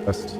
Best.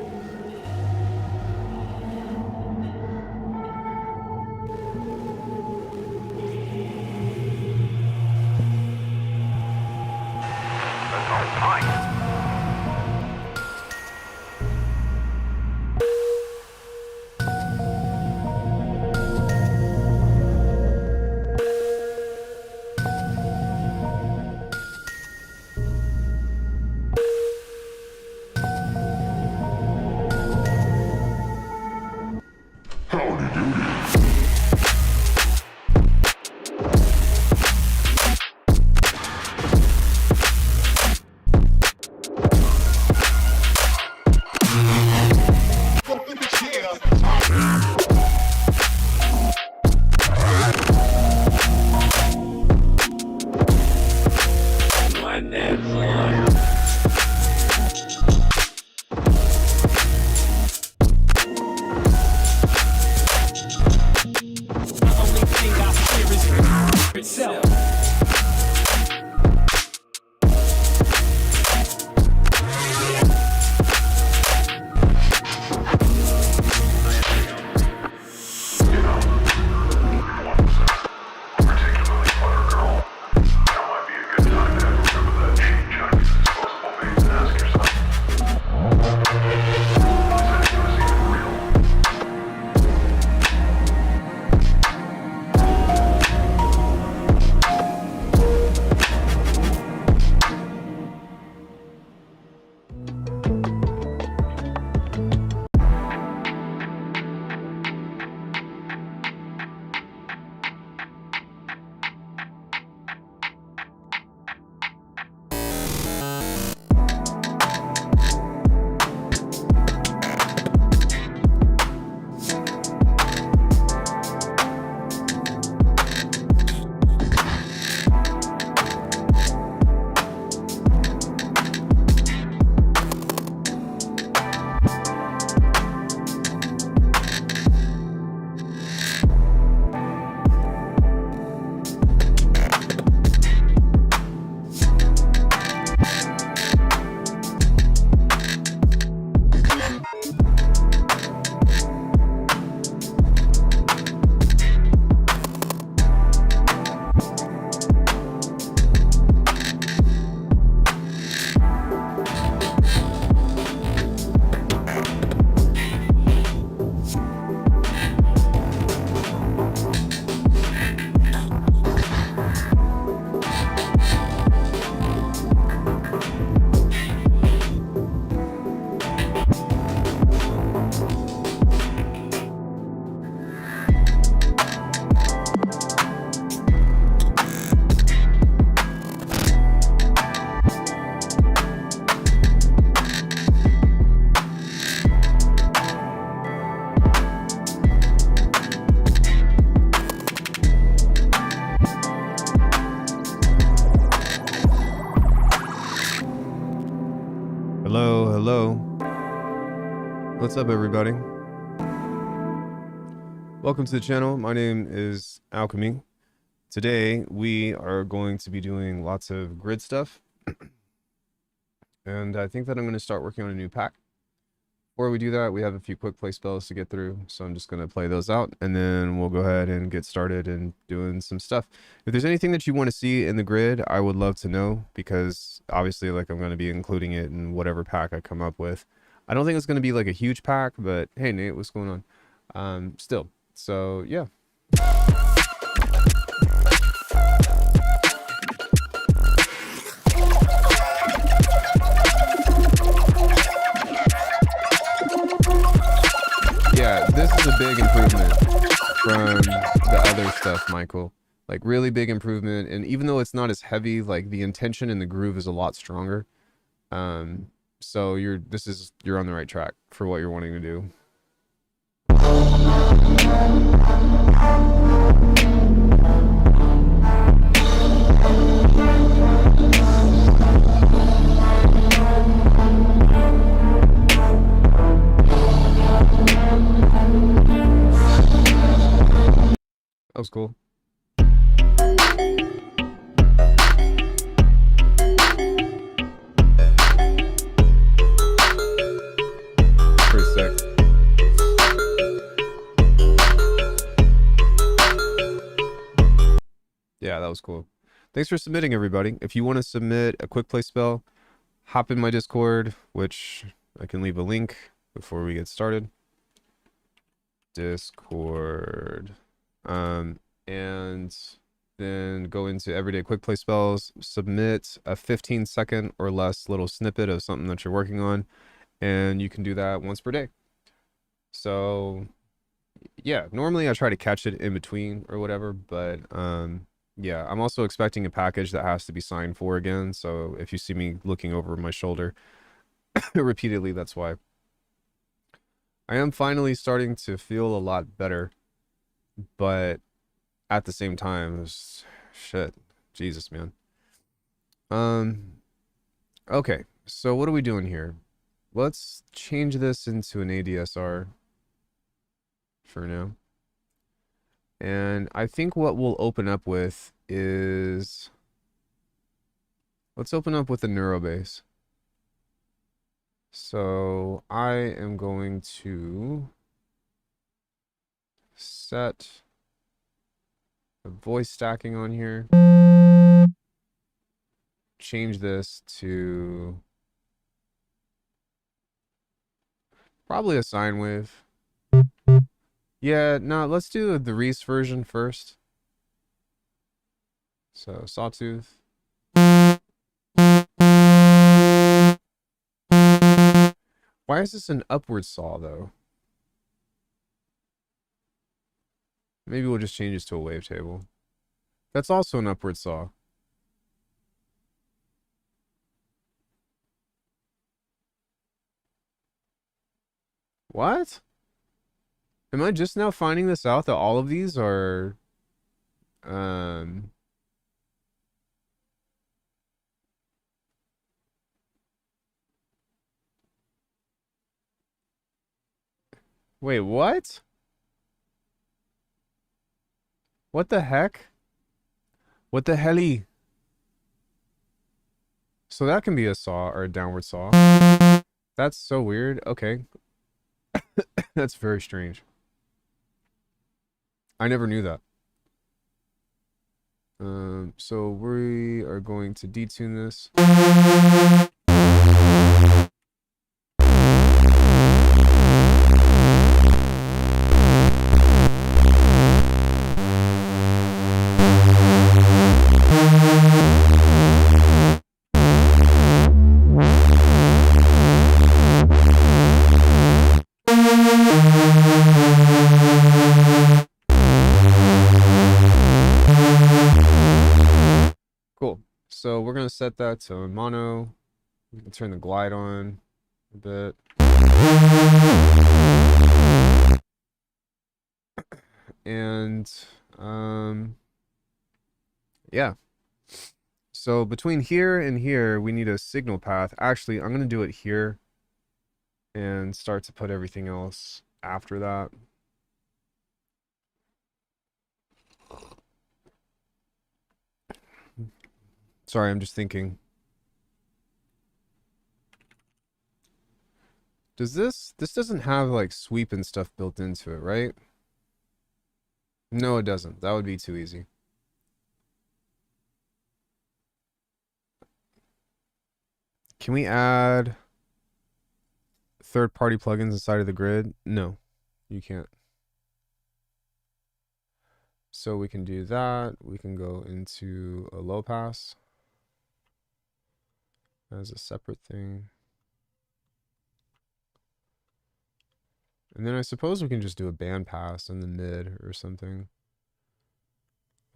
Hello. What's up, everybody? Welcome to the channel. My name is Alckemy. Today, we are going to be doing lots of grid stuff. And I think that I'm going to start working on a new pack. Before we do that, we have a few quick play spells to get through. So I'm just going to play those out, and then we'll go ahead and get started and doing some stuff. If there's anything that you want to see in the grid, I would love to know, because obviously, like, I'm going to be including it in whatever pack I come up with. I don't think it's going to be like a huge pack, but hey, Nate, what's going on? Still. So yeah. Yeah, this is a big improvement from the other stuff, Michael. Like, really big improvement. And even though it's not as heavy, like, the intention and the groove is a lot stronger. So you're on the right track for what you're wanting to do. That was cool. that was cool. Thanks for submitting, everybody. If you want to submit a quick play spell, hop in my Discord, which I can leave a link before we get started. Discord. And then go into everyday quick play spells, submit a 15-second or less little snippet of something that you're working on, and you can do that once per day. So yeah, normally I try to catch it in between or whatever, but yeah, I'm also expecting a package that has to be signed for again, so if you see me looking over my shoulder repeatedly, that's why. I am finally starting to feel a lot better, but at the same time, it's shit. Jesus, man. Okay, so what are we doing here? Let's change this into an ADSR for now. And I think what we'll open up with is... Let's open up with the Neurobase. So I am going to set the voice stacking on here. Change this to probably a sine wave. Yeah, no, let's do the Reese version first. So sawtooth. Why is this an upward saw though? Maybe we'll just change this to a wavetable. That's also an upward saw. What? Am I just now finding this out that all of these are wait, what? What the heck? What the helly? So that can be a saw or a downward saw. That's so weird. Okay. That's very strange. I never knew that. So we are going to detune this. Cool. So we're gonna set that to mono. We can turn the glide on a bit. And yeah. So between here and here, we need a signal path. Actually, I'm gonna do it here and start to put everything else after that. Sorry, I'm just thinking. Does this doesn't have like sweep and stuff built into it, right? No, it doesn't. That would be too easy. Can we add third-party plugins inside of the grid? No, you can't. So we can do that. We can go into a low pass as a separate thing. And then I suppose we can just do a band pass in the mid or something.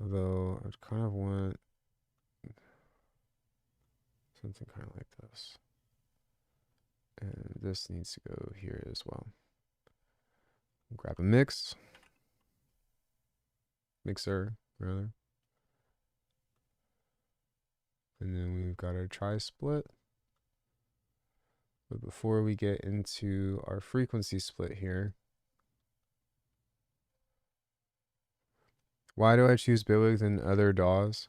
Although I'd kind of want something kind of like this. And this needs to go here as well. Grab a mixer, rather. And then we've got our tri-split. But before we get into our frequency split here, why do I choose Bitwig than other DAWs?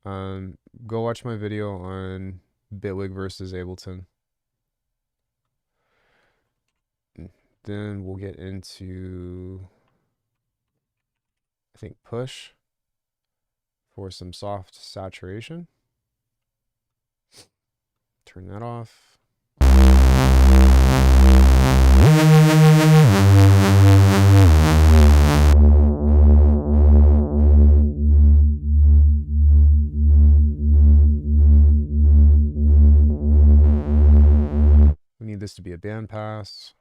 Go watch my video on Bitwig versus Ableton. Then we'll get into, I think, push, for some soft saturation. Turn that off. We need this to be a bandpass.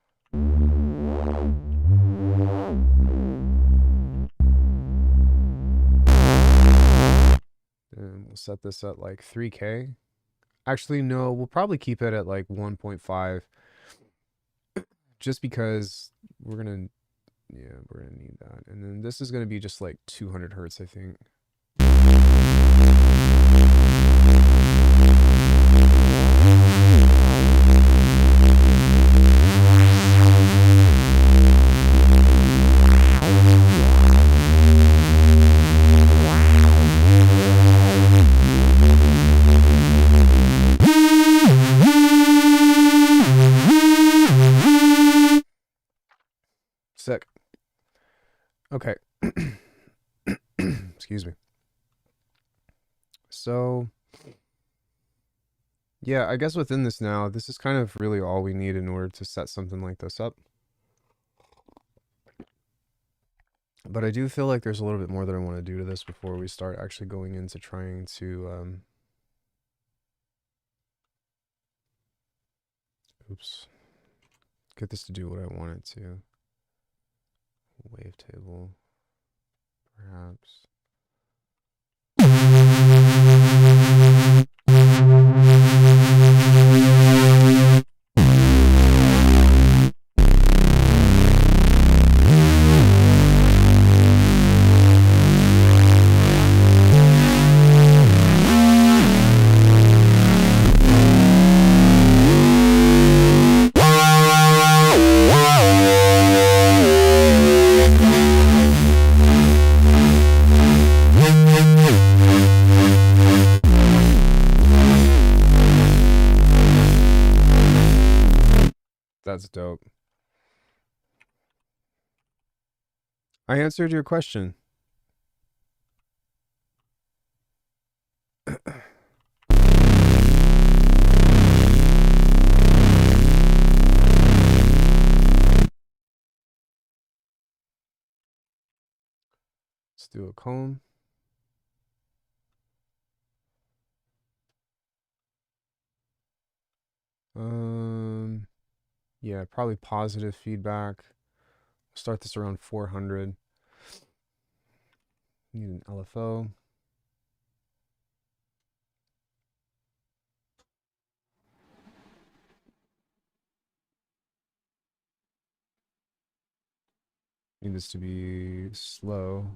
And we'll set this at like 3K. Actually, no, we'll probably keep it at like 1.5. Just because we're gonna need that. And then this is gonna be just like 200 hertz, I think. Sick. Okay. Excuse me. So, yeah, I guess within this now, this is kind of really all we need in order to set something like this up. But I do feel like there's a little bit more that I want to do to this before we start actually going into trying to, get this to do what I want it to. Wavetable, perhaps. That's dope. I answered your question. Let's do a comb. Yeah, probably positive feedback. Start this around 400. Need an LFO. Need this to be slow.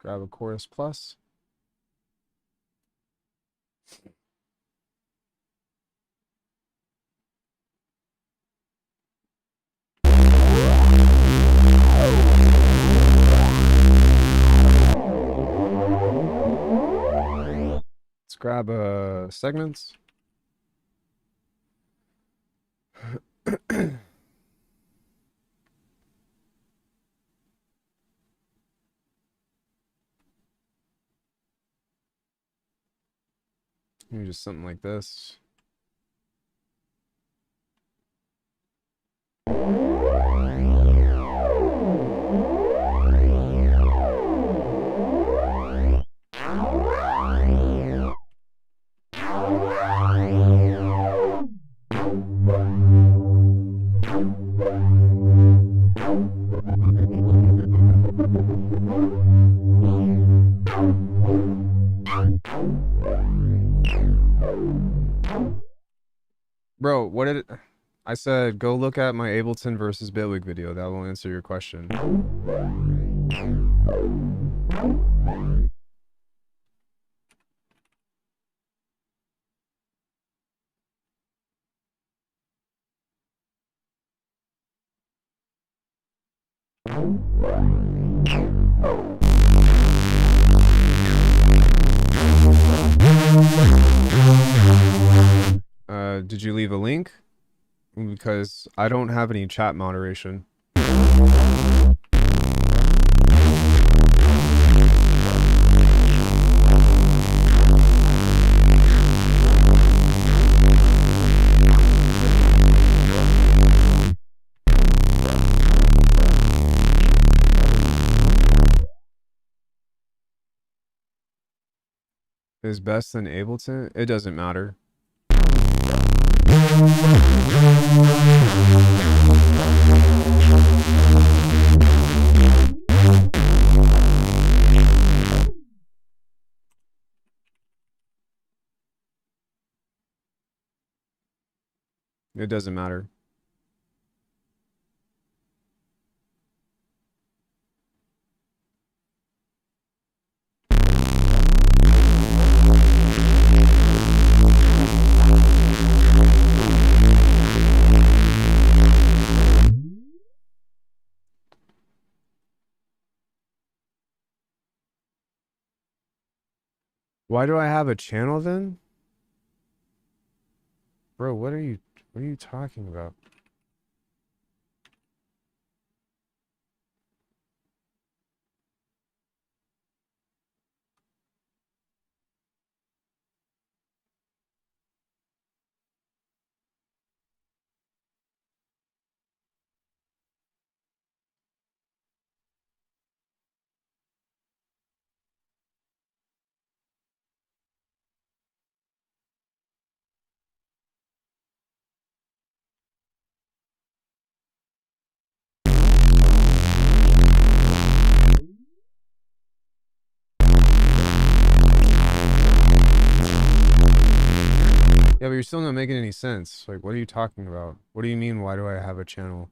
Grab a chorus plus. Let's grab segments. Maybe just something like this. What did I said? Go look at my Ableton versus Bitwig video. That will answer your question. Did you leave a link? Because I don't have any chat moderation. Is best than Ableton? It doesn't matter. It doesn't matter. Why do I have a channel then? Bro, what are you talking about? Yeah, but you're still not making any sense. Like, what are you talking about? What do you mean, why do I have a channel?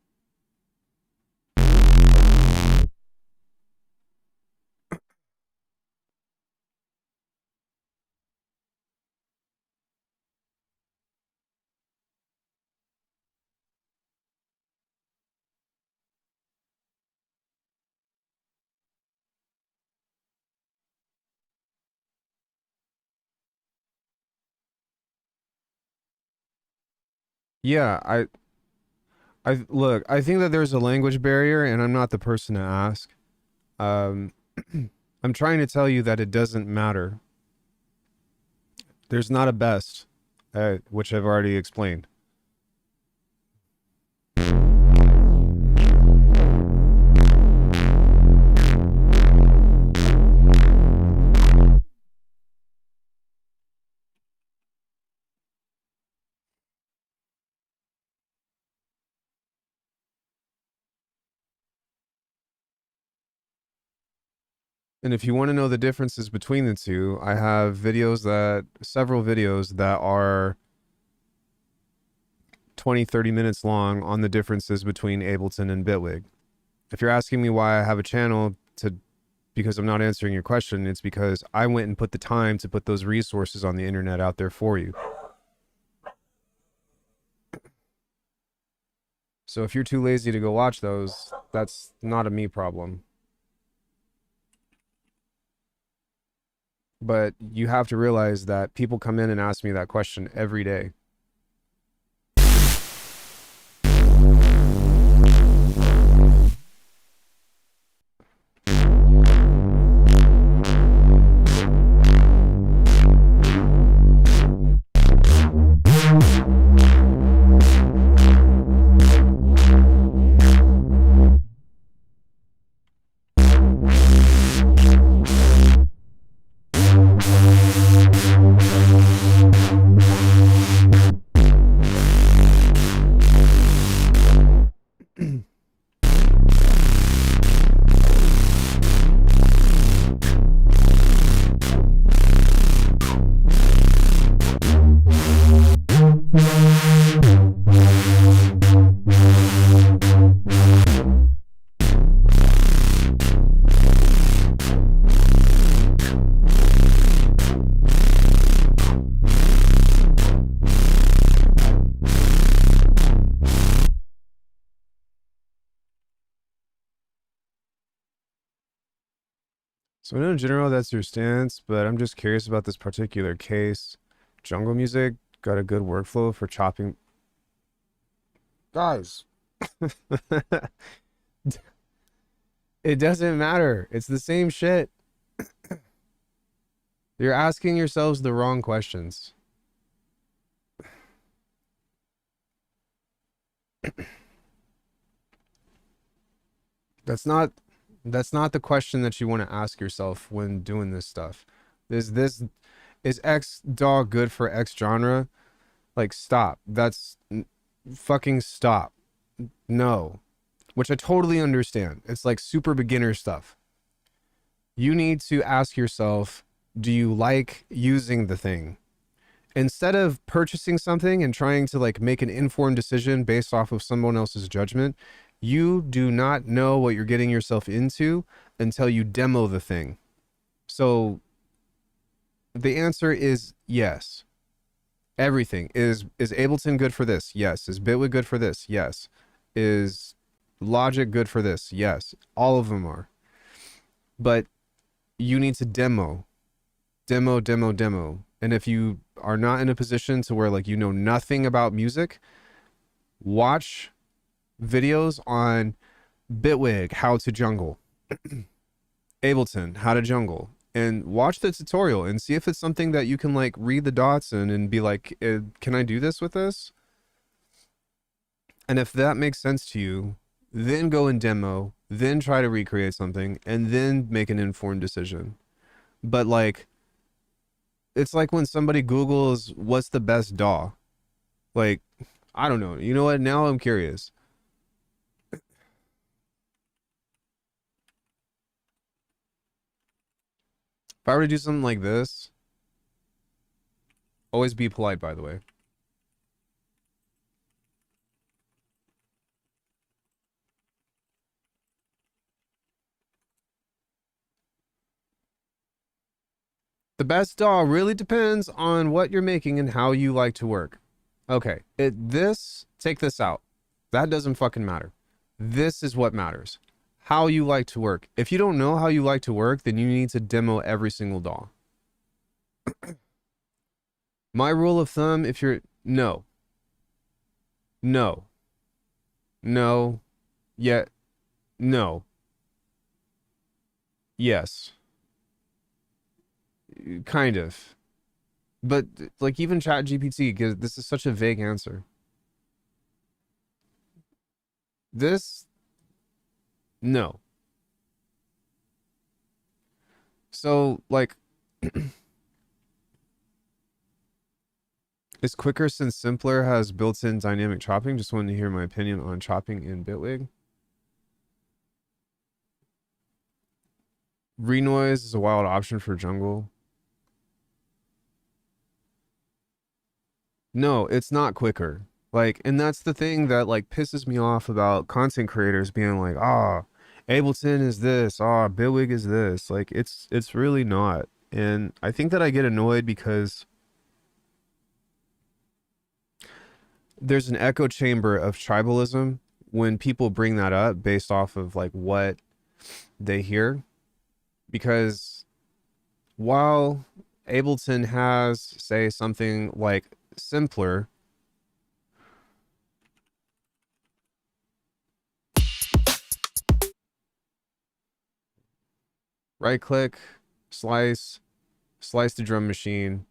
Yeah, look, I think that there's a language barrier and I'm not the person to ask. I'm trying to tell you that it doesn't matter. There's not a best, which I've already explained. And if you want to know the differences between the two, I have several videos that are 20, 30 minutes long on the differences between Ableton and Bitwig. If you're asking me why I have a channel because I'm not answering your question, it's because I went and put the time to put those resources on the internet out there for you. So if you're too lazy to go watch those, that's not a me problem. But you have to realize that people come in and ask me that question every day. So I know in general that's your stance, but I'm just curious about this particular case. Jungle music got a good workflow for chopping. Guys, it doesn't matter. It's the same shit. You're asking yourselves the wrong questions. That's not that's not the question that you want to ask yourself when doing this stuff. Is X dog good for X genre? Like stop. Fucking stop. No. Which I totally understand. It's like super beginner stuff. You need to ask yourself, do you like using the thing? Instead of purchasing something and trying to like make an informed decision based off of someone else's judgment, you do not know what you're getting yourself into until you demo the thing. So the answer is yes. Everything. Is Ableton good for this? Yes. Is Bitwig good for this? Yes. Is Logic good for this? Yes. All of them are. But you need to demo. And if you are not in a position to where like you know nothing about music, watch videos on Bitwig, how to jungle, Ableton, how to jungle, and watch the tutorial and see if it's something that you can like read the dots in and be like, can I do this with this? And if that makes sense to you, then go and demo, then try to recreate something, and then make an informed decision. But like, it's like when somebody Googles what's the best DAW. Like, I don't know. You know what? Now I'm curious. If I were to do something like this, always be polite, by the way. The best DAW really depends on what you're making and how you like to work. Okay, take this out. That doesn't fucking matter. This is what matters. How you like to work. If you don't know how you like to work, then you need to demo every single DAW. My rule of thumb, if you're, no, no, no, yet, no, yes, kind of. But like even Chat GPT, because this is such a vague answer. This, no. So like, is quicker since simpler has built-in dynamic chopping. Just wanted to hear my opinion on chopping in Bitwig. Renoise is a wild option for jungle. No, it's not quicker. Like, and that's the thing that like pisses me off about content creators being like, ah, Ableton is this, ah, Bitwig is this. Like, it's really not. And I think that I get annoyed because there's an echo chamber of tribalism when people bring that up based off of like what they hear. Because while Ableton has, say, something like simpler, right click, slice the drum machine,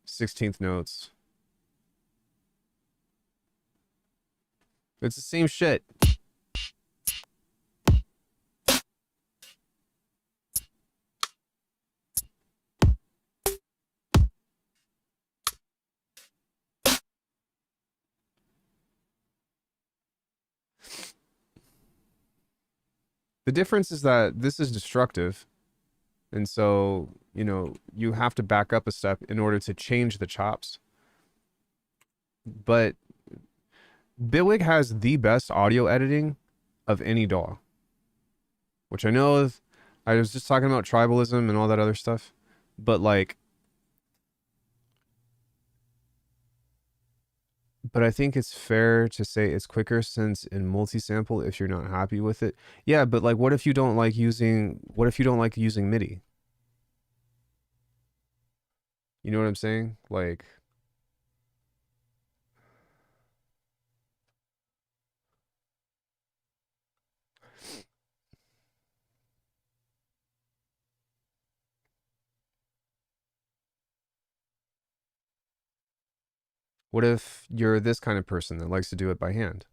16th notes. It's the same shit. The difference is that this is destructive. And so, you know, you have to back up a step in order to change the chops. But Bitwig has the best audio editing of any DAW. Which I know I was just talking about tribalism and all that other stuff. But like, But I think it's fair to say it's quicker since in multi-sample if you're not happy with it. Yeah, but like what if you don't like using MIDI? You know what I'm saying? Like what if you're this kind of person that likes to do it by hand?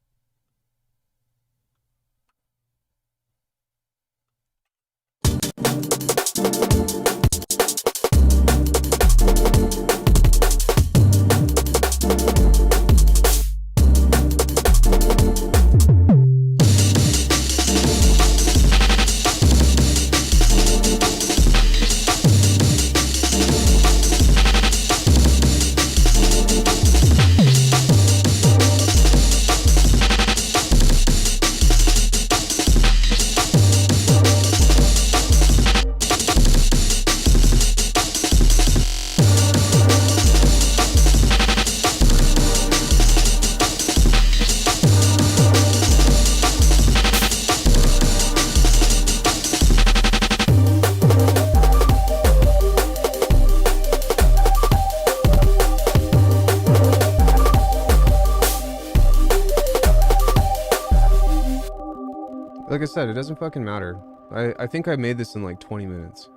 Like I said, it doesn't fucking matter. I think I made this in like 20 minutes.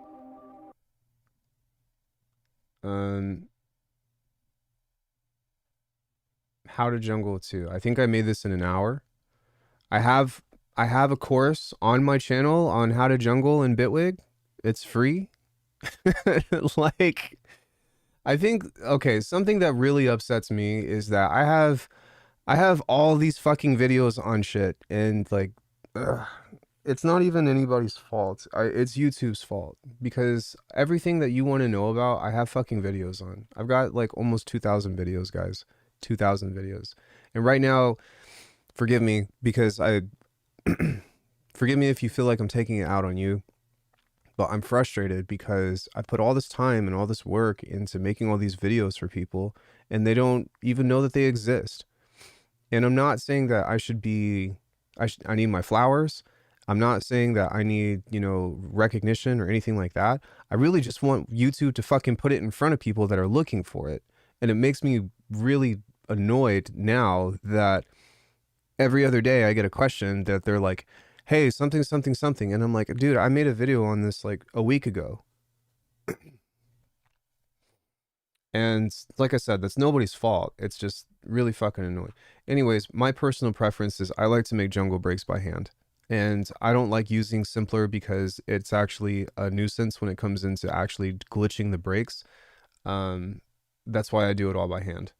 How to Jungle 2. I think I made this in an hour. I have a course on my channel on how to jungle in Bitwig. It's free. Like I think okay, something that really upsets me is that I have all these fucking videos on shit and like ugh, it's not even anybody's fault. It's YouTube's fault because everything that you want to know about, I have fucking videos on. I've got like almost 2,000 videos, guys. 2,000 videos. And right now, forgive me because forgive me if you feel like I'm taking it out on you, but I'm frustrated because I put all this time and all this work into making all these videos for people and they don't even know that they exist. And I'm not saying that I should be I need my flowers. I'm not saying that I need, you know, recognition or anything like that. I really just want YouTube to fucking put it in front of people that are looking for it. And it makes me really annoyed now that every other day I get a question that they're like, hey, something, something, something. And I'm like, dude, I made a video on this like a week ago. And like I said, that's nobody's fault. It's just really fucking annoying. Anyways, my personal preference is I like to make jungle breaks by hand. And I don't like using simpler because it's actually a nuisance when it comes into actually glitching the breaks. That's why I do it all by hand.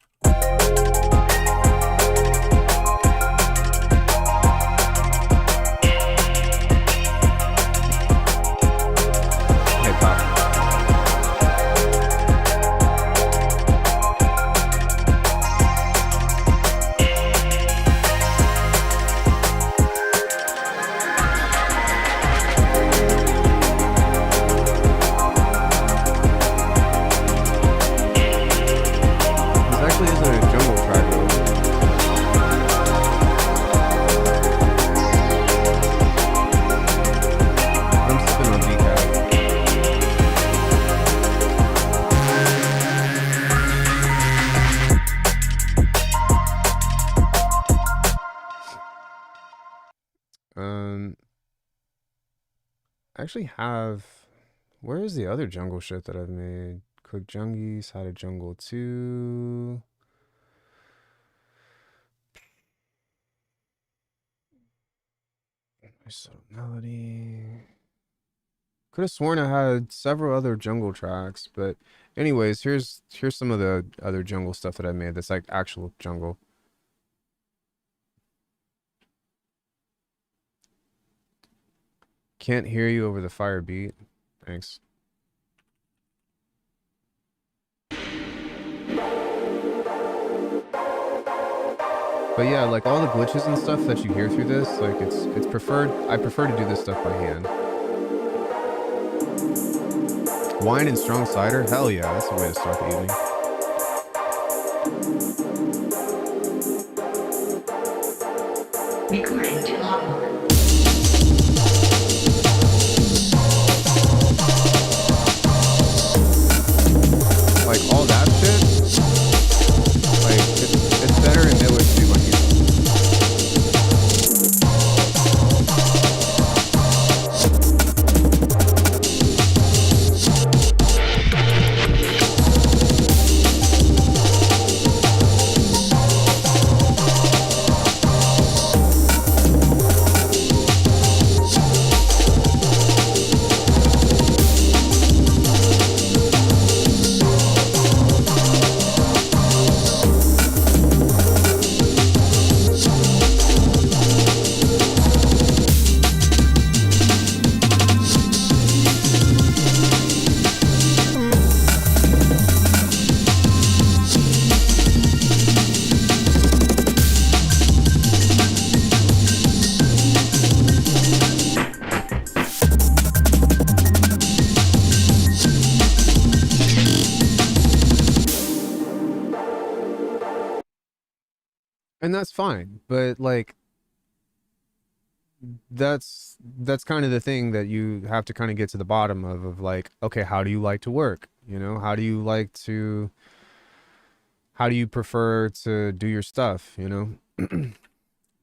Hey, pop. I actually have, where is the other jungle shit that I've made? Quick Jungies, How to Jungle 2. Subtle Melody. Could have sworn I had several other jungle tracks, but anyways, here's some of the other jungle stuff that I made that's like actual jungle. Can't hear you over the fire beat. Thanks. But yeah, like all the glitches and stuff that you hear through this, like it's preferred. I prefer to do this stuff by hand. Wine and strong cider? Hell yeah, that's the way to start the evening. Like all that shit, like it's better in Bitwig to do manual. And that's fine, but like that's kind of the thing that you have to kind of get to the bottom of like, okay, how do you like to work? You know, how do you prefer to do your stuff, you know?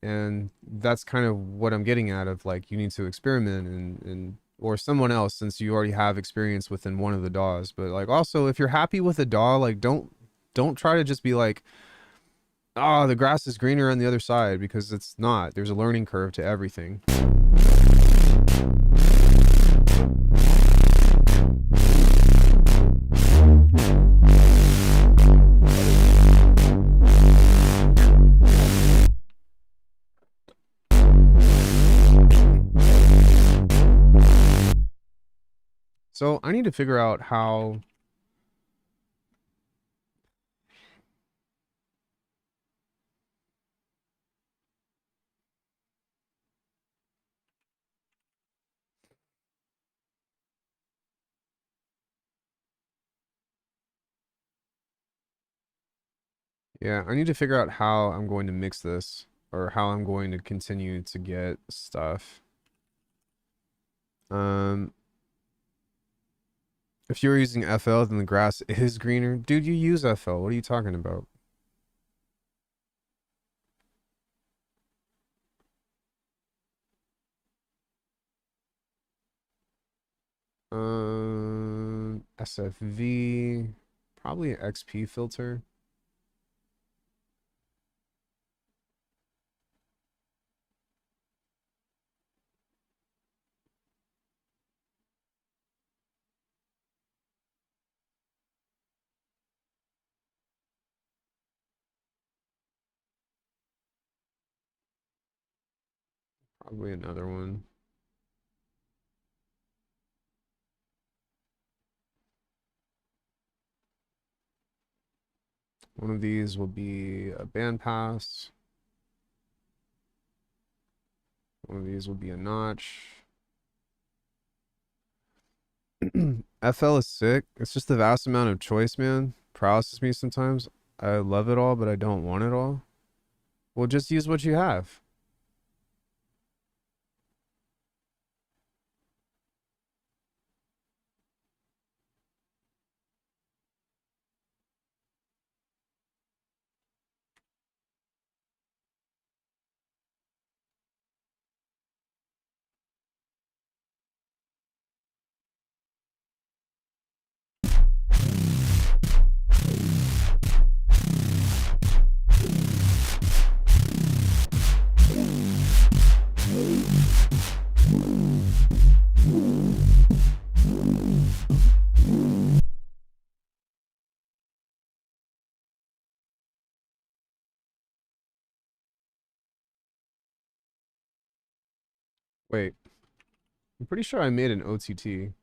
And that's kind of what I'm getting at of like, you need to experiment and or someone else, since you already have experience within one of the DAWs. But like, also, if you're happy with a DAW, like don't try to just be like, oh, the grass is greener on the other side, because it's not. There's a learning curve to everything. So I need to figure out how. Yeah, I need to figure out how I'm going to mix this, or how I'm going to continue to get stuff. If you're using FL, then the grass is greener. Dude, you use FL. What are you talking about? SFV, probably an XP filter. Probably another one. One of these will be a bandpass. One of these will be a notch. FL is sick. It's just the vast amount of choice, man. Paralysis me sometimes. I love it all, but I don't want it all. Well, just use what you have. Wait, I'm pretty sure I made an OTT.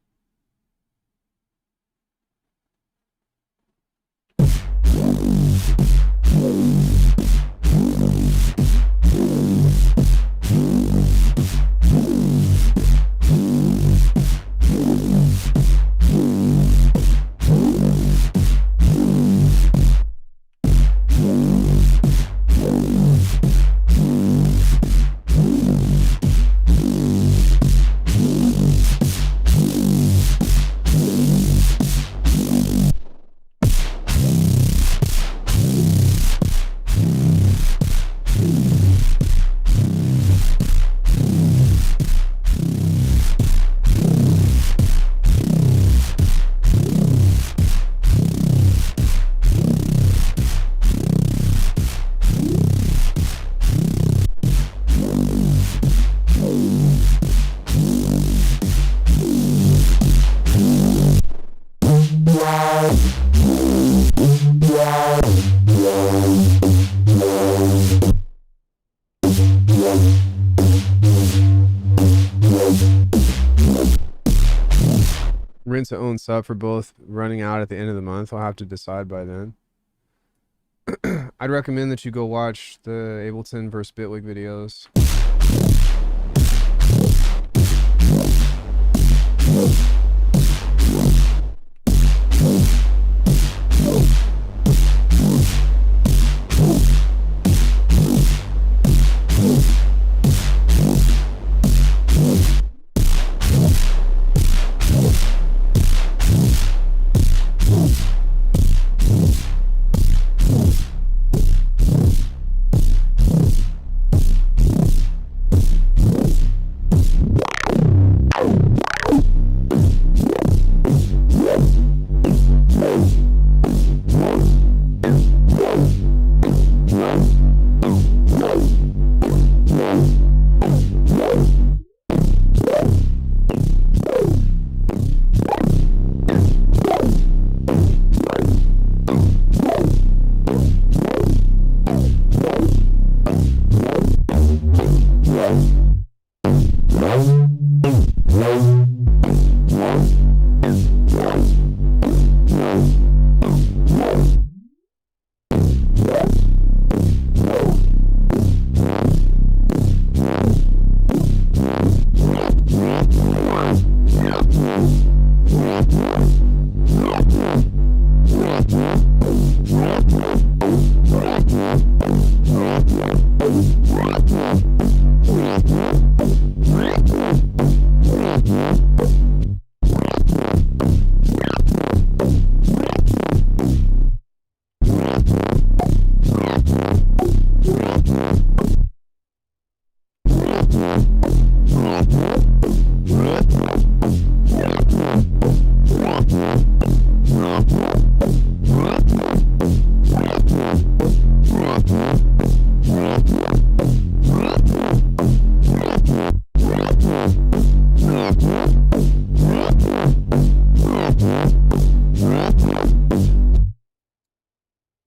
rent to own sub for both running out at the end of the month. I'll have to decide by then. I'd recommend that you go watch the Ableton versus Bitwig videos.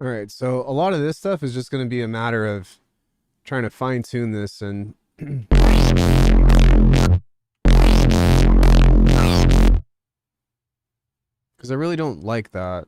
All right, so a lot of this stuff is just going to be a matter of trying to fine tune this and because I really don't like that.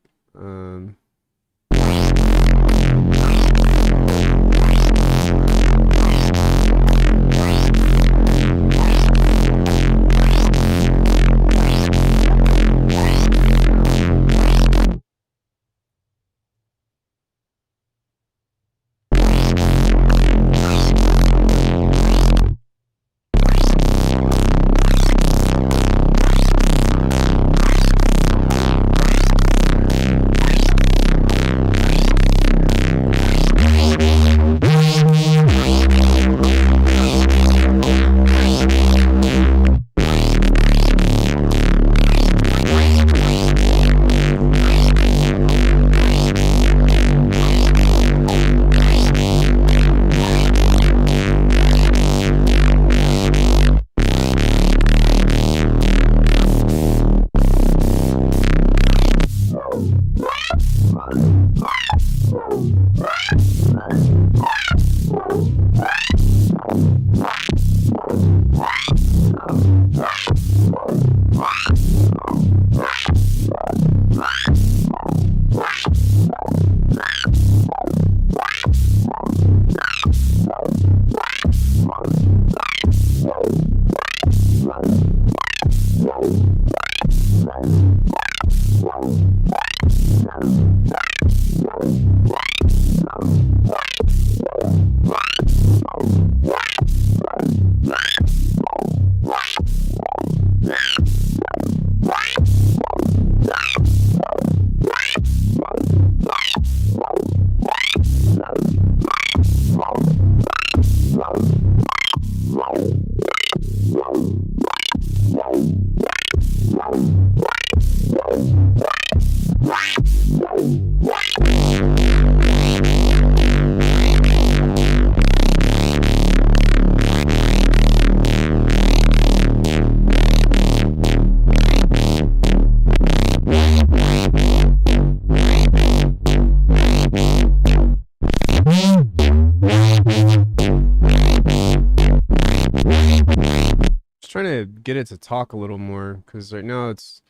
Trying to get it to talk a little more because right now it's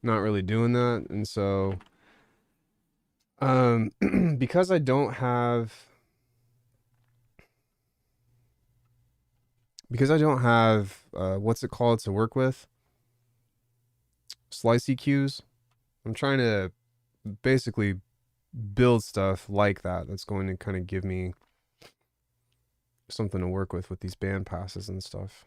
not really doing that. And so, because I don't have, what's it called to work with? Slice EQs. I'm trying to basically build stuff like that. That's going to kind of give me something to work with these band passes and stuff.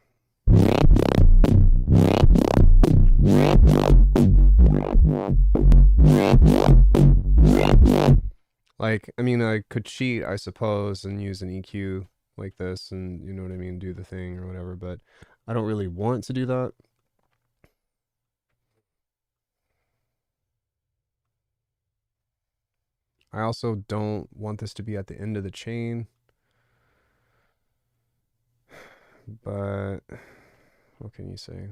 Like, I mean, I could cheat, I suppose, and use an EQ like this and, you know what I mean, do the thing or whatever, but I don't really want to do that. I also don't want this to be at the end of the chain, but what can you say?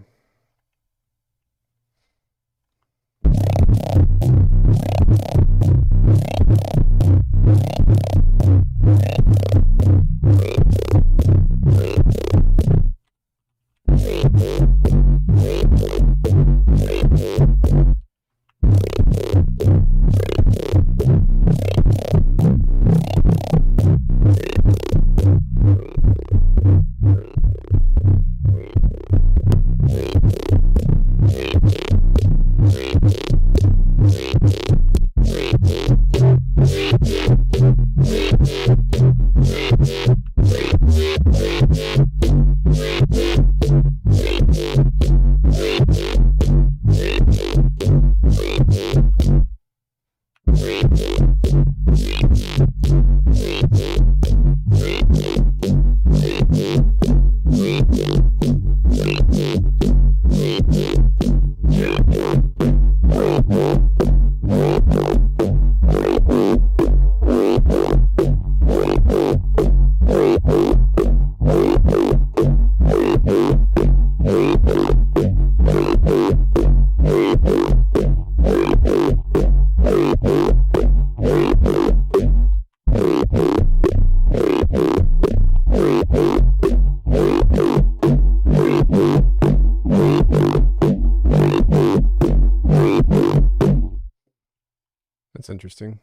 That's interesting.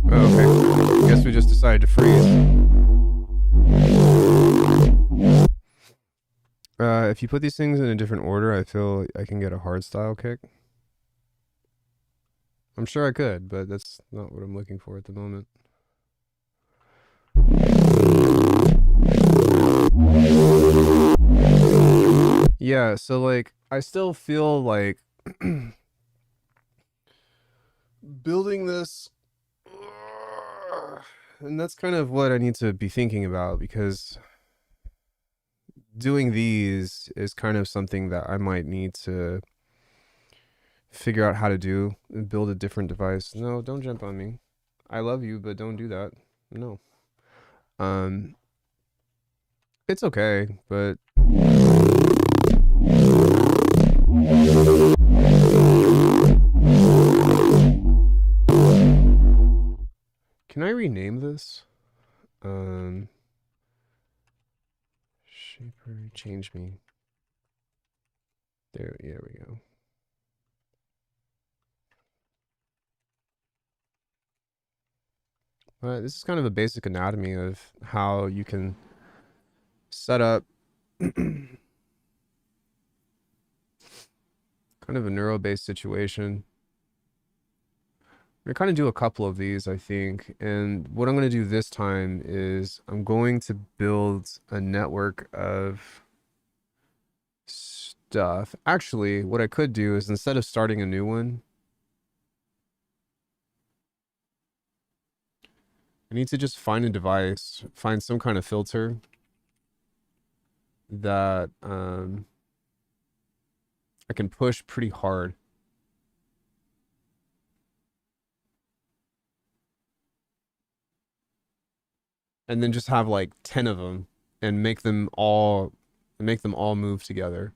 Okay, guess we just decided to freeze. If you put these things in a different order, I feel I can get a hardstyle kick. I'm sure I could, but that's not what I'm looking for at the moment. Yeah, so like I still feel like building this, and that's kind of what I need to be thinking about, because doing these is kind of something that I might need to figure out how to do and build a different device. No, don't jump on me. I love you, but don't do that. No. It's okay, but can I rename this? Shaper, change me. There we go. This is kind of a basic anatomy of how you can set up kind of a neuro-based situation. I'm gonna kind of do a couple of these, I think. And what I'm gonna do this time is I'm going to build a network of stuff. Actually, what I could do is, instead of starting a new one, I need to just find a device, find some kind of filter that I can push pretty hard. And then just have like 10 of them and make them all move together.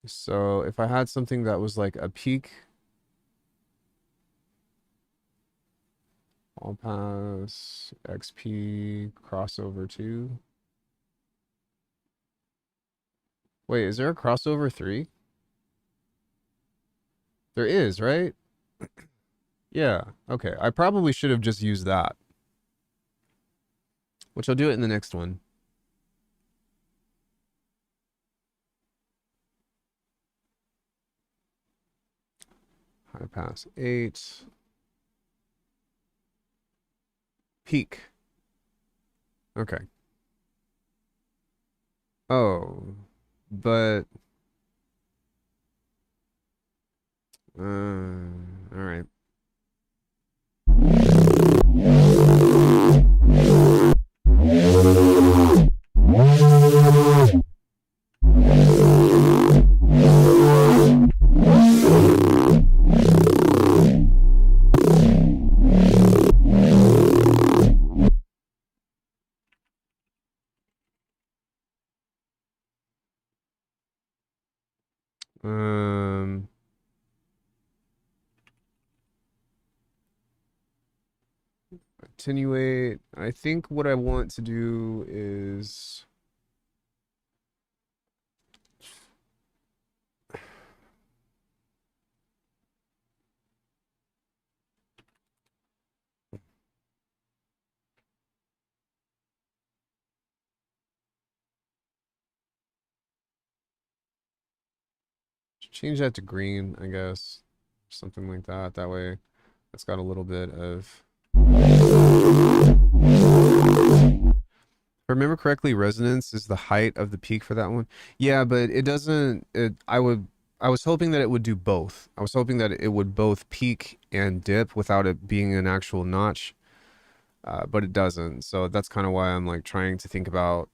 So if I had something that was like a peak, all pass, XP, crossover 2. Wait, is there a crossover 3? There is, right? Yeah, okay. I probably should have just used that. Which I'll do it in the next one. High pass 8. Peak. Okay. Oh, but all right. Attenuate. I think what I want to do is change that to green, I guess. Something like that. That way it's got a little bit of... If I remember correctly, resonance is the height of the peak for that one. Yeah, but it doesn't... I was hoping that it would do both. I was hoping that it would both peak and dip without it being an actual notch. But it doesn't. So that's kind of why I'm like trying to think about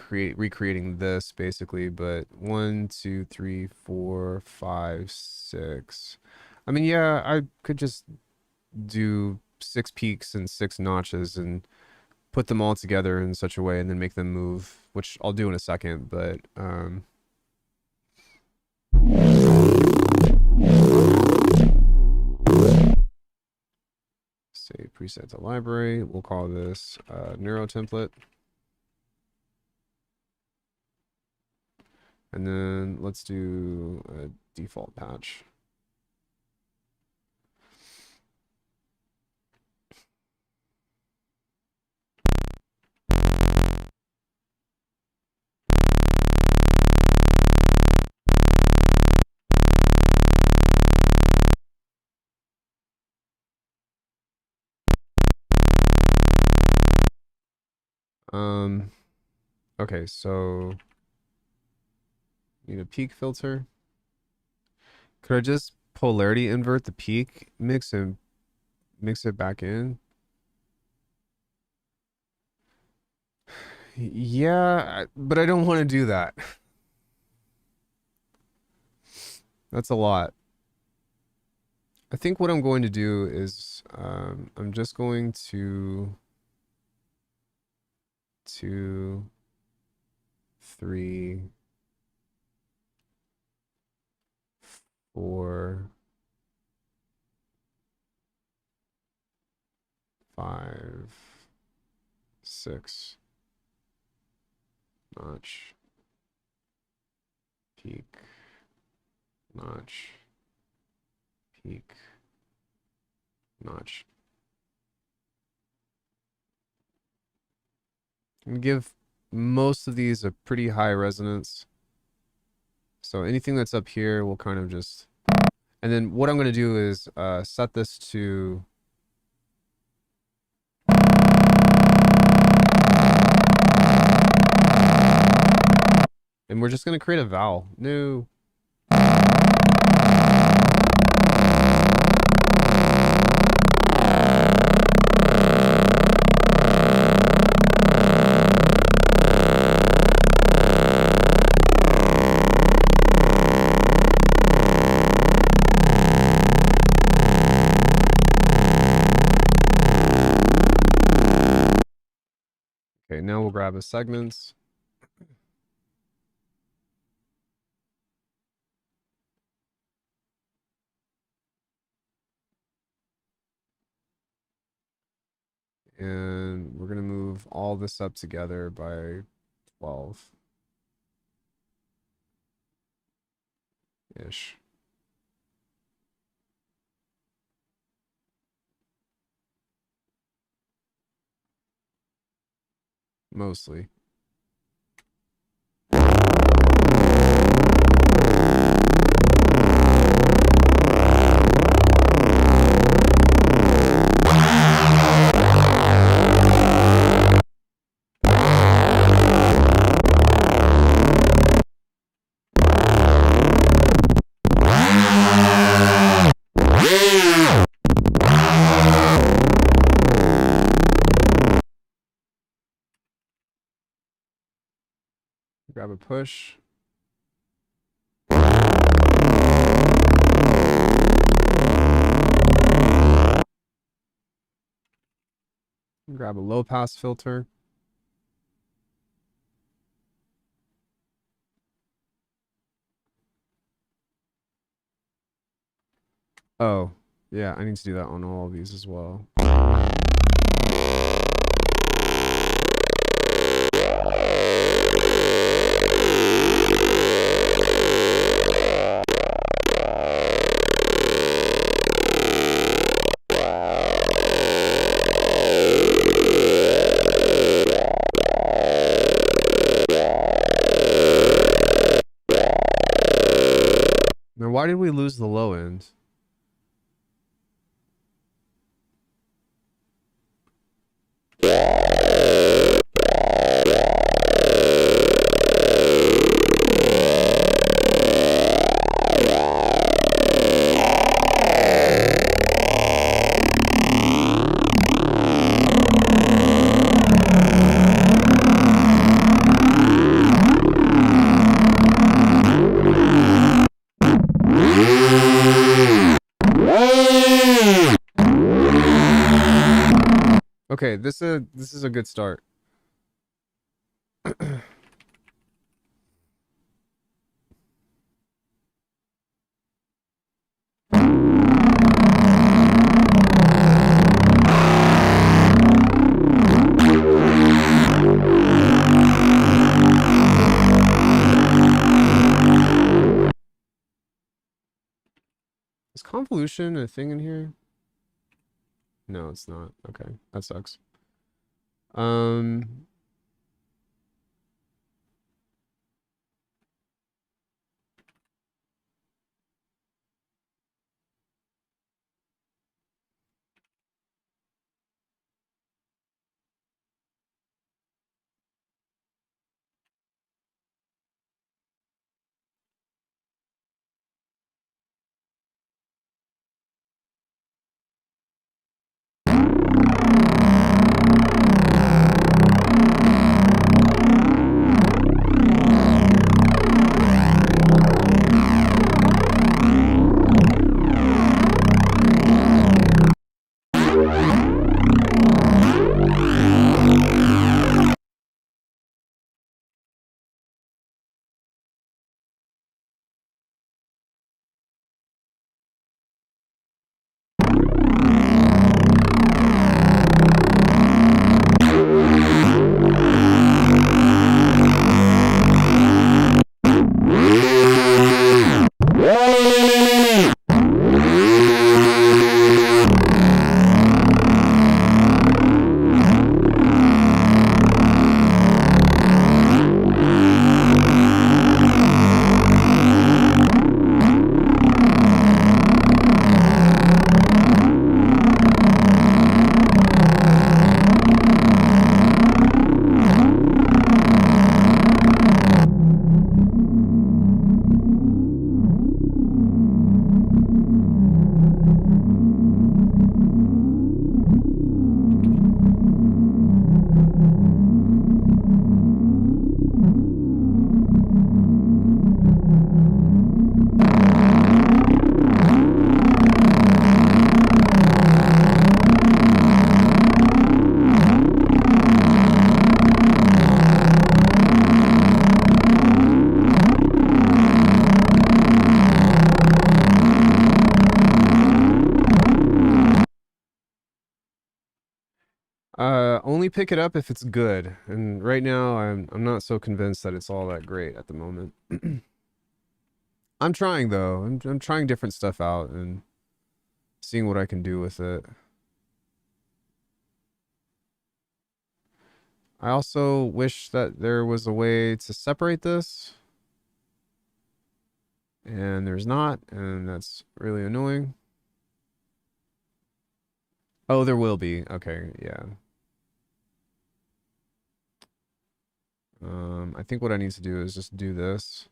recreating this basically. But 1, 2, 3, 4, 5, 6. I mean, yeah, I could just do 6 peaks and 6 notches and put them all together in such a way and then make them move, which I'll do in a second, but say preset to library. We'll call this neuro template. And then let's do a default patch. Okay, so need a peak filter. Could I just polarity invert the peak mix and mix it back in? Yeah, but I don't want to do that. That's a lot. I think what I'm going to do is I'm just going to 2, 3, 4, 5, 6 notch, peak, notch, peak, notch. I'm gonna give most of these a pretty high resonance. So anything that's up here will kind of just... And then what I'm going to do is set this to... And we're just going to create a vowel. No. Okay, now we'll grab a segments. And we're going to move all this up together by 12-ish. Mostly. Grab a push. Grab a low pass filter. Oh, yeah, I need to do that on all of these as well. Now, why did we lose the low end? Okay, this is a good start. Is convolution a thing in here? No, it's not. Okay, that sucks. Only pick it up if it's good. And right now, I'm not so convinced that it's all that great at the moment. I'm trying though. I'm trying different stuff out and seeing what I can do with it. I also wish that there was a way to separate this. And there's not, and that's really annoying. Oh, there will be. Okay, yeah. I think what I need to do is just do this.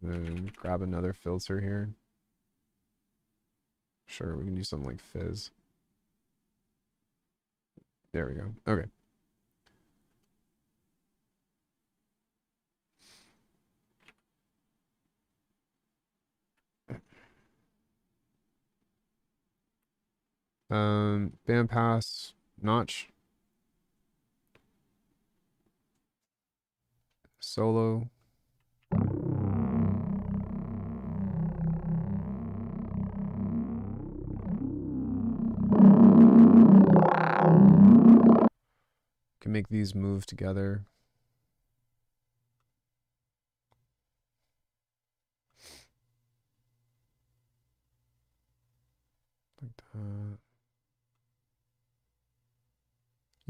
Then grab another filter here. Sure, we can do something like fizz. There we go. Okay. Bandpass, notch, solo. Can make these move together. Like that.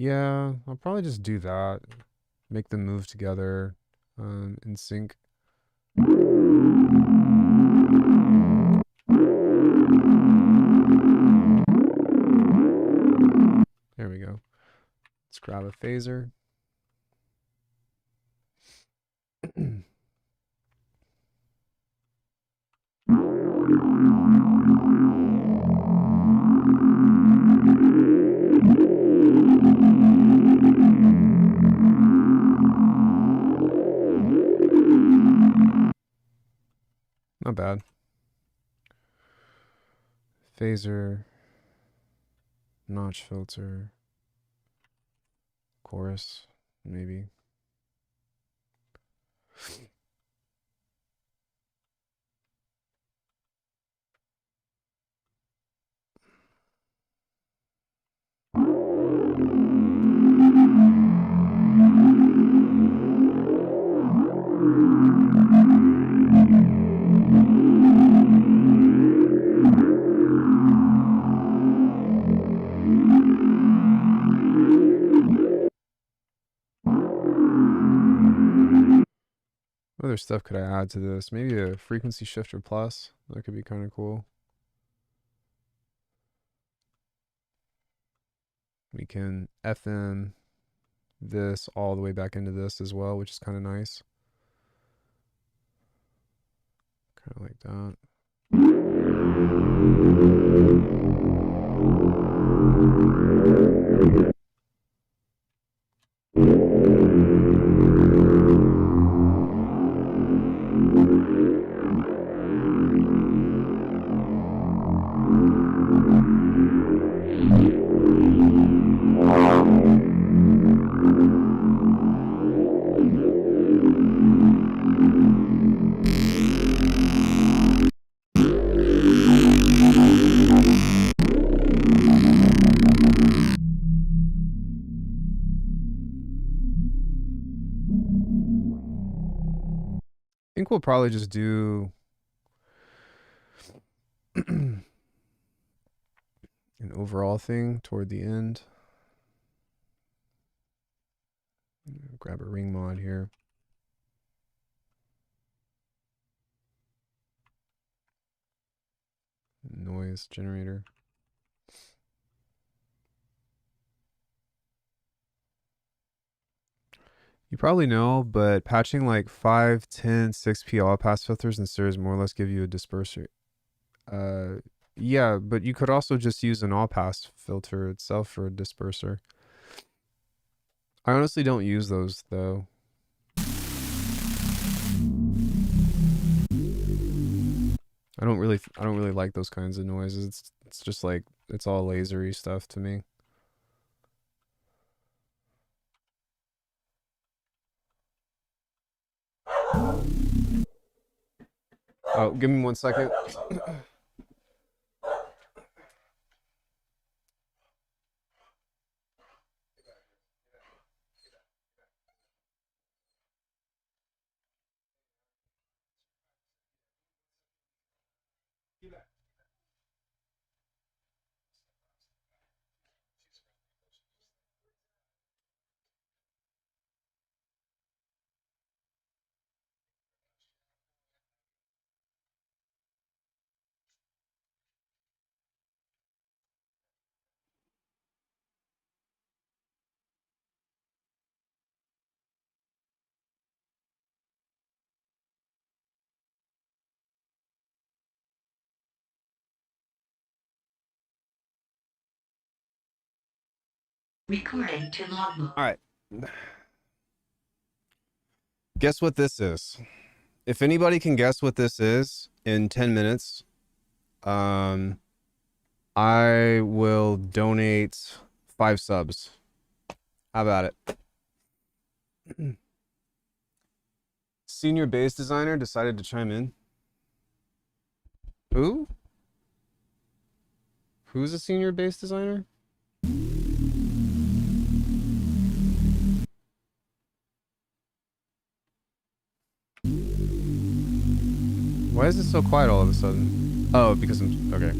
Yeah, I'll probably just do that. Make them move together in sync. There we go. Let's grab a phaser. Not bad. Phaser, notch filter, chorus, maybe. What other stuff could I add to this? Maybe a frequency shifter plus. That could be kind of cool. We can FM this all the way back into this as well, which is kind of nice. Kind of like that. I think we'll probably just do an overall thing toward the end. Grab a ring mod here. Noise generator. You probably know, but patching like 5, 10, 6P all pass filters in series more or less give you a disperser. Yeah, but you could also just use an all pass filter itself for a disperser. I honestly don't use those though. I don't really like those kinds of noises. It's just like it's all lasery stuff to me. Oh, give me 1 second. Recording to logbook. All right. Guess what this is? If anybody can guess what this is in 10 minutes, I will donate 5 subs. How about it? Senior base designer decided to chime in. Who? Who's a senior base designer? Why is it so quiet all of a sudden? Oh, because I'm... Okay.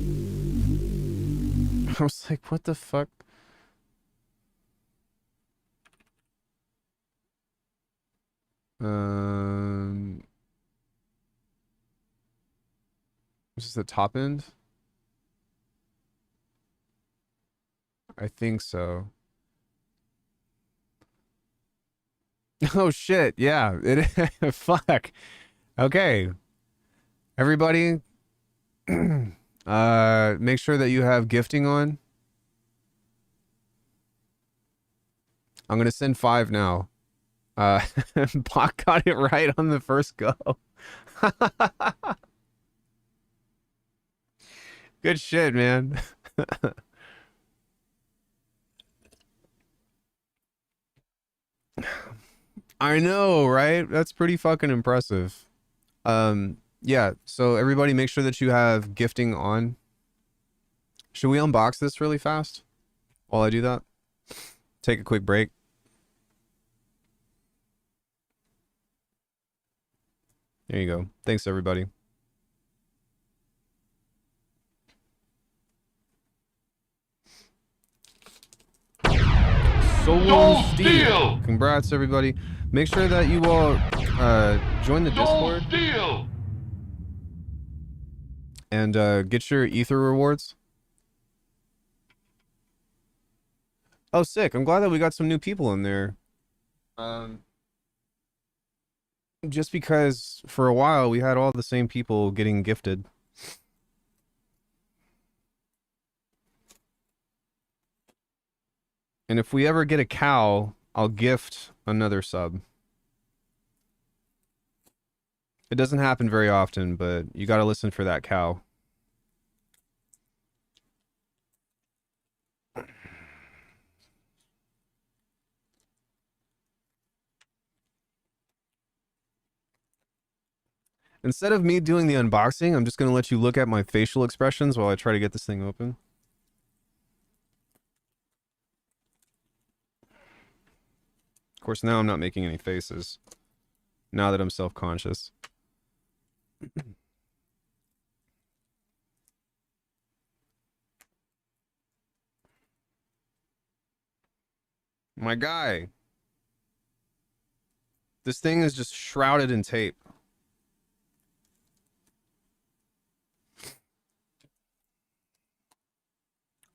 I was like, what the fuck? This is the top end? I think so. Oh shit, yeah. It fuck. Okay. Everybody, make sure that you have gifting on. I'm gonna send 5 now. Bach got it right on the first go. Good shit, man. I know, right? That's pretty fucking impressive. Yeah, so everybody make sure that you have gifting on. Should we unbox this really fast while I do that? Take a quick break. There you go. Thanks, everybody. Soul Steel! Congrats, everybody. Make sure that you all join the Discord. And get your Ether rewards. Oh, sick. I'm glad that we got some new people in there. Just because for a while we had all the same people getting gifted. And if we ever get a cow, I'll gift another sub. It doesn't happen very often, but you gotta listen for that cow. Instead of me doing the unboxing, I'm just gonna let you look at my facial expressions while I try to get this thing open. Of course, now I'm not making any faces. Now that I'm self-conscious. My guy. This thing is just shrouded in tape.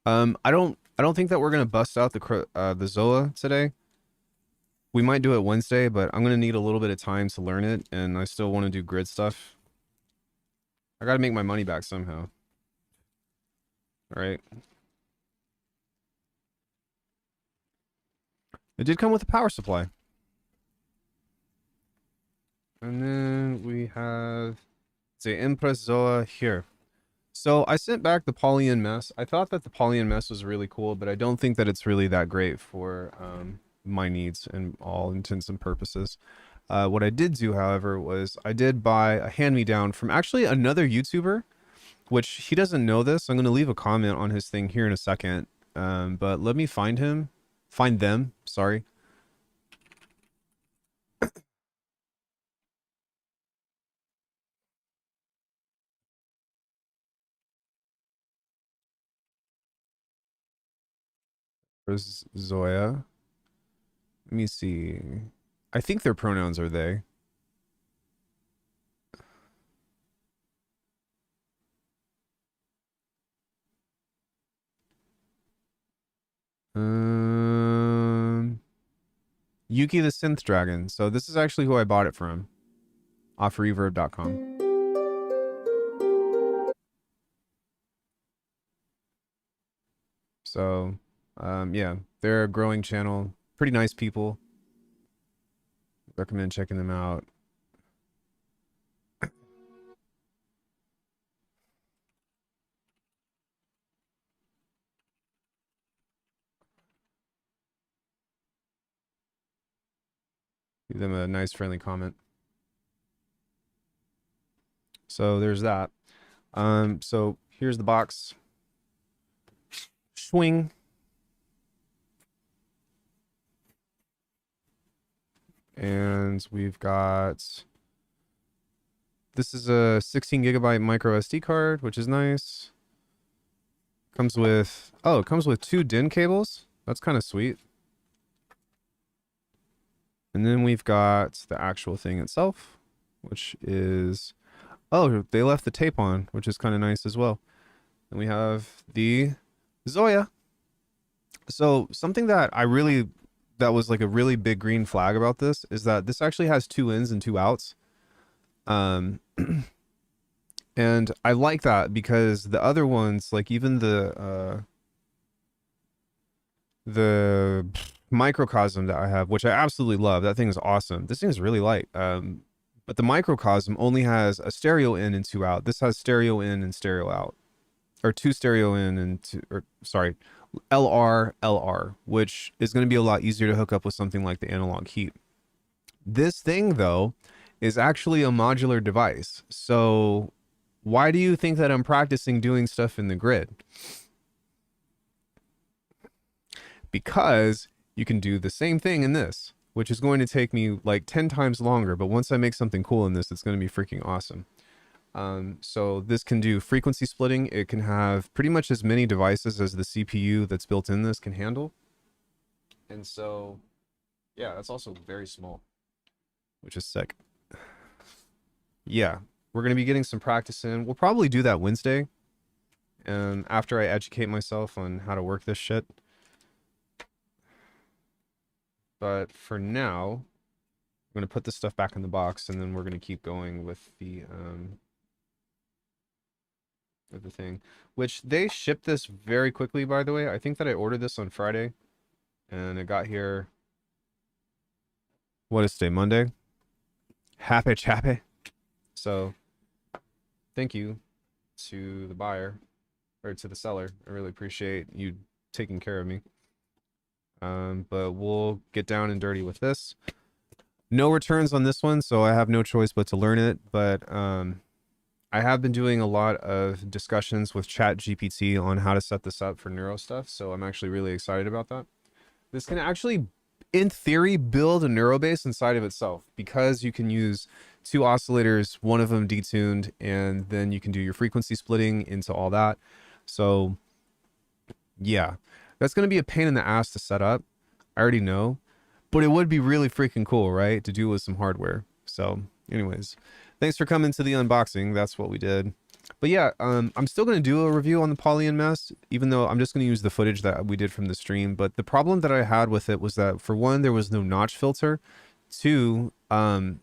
I don't think that we're gonna bust out the Zoa today. We might do it Wednesday, but I'm gonna need a little bit of time to learn it, and I still want to do grid stuff. I gotta make my money back somehow. All right. It did come with a power supply. And then we have the Empress Zoa here. So I sent back the Polyen mess. I thought that the Polyen mess was really cool, but I don't think that it's really that great for my needs and all intents and purposes. What I did do, however, was I did buy a hand-me-down from actually another YouTuber, which he doesn't know this. I'm going to leave a comment on his thing here in a second. But let me find them, sorry. Where's Zoya? Let me see. I think their pronouns are they. Yuki the Synth Dragon. So this is actually who I bought it from. Off reverb.com. So Yeah, they're a growing channel. Pretty nice people. Recommend checking them out. Give them a nice friendly comment. So there's that. So here's the box. Swing. And we've got, this is a 16 gigabyte micro SD card, which is nice. Comes with, oh, it comes with 2 DIN cables. That's kind of sweet. And then we've got the actual thing itself, which is, oh, they left the tape on, which is kind of nice as well. And we have the Zoya. So something that that was like a really big green flag about this is that this actually has 2 ins and 2 outs. And I like that because the other ones, like even the microcosm that I have, which I absolutely love, that thing is awesome. This thing is really light. But the microcosm only has a stereo in and 2 out. This has stereo in and stereo out, or 2 stereo in and 2, or sorry, LR, which is going to be a lot easier to hook up with something like the analog heat. This thing though is actually a modular device. So why do you think that I'm practicing doing stuff in the grid? Because you can do the same thing in this, which is going to take me like 10 times longer. But once I make something cool in this, it's going to be freaking awesome. So this can do frequency splitting. It can have pretty much as many devices as the CPU that's built in this can handle. And so, yeah, that's also very small, which is sick. Yeah, we're going to be getting some practice in. We'll probably do that Wednesday. And after I educate myself on how to work this shit. But for now, I'm going to put this stuff back in the box, and then we're going to keep going with the thing. Which they shipped this very quickly, by the way. I think that I ordered this on Friday, and it got here. What is today? Monday? Happy. So, thank you to the buyer, or to the seller. I really appreciate you taking care of me. But we'll get down and dirty with this. No returns on this one, so I have no choice but to learn it. But I have been doing a lot of discussions with ChatGPT on how to set this up for neuro stuff, so I'm actually really excited about that. This can actually, in theory, build a neuro base inside of itself, because you can use 2 oscillators, one of them detuned, and then you can do your frequency splitting into all that. So yeah, that's going to be a pain in the ass to set up. I already know, but it would be really freaking cool, right? To do with some hardware. So anyways, thanks for coming to the unboxing. That's what we did. But yeah, I'm still going to do a review on the Poly Mess, even though I'm just going to use the footage that we did from the stream. But the problem that I had with it was that, for one, there was no notch filter. 2,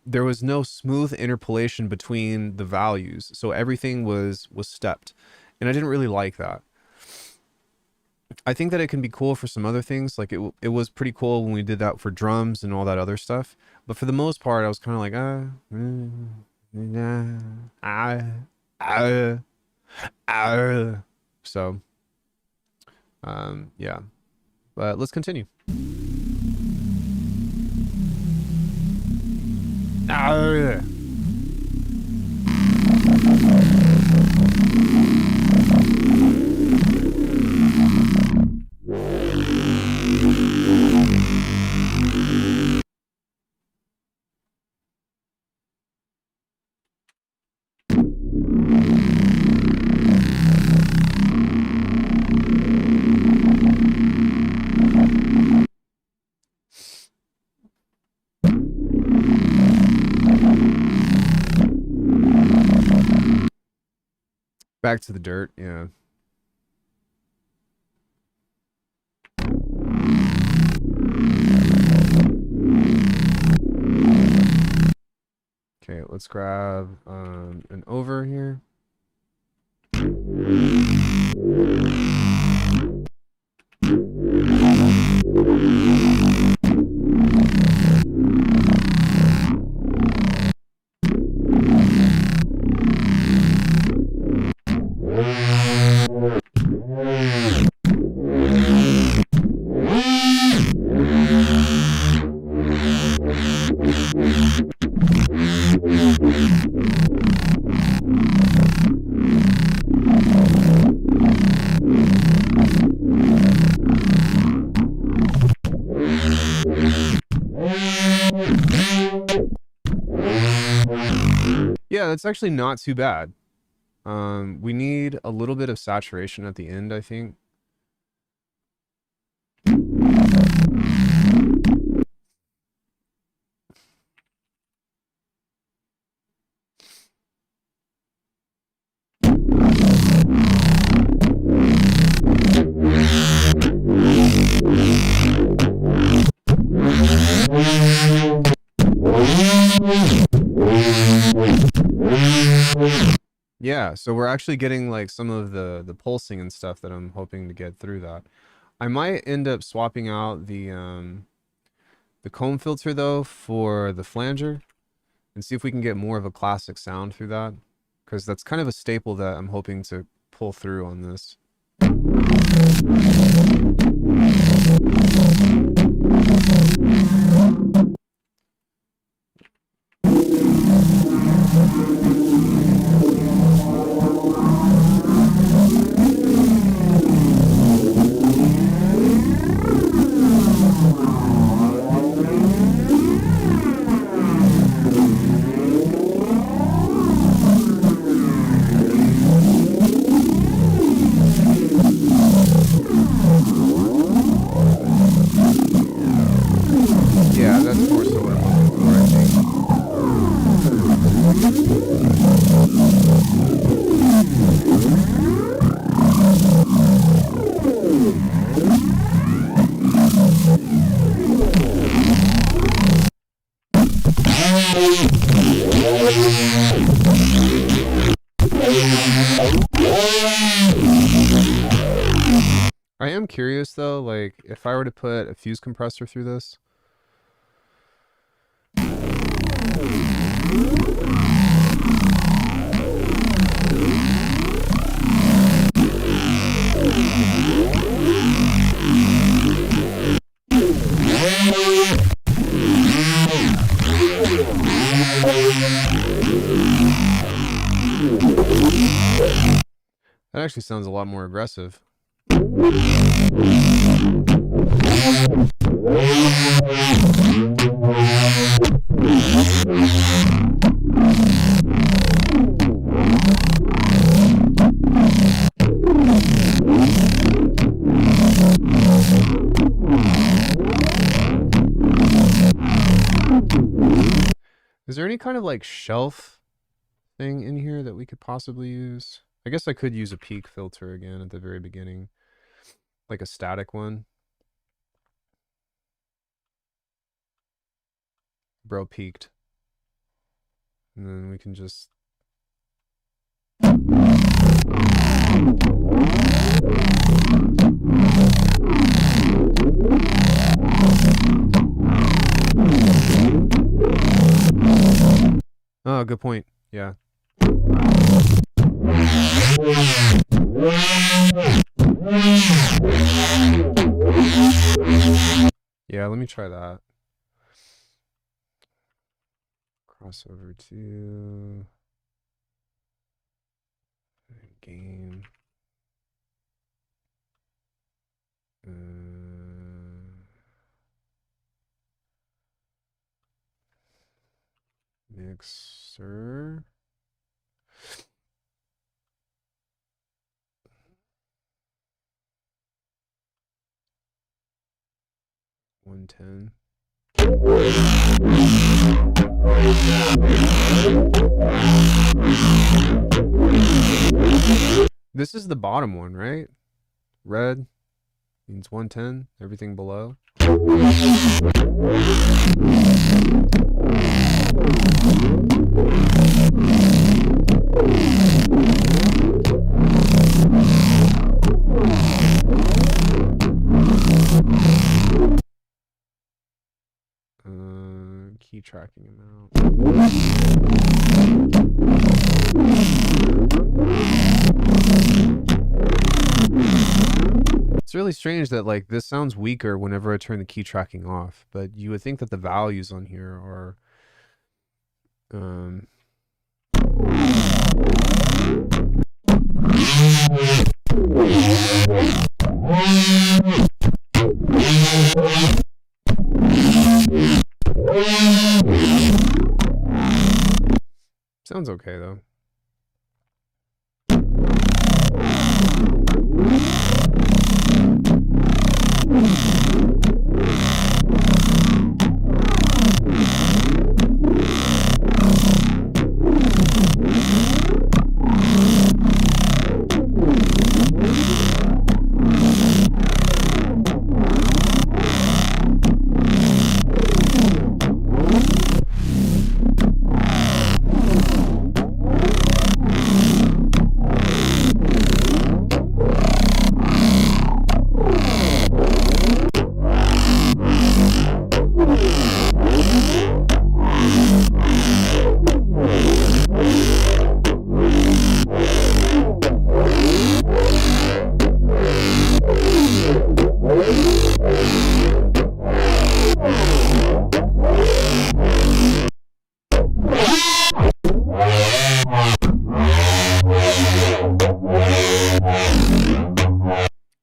there was no smooth interpolation between the values. So everything was stepped. And I didn't really like that. I think that it can be cool for some other things. Like it was pretty cool when we did that for drums and all that other stuff. But for the most part, I was kind of like, so, yeah. But let's continue. Back to the dirt, yeah. Okay, let's grab an over here. that's actually not too bad. We need a little bit of saturation at the end, I think. Yeah, so we're actually getting like some of the pulsing and stuff that I'm hoping to get through that. I might end up swapping out the comb filter though for the flanger and see if we can get more of a classic sound through that, because that's kind of a staple that I'm hoping to pull through on this. Yeah, that's more so what I'm looking for, I think. I am curious though, like if I were to put a fuse compressor through this. That actually sounds a lot more aggressive. Is there any kind of like shelf thing in here that we could possibly use? I guess I could use a peak filter again at the very beginning, like a static one. Bro peaked. And then we can just... Oh, good point. Yeah. Yeah, let me try that. Crossover to gain. Mixer. $110. This is the bottom one, right? Red means 110. Everything below. Key tracking amount. It's really strange that like this sounds weaker whenever I turn the key tracking off, but you would think that the values on here are sounds Sounds okay though.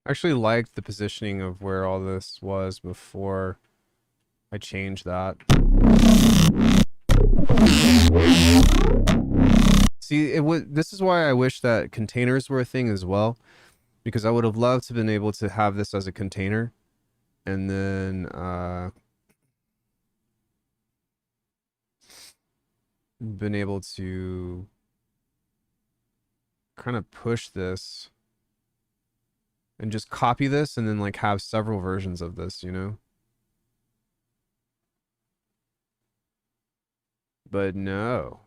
I actually liked the positioning of where all this was before I changed that. See, this is why I wish that containers were a thing as well, because I would have loved to have been able to have this as a container and then been able to kind of push this and just copy this and then like have several versions of this, you know? But no.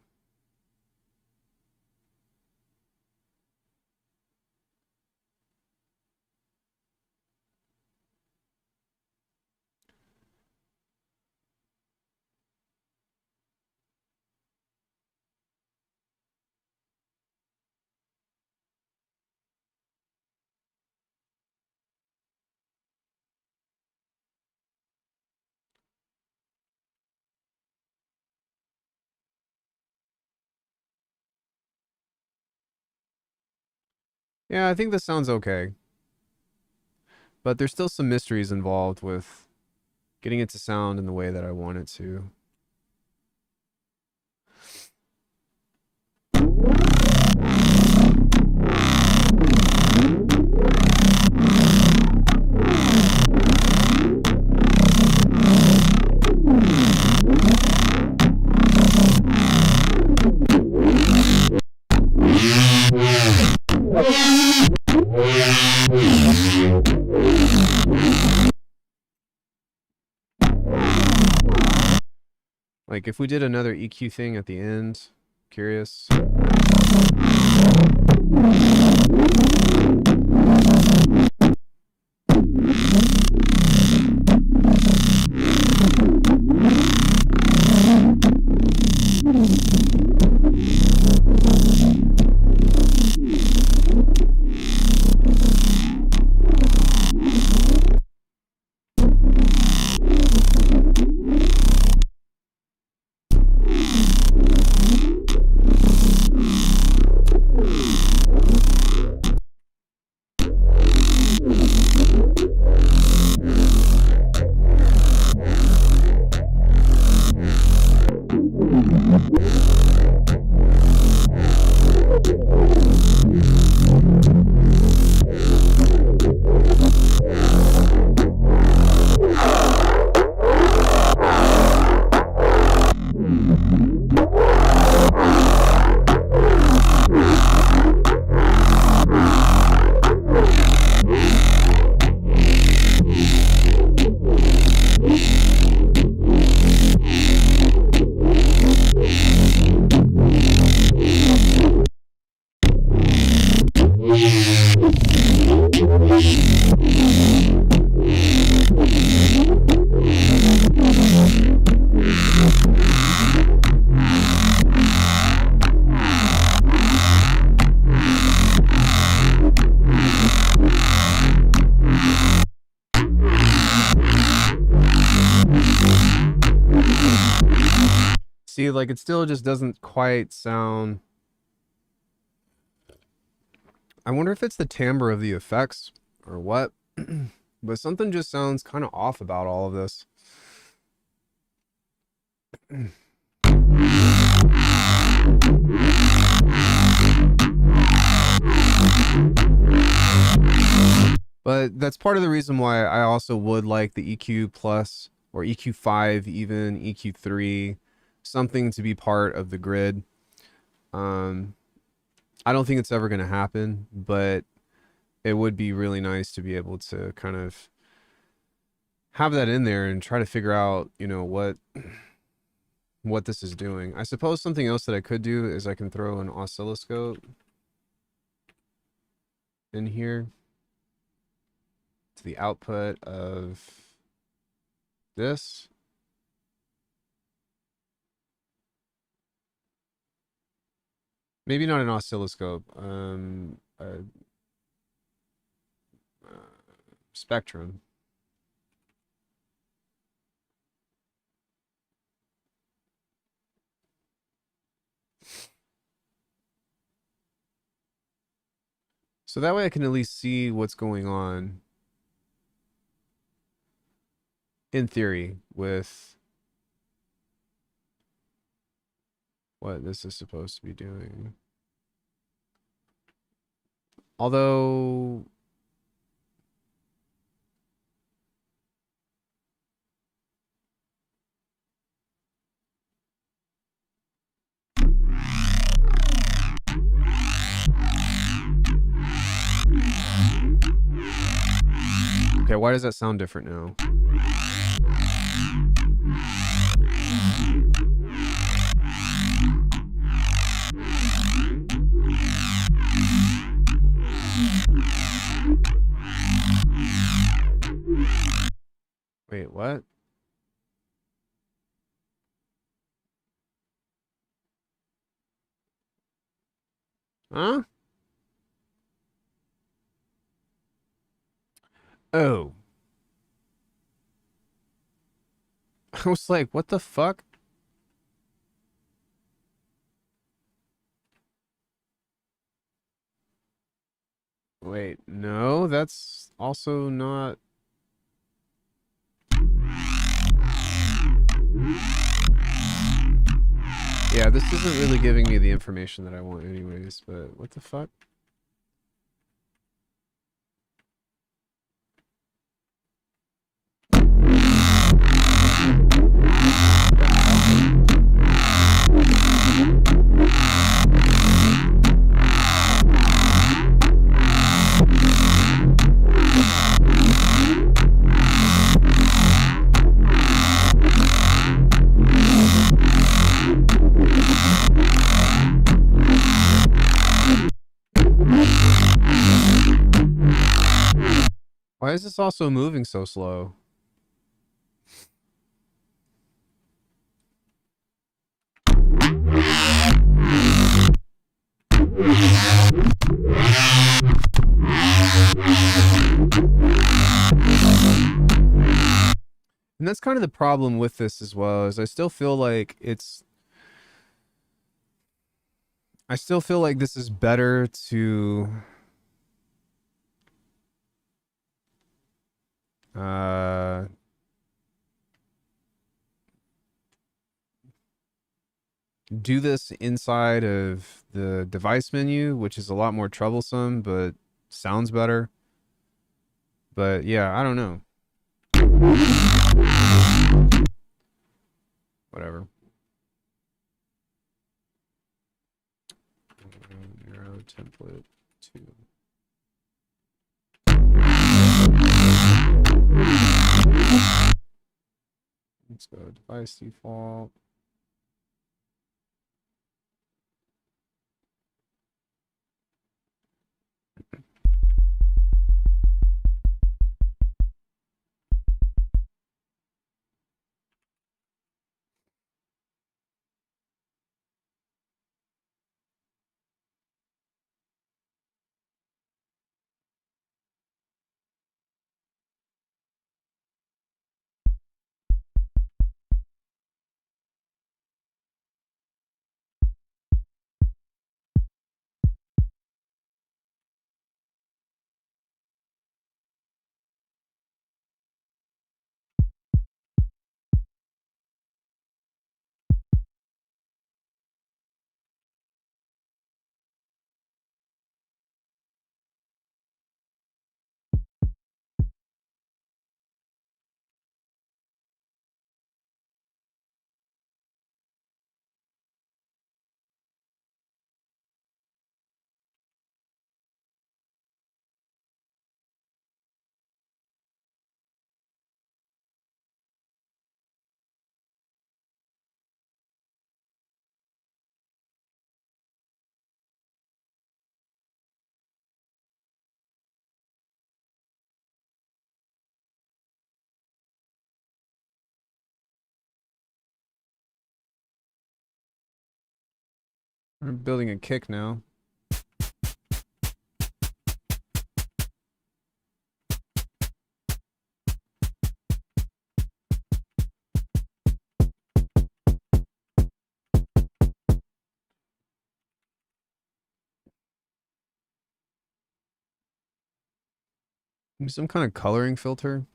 Yeah, I think this sounds okay. But there's still some mysteries involved with getting it to sound in the way that I want it to. Like if we did another EQ thing at the end, curious. See, like it still just doesn't quite sound. I wonder if it's the timbre of the effects or what, but something just sounds kind of off about all of this. But that's part of the reason why I also would like the EQ plus or EQ5, even EQ3, something to be part of the grid. I don't think it's ever going to happen, but it would be really nice to be able to kind of have that in there and try to figure out, you know, what this is doing. I suppose something else that I could do is I can throw an oscilloscope in here to the output of this. Maybe not an oscilloscope, a spectrum. So that way I can at least see what's going on in theory with what this is supposed to be doing. Although okay, why does that sound different now? Wait, what? Huh? Oh. I was like, what the fuck? Wait, no, that's also not. Yeah, this isn't really giving me the information that I want anyways, but what the fuck? Why is this also moving so slow? And that's kind of the problem with this as well, is I still feel like this is better to do this inside of the device menu, which is a lot more troublesome, but sounds better. But yeah, I don't know. Whatever. Arrow template 2. Let's go device default. We're building a kick now. Some kind of coloring filter.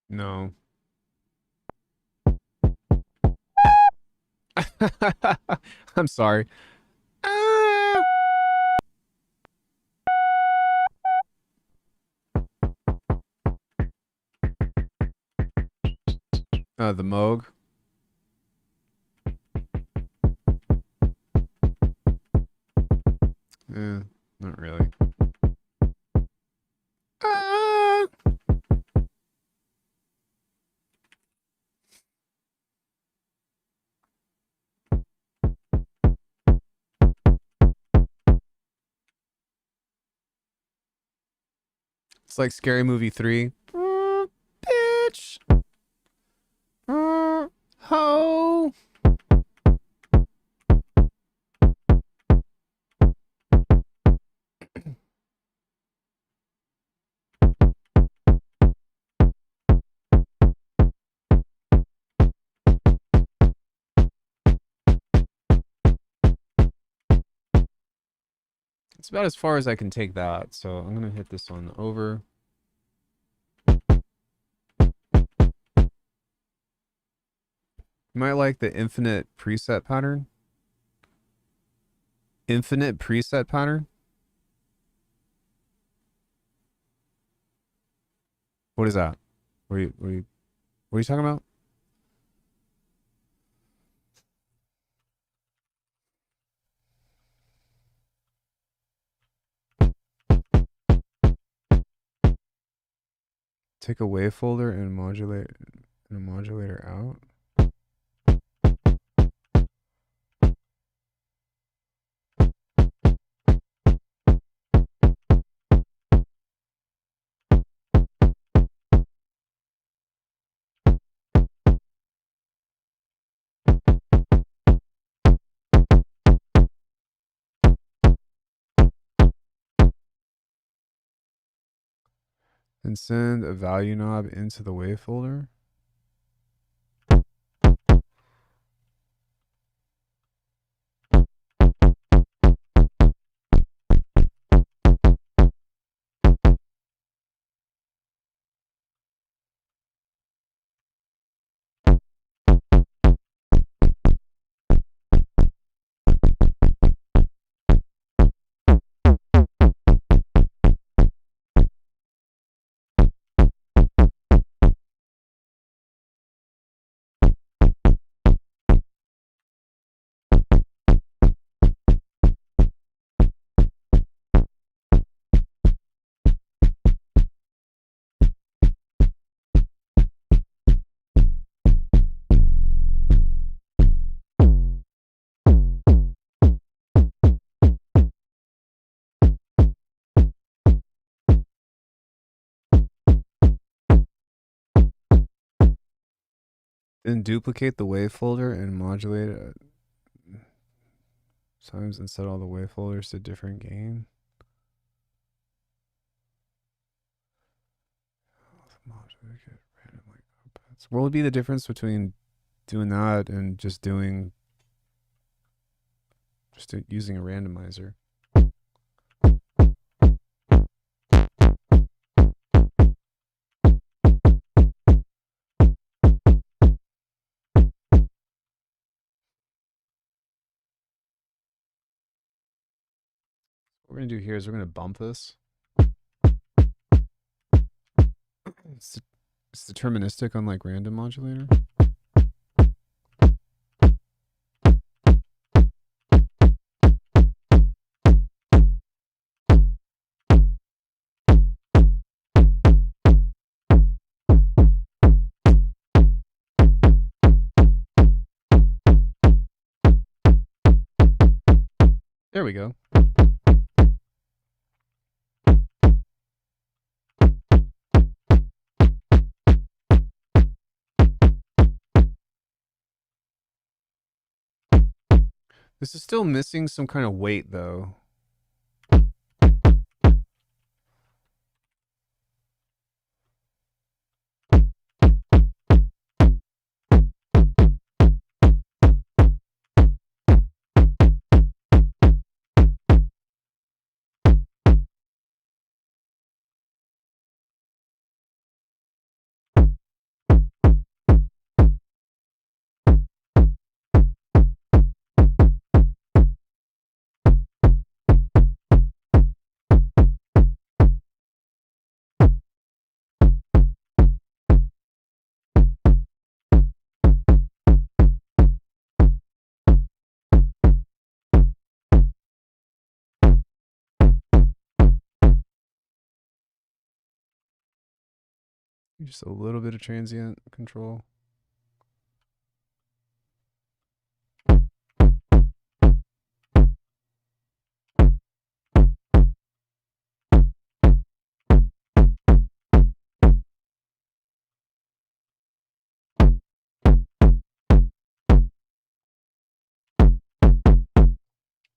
No. I'm sorry. Ah! The Moog. Not really. Ah! It's like Scary Movie 3. Bitch. Ho. It's about as far as I can take that, so I'm gonna hit this on over. You might like the infinite preset pattern. Infinite preset pattern? What is that? What are you talking about? Take a wave folder and modulate and a modulator out. And send a value knob into the wave folder. Then duplicate the wave folder and modulate it times and set all the wave folders to different gain. What would be the difference between doing that and just using a randomizer? What we're gonna do here is we're gonna bump this. It's deterministic, unlike random modulator. we go. This is still missing some kind of weight, though. Just a little bit of transient control.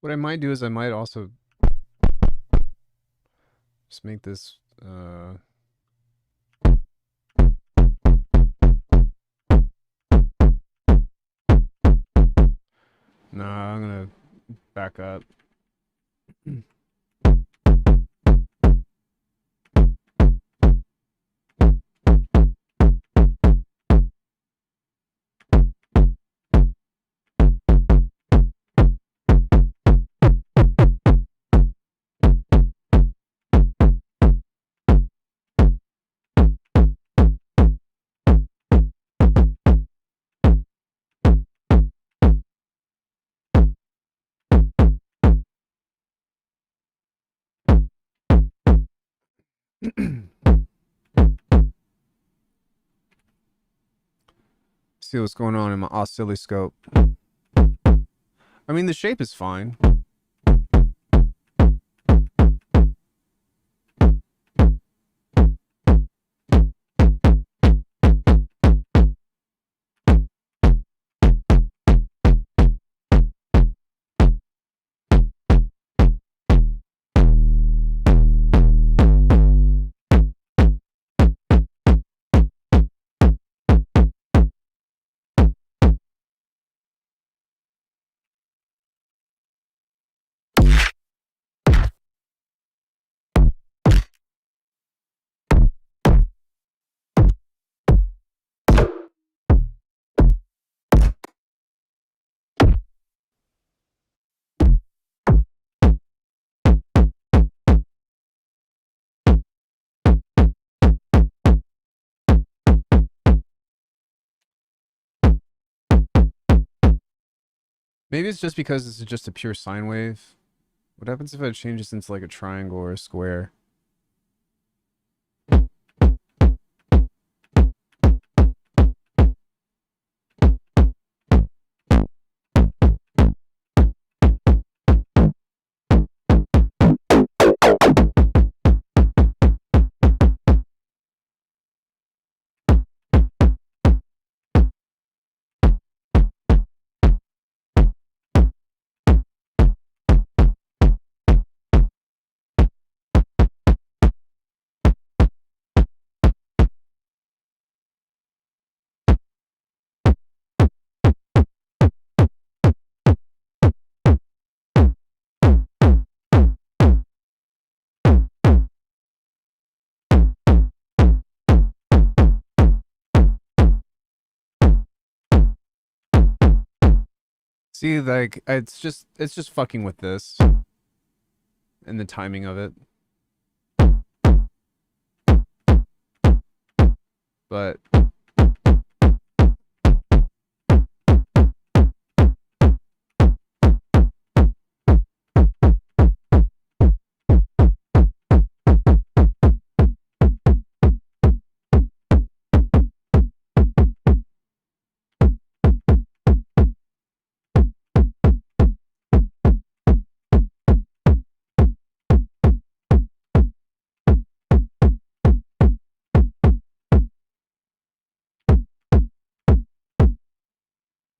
What I might do is I might also just make this nah, I'm gonna back up. See what's going on in my oscilloscope. I mean, the shape is fine. Maybe it's just because this is just a pure sine wave. What happens if I change this into like a triangle or a square? See, like it's just fucking with this and the timing of it. But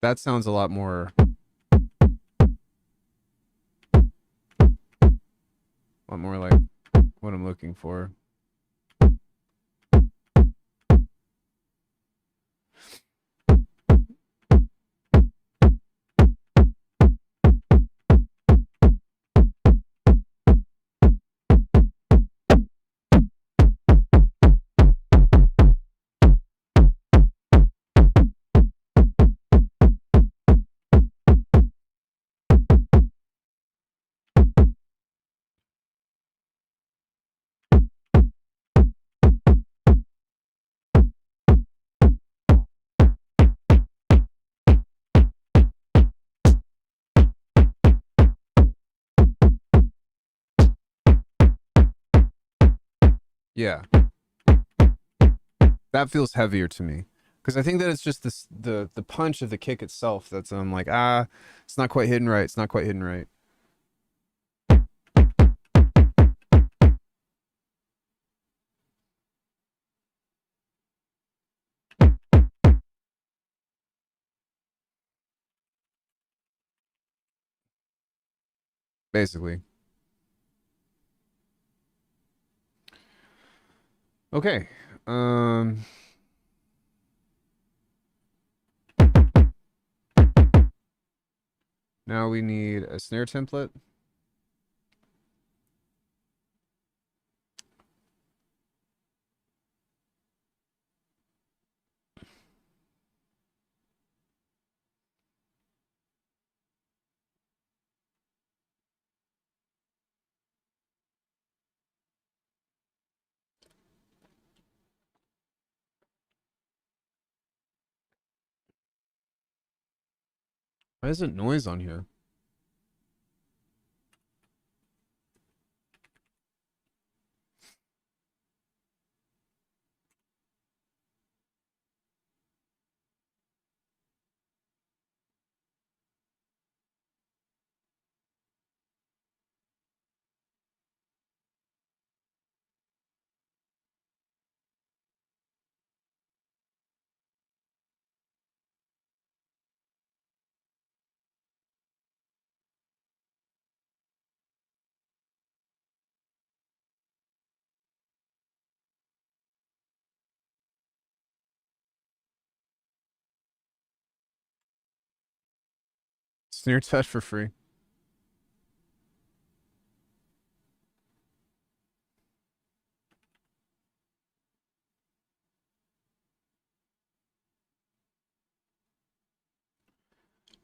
That sounds a lot more, like what I'm looking for. Yeah, that feels heavier to me because I think that it's just this the punch of the kick itself that's I'm like it's not quite hitting right. It's not quite hitting right. Basically. Okay. Um. Now we need a snare template. Why is it noise on here? Snare touch for free.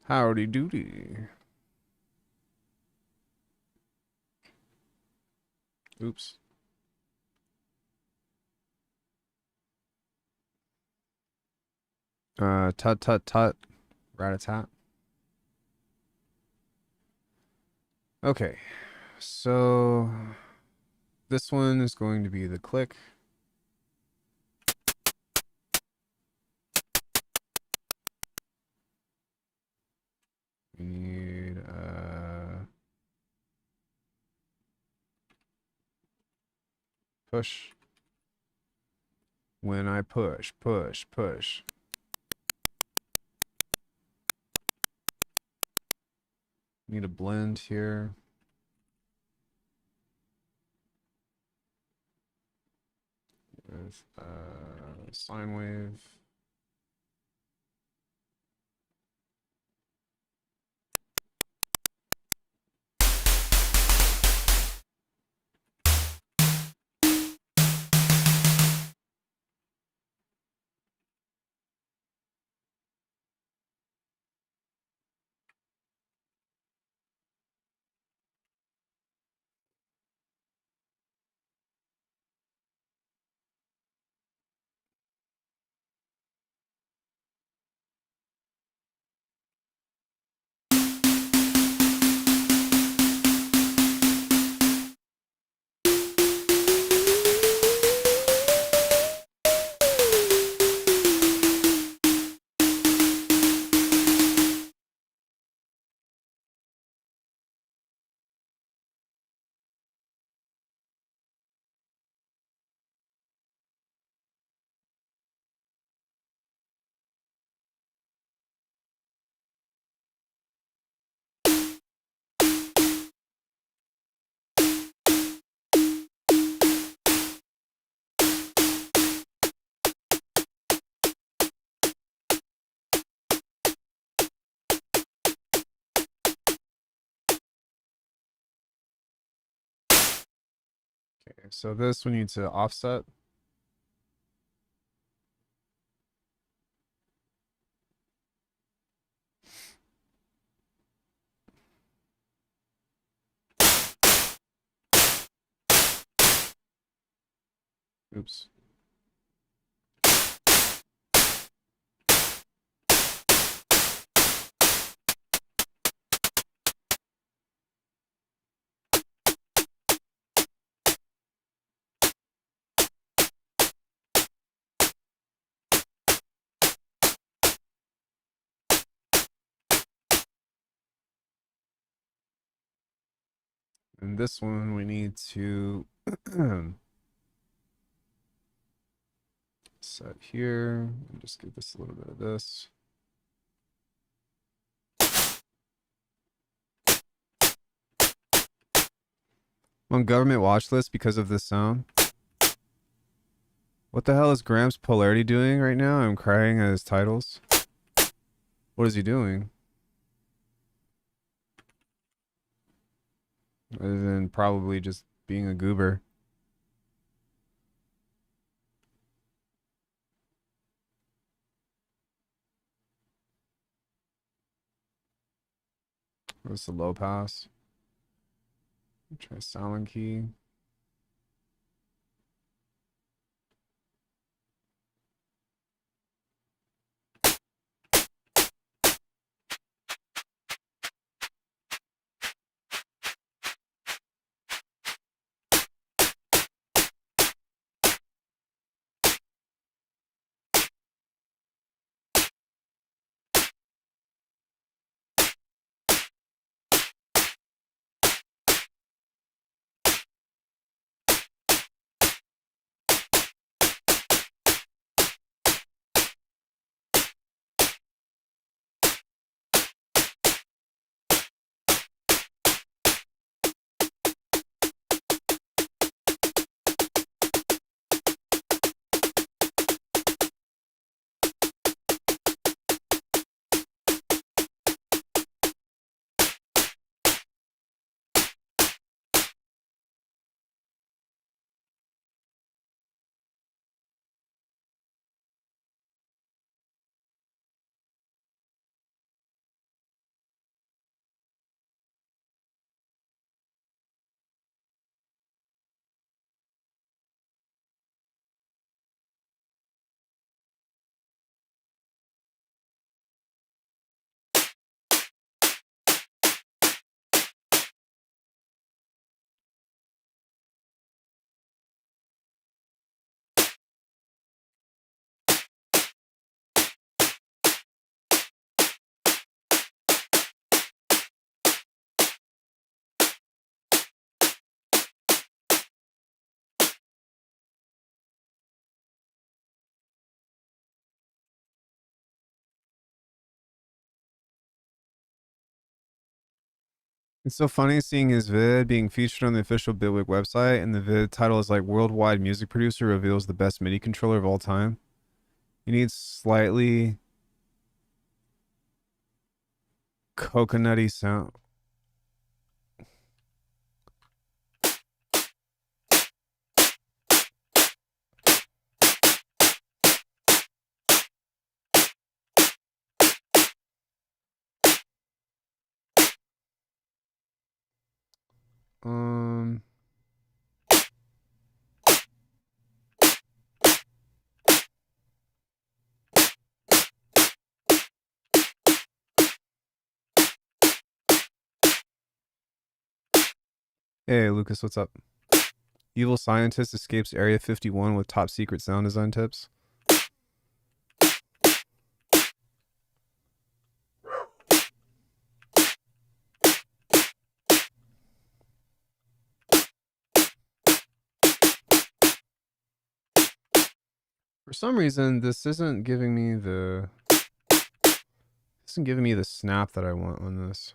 Howdy doody. Oops. Tut tut tut. Rat-a-tat. Okay. So this one is going to be the click. We need push. When I push, push, push. Need a blend here. With sine wave. Okay, so this we need to offset. Oops. And this one we need to set here. And just give this a little bit of this. I'm on government watch list because of this sound. What the hell is Graham's polarity doing right now? I'm crying at his titles. What is he doing? Other than probably just being a goober. What's the low pass? Try silent key. It's so funny seeing his vid being featured on the official Bitwig website, and the vid title is like "Worldwide Music Producer Reveals the Best MIDI Controller of All Time." You need slightly coconutty sound. Um, hey Lucas, what's up? Evil scientist escapes Area 51 with top secret sound design tips. For some reason, this isn't giving me the snap that I want on this.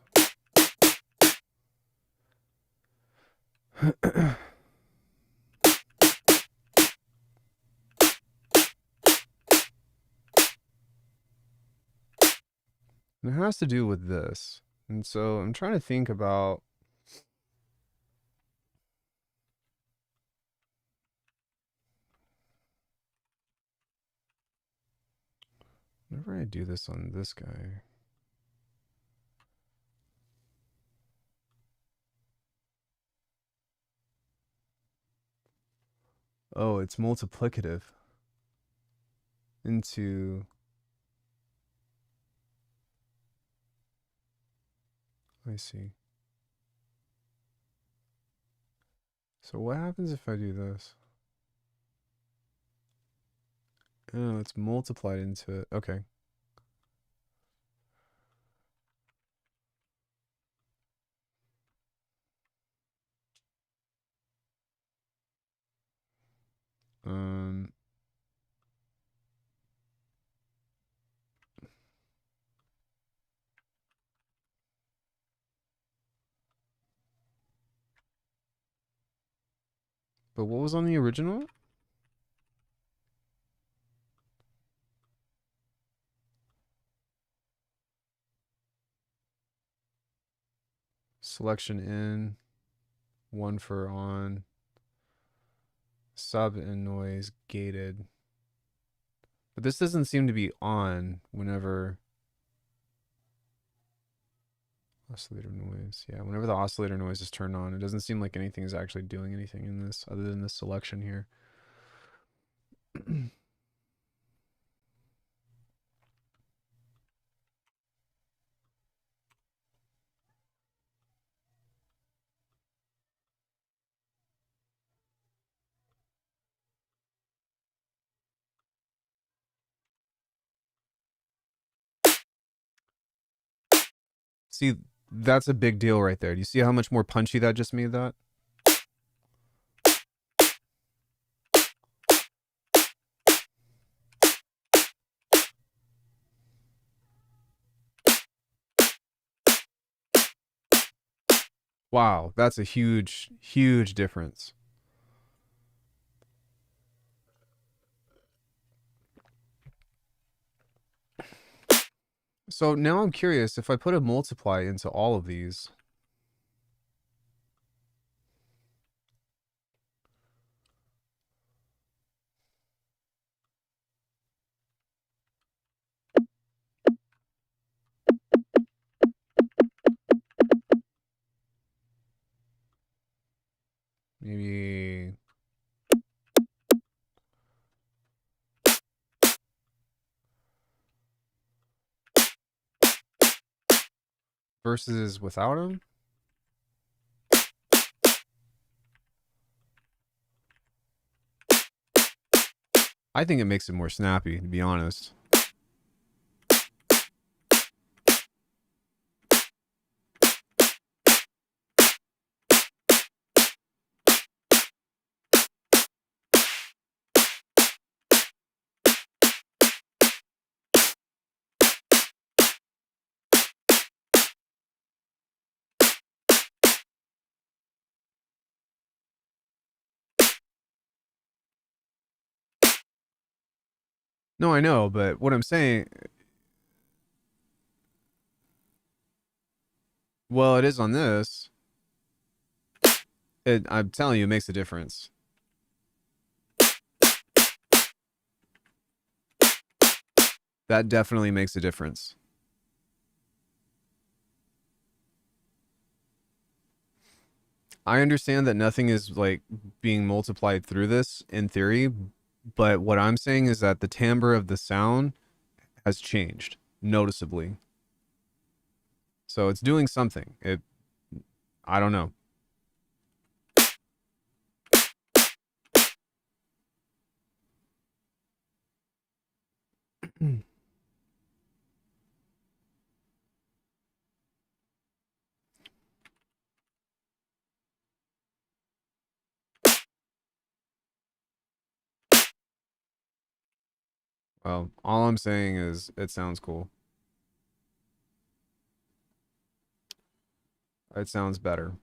And it has to do with this. And so I'm trying to think about Whenever I do this on this guy. Oh, it's multiplicative into, I see. So what happens if I do this? Oh, it's multiplied into it. Okay. Um, but what was on the original? Selection in, one for on, sub and noise gated. But this doesn't seem to be on whenever oscillator noise. Yeah, whenever the oscillator noise is turned on, it doesn't seem like anything is actually doing anything in this other than this selection here. See, that's a big deal right there. Do you see how much more punchy that just made that? Wow, that's a huge, huge difference. So now I'm curious, if I put a multiply into all of these, maybe versus without them, I think it makes it more snappy, to be honest. No, I know, but what I'm saying, well, it is on this. I'm telling you, it makes a difference. That definitely makes a difference. I understand that nothing is like being multiplied through this in theory, but what I'm saying is that the timbre of the sound has changed noticeably. So it's doing something. I don't know. Well, all I'm saying is it sounds cool. It sounds better.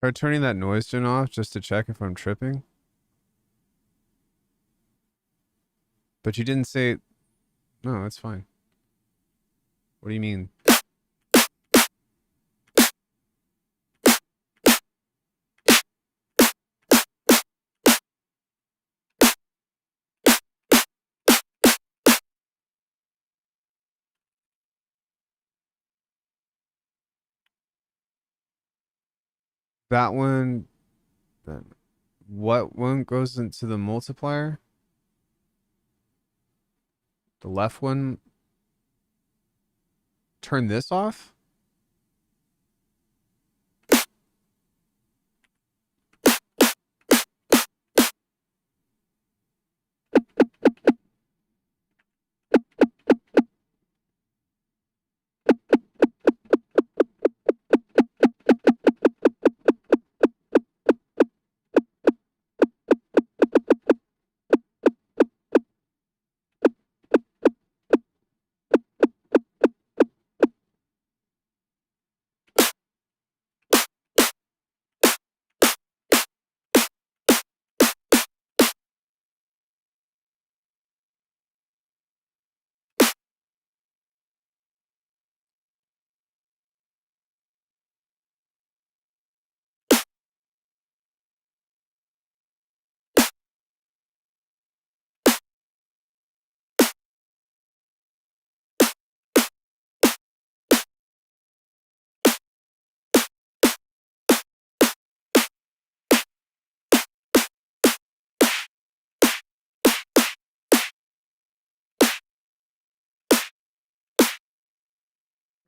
Try turning that noise gen off just to check if I'm tripping. But you didn't say... No, it's fine. What do you mean? That one... What one goes into the multiplier? The left one? Turn this off?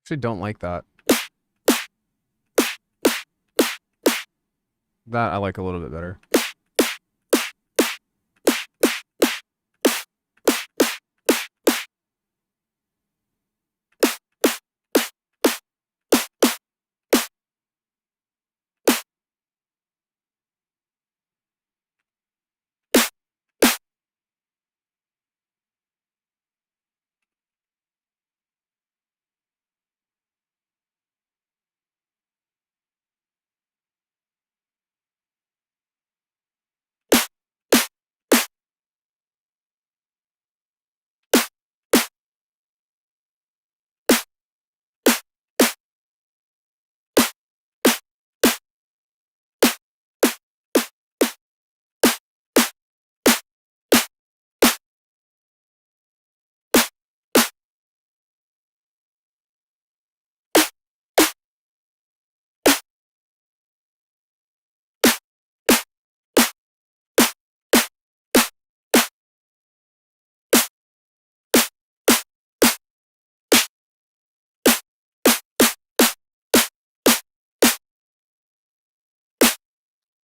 Actually don't like that. That I like a little bit better.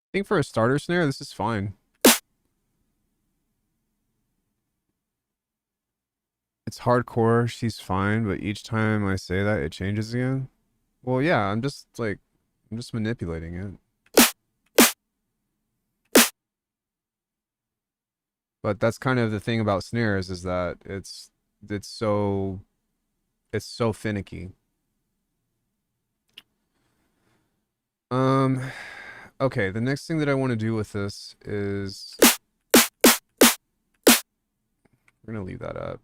I think for a starter snare, this is fine. It's hardcore, she's fine, but each time I say that, it changes again. Well, yeah, I'm just manipulating it. But that's kind of the thing about snares is that it's so finicky. Okay, the next thing that I want to do with this is we're gonna leave that up.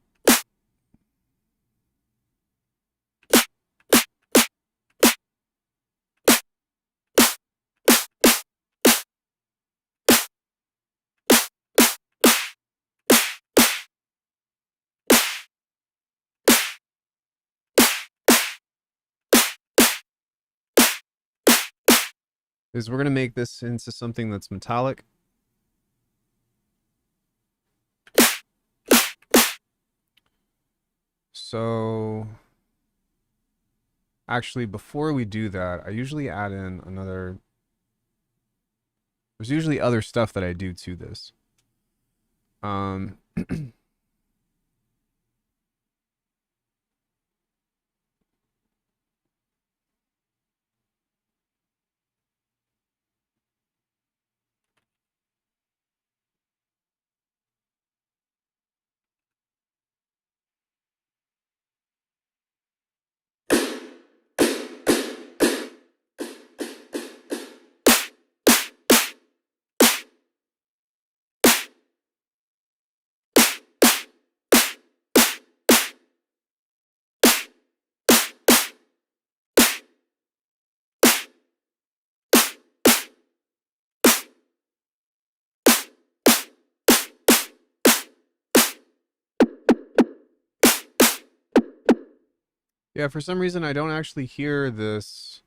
Is we're gonna make this into something that's metallic. So actually, before we do that, I usually add in another. There's usually other stuff that I do to this. Yeah, for some reason I don't actually hear this.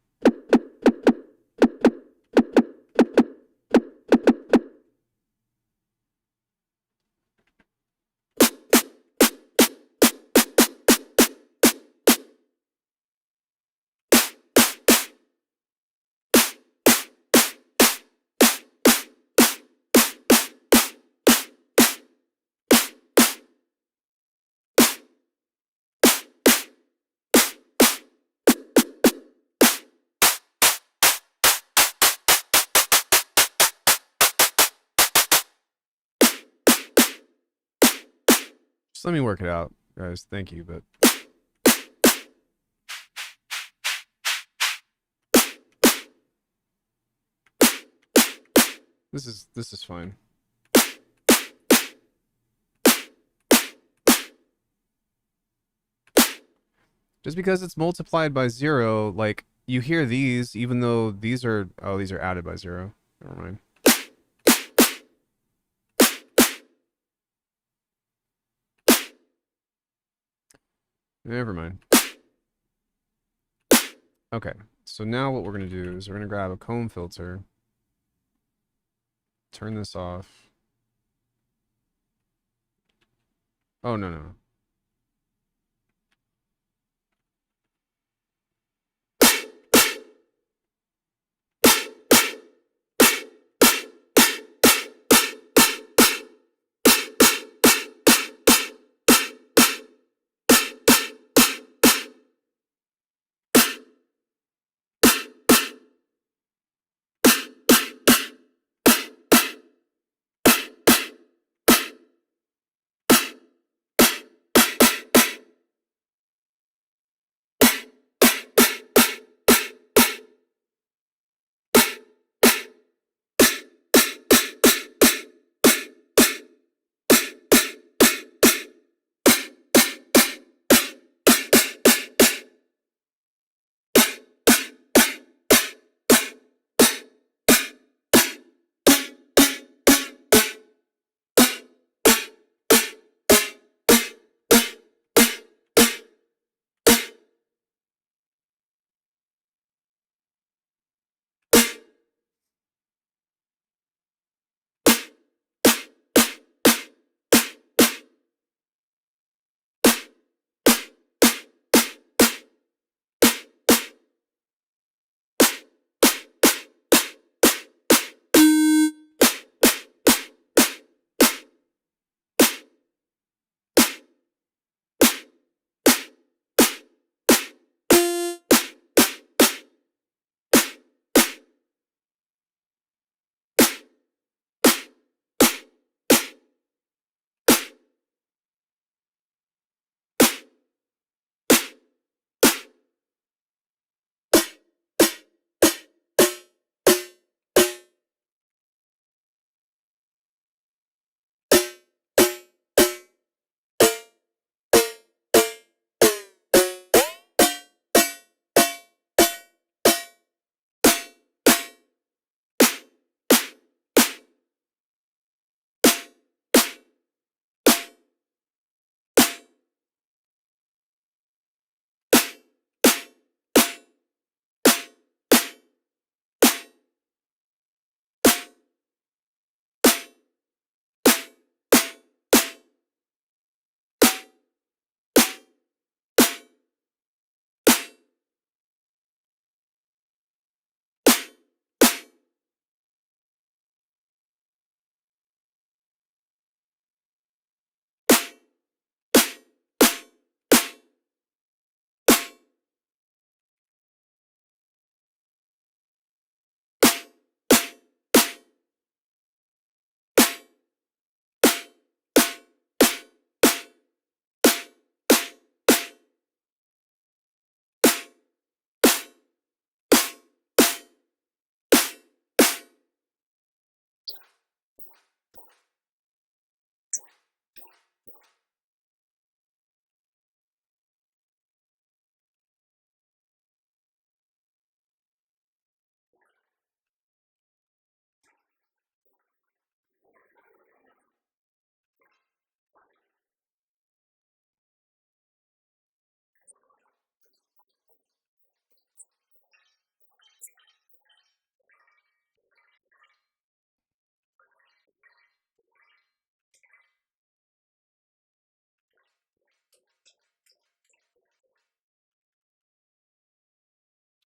Just let me work it out, guys. Thank you, but this is fine. Just because it's multiplied by 0, like you hear these, even though these are these are added by 0. Never mind. Never mind. Okay, so now what we're gonna do is we're gonna grab a comb filter, turn this off. Oh no.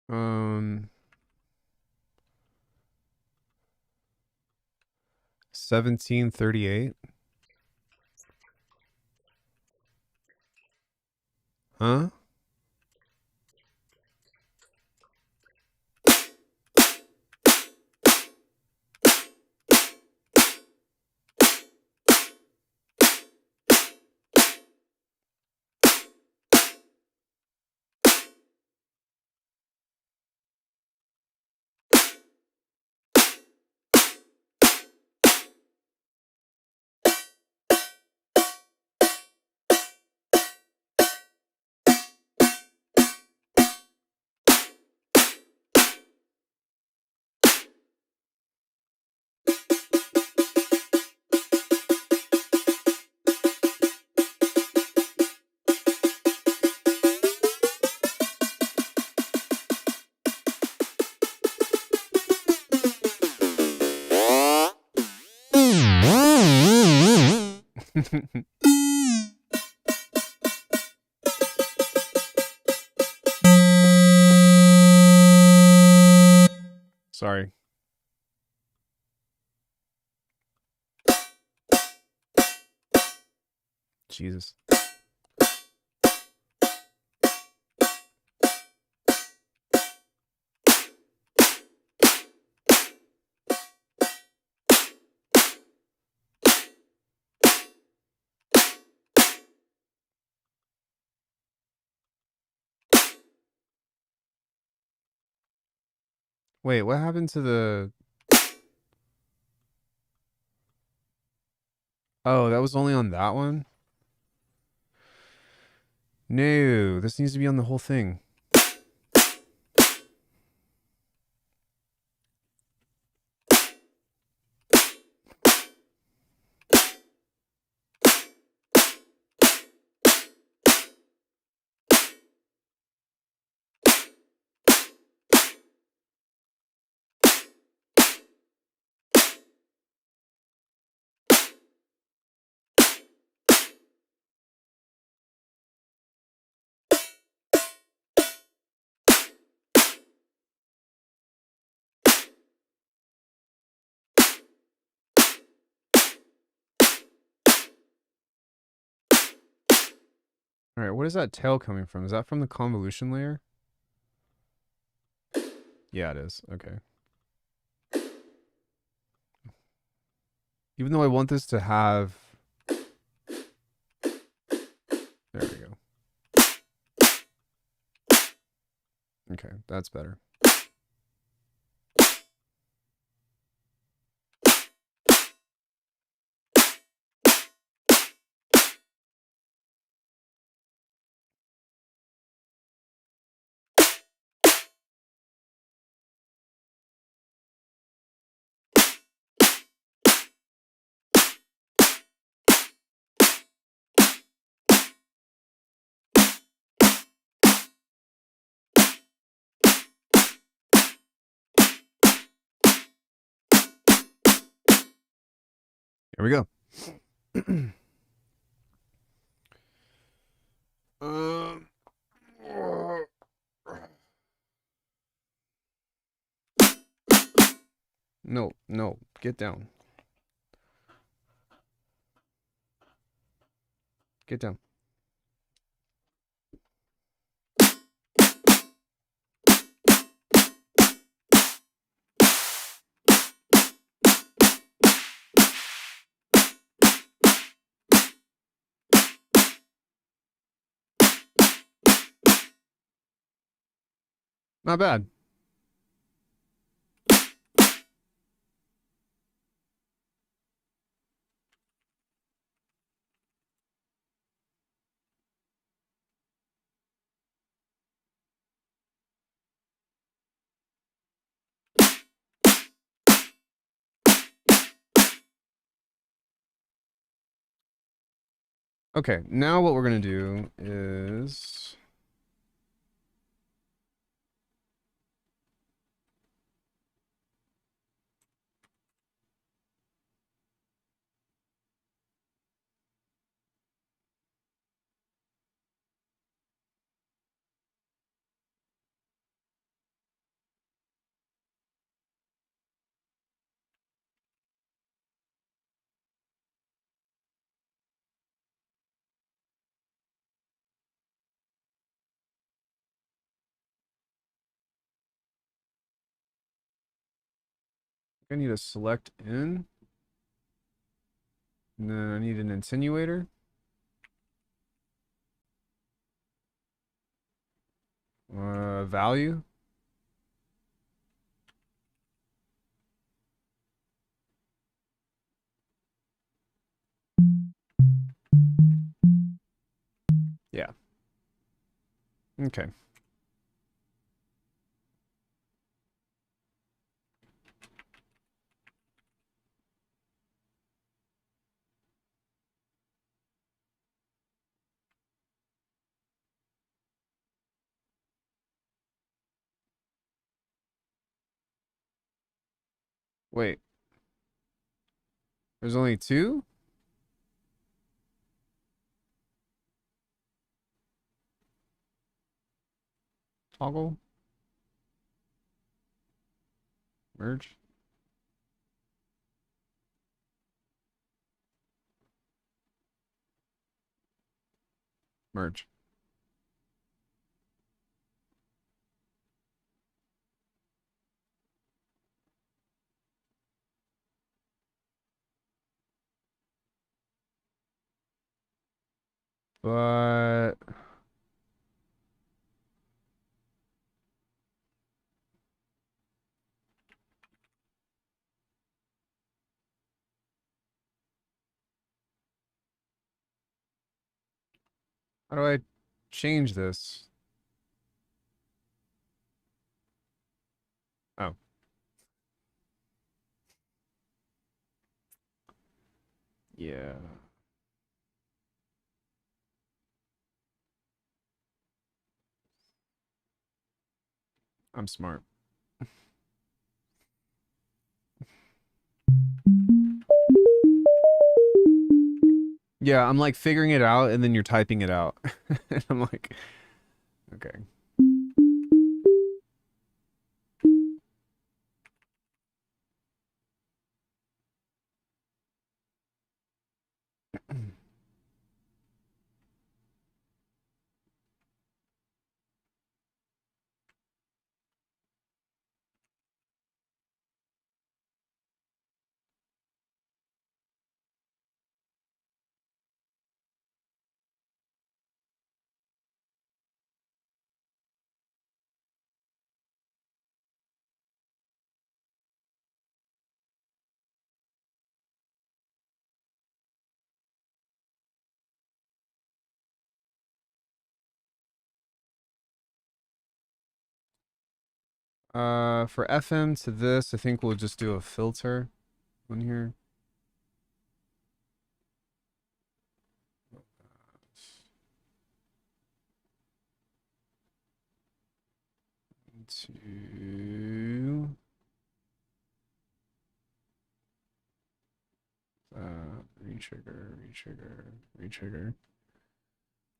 Um, 1738. Huh? Sorry. Jesus. Wait, what happened to the... Oh, that was only on that one? No, this needs to be on the whole thing. All right, what is that tail coming from? Is that from the convolution layer? Yeah, it is. Okay. Even though I want this to have... There we go. Okay, that's better. Here we go. um... No, no, get down. Get down. Not bad. Okay, now what we're gonna do is... I need a select in. And then I need an attenuator. Value. Yeah. Okay. Wait. There's only two? Toggle. Merge. Merge. But how do I change this? Oh. Yeah. I'm smart. Yeah, I'm like figuring it out and then you're typing it out. And I'm like, okay. For FM to this, I think we'll just do a filter on here. To retrigger.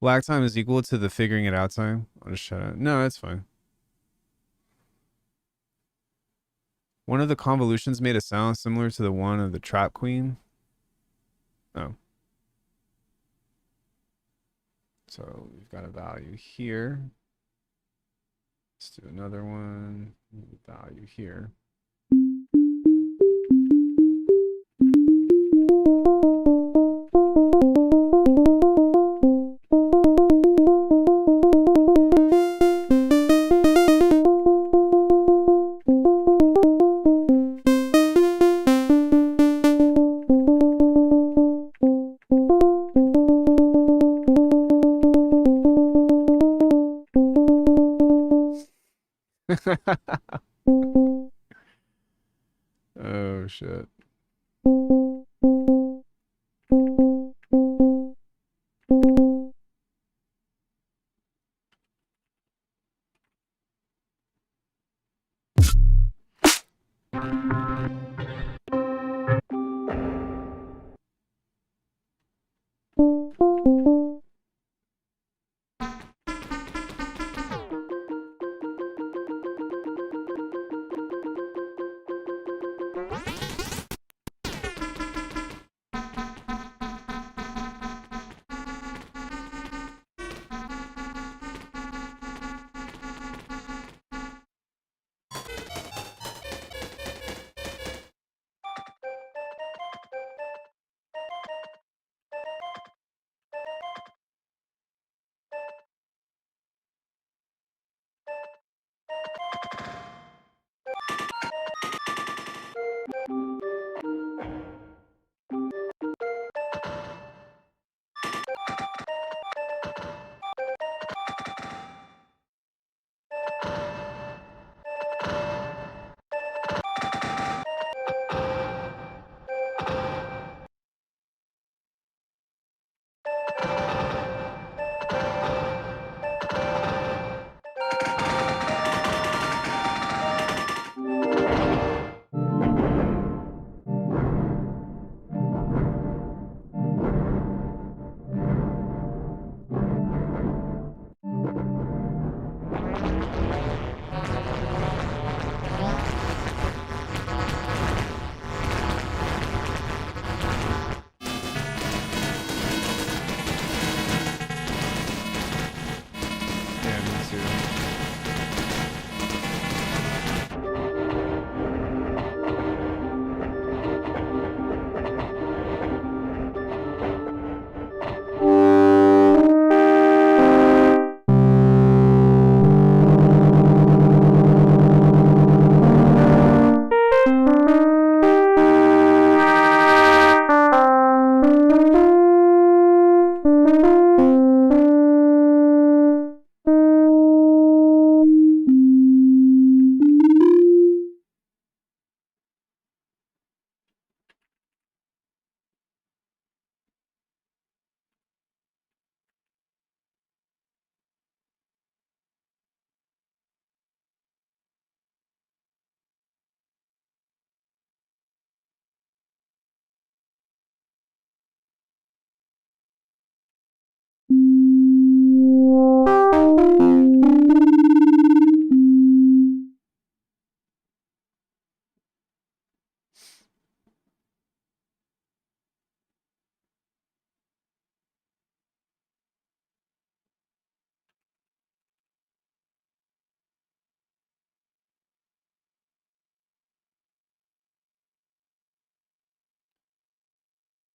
Lag time is equal to the figuring it out time. I'll just shut it. No, it's fine. One of the convolutions made a sound similar to the one of the trap queen. Oh. So we've got a value here. Let's do another one. Value here. Oh shit.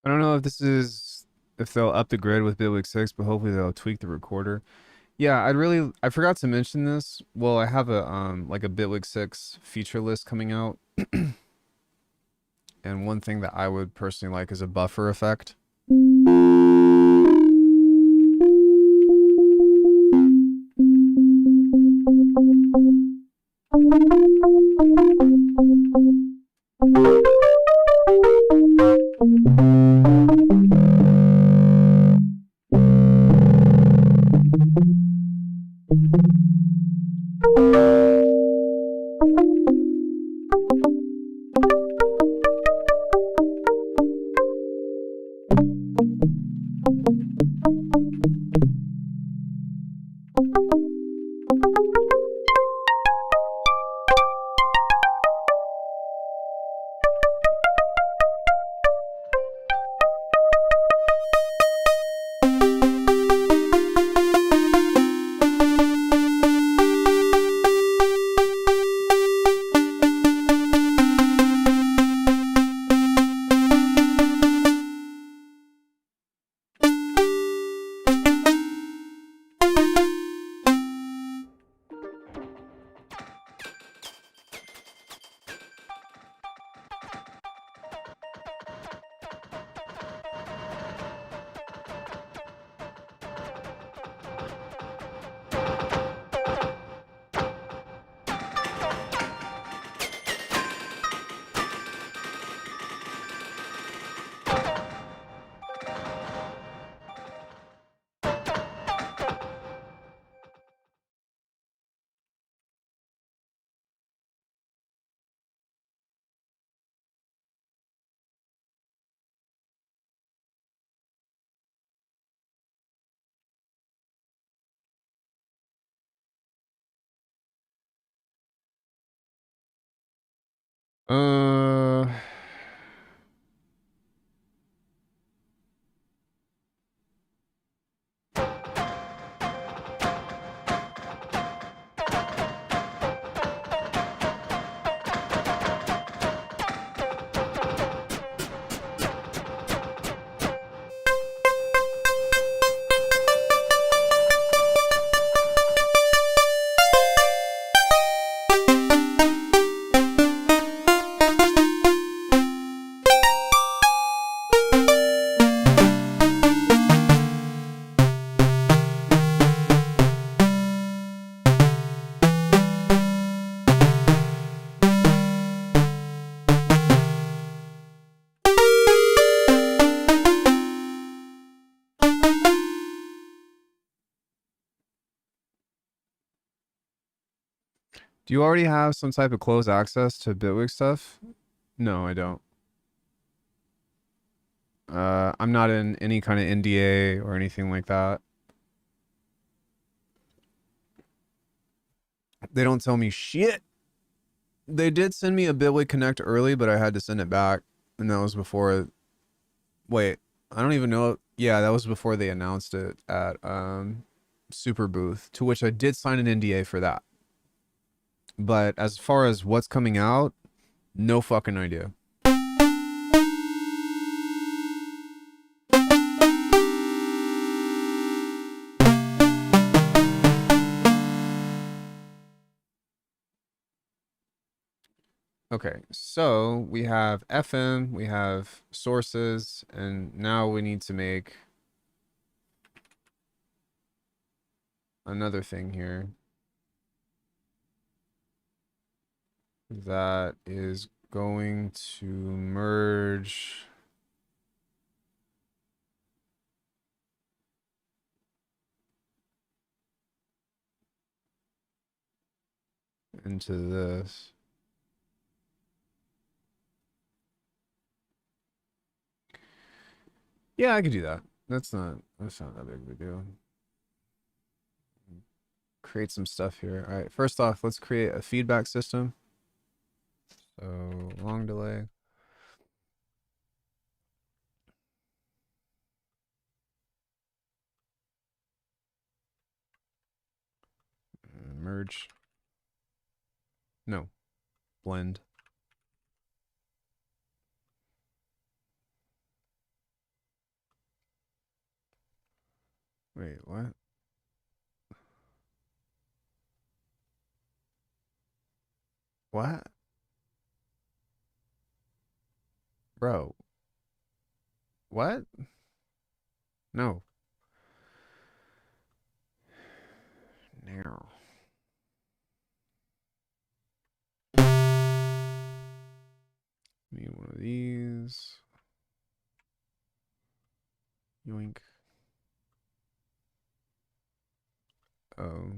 I don't know if this is if they'll up the grid with Bitwig 6, but hopefully they'll tweak the recorder. Yeah, I forgot to mention this. Well, I have a like a Bitwig 6 feature list coming out. And one thing that I would personally like is a buffer effect. Uh, Do you already have some type of closed access to Bitwig stuff? No, I don't. I'm not in any kind of NDA or anything like that. They don't tell me shit. They did send me a Bitwig Connect early, but I had to send it back. And that was before... Wait, I don't even know. Yeah, that was before they announced it at Super Booth, to which I did sign an NDA for that. But as far as what's coming out, no fucking idea. Okay, so we have FM, we have sources, and now we need to make another thing here that is going to merge into this. Yeah, I could do that. That's not that big of a deal. Create some stuff here. All right, first off, let's create a feedback system. So long delay. Merge. No. Blend. Wait, what? What? Bro. What? No. Now. Need one of these. Yoink. Oh.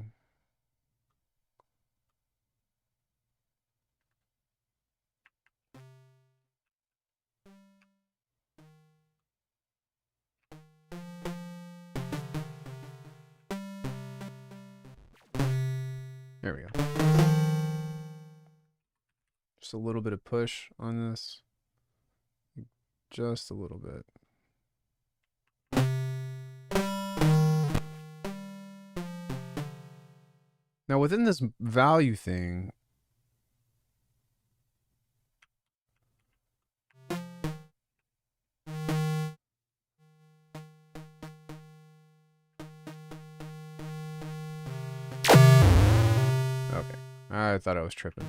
There we go. Just a little bit of push on this. Just a little bit. Now within this value thing, okay, I thought I was tripping.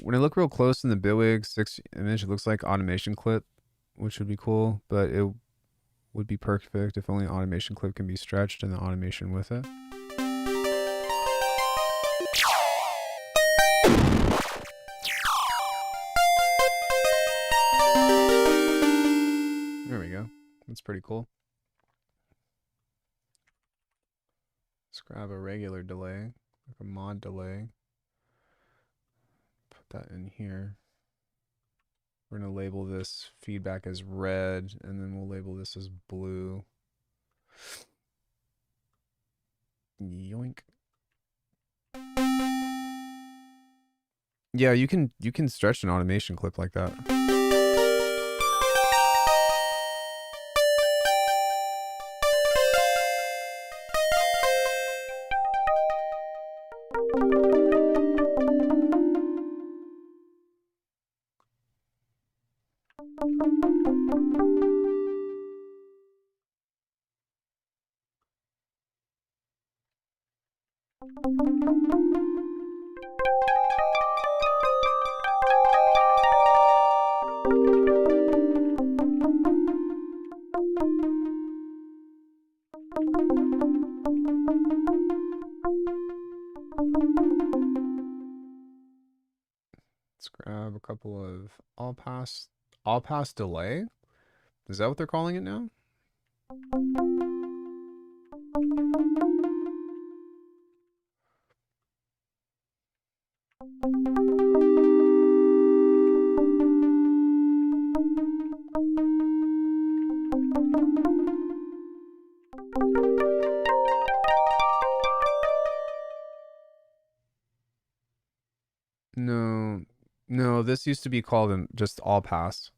When I look real close in the Bitwig 6 image, it looks like automation clip, which would be cool, but it would be perfect if only automation clip can be stretched and the automation with it. There we go. That's pretty cool. Let's grab a regular delay, like a mod delay. Put that in here. We're going to label this feedback as red, and then we'll label this as blue. Yoink. Yeah, you can stretch an automation clip like that. Let's grab a couple of all pass delay. Is that what they're calling it now? No, no, this used to be called just all pass.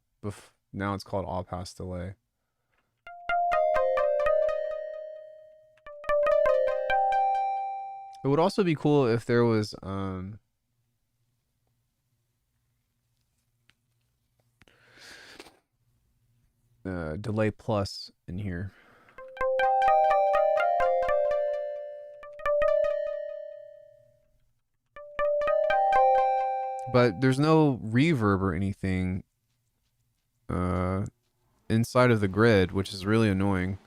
Now it's called all pass delay. It would also be cool if there was delay plus in here. But there's no reverb or anything inside of the grid, which is really annoying.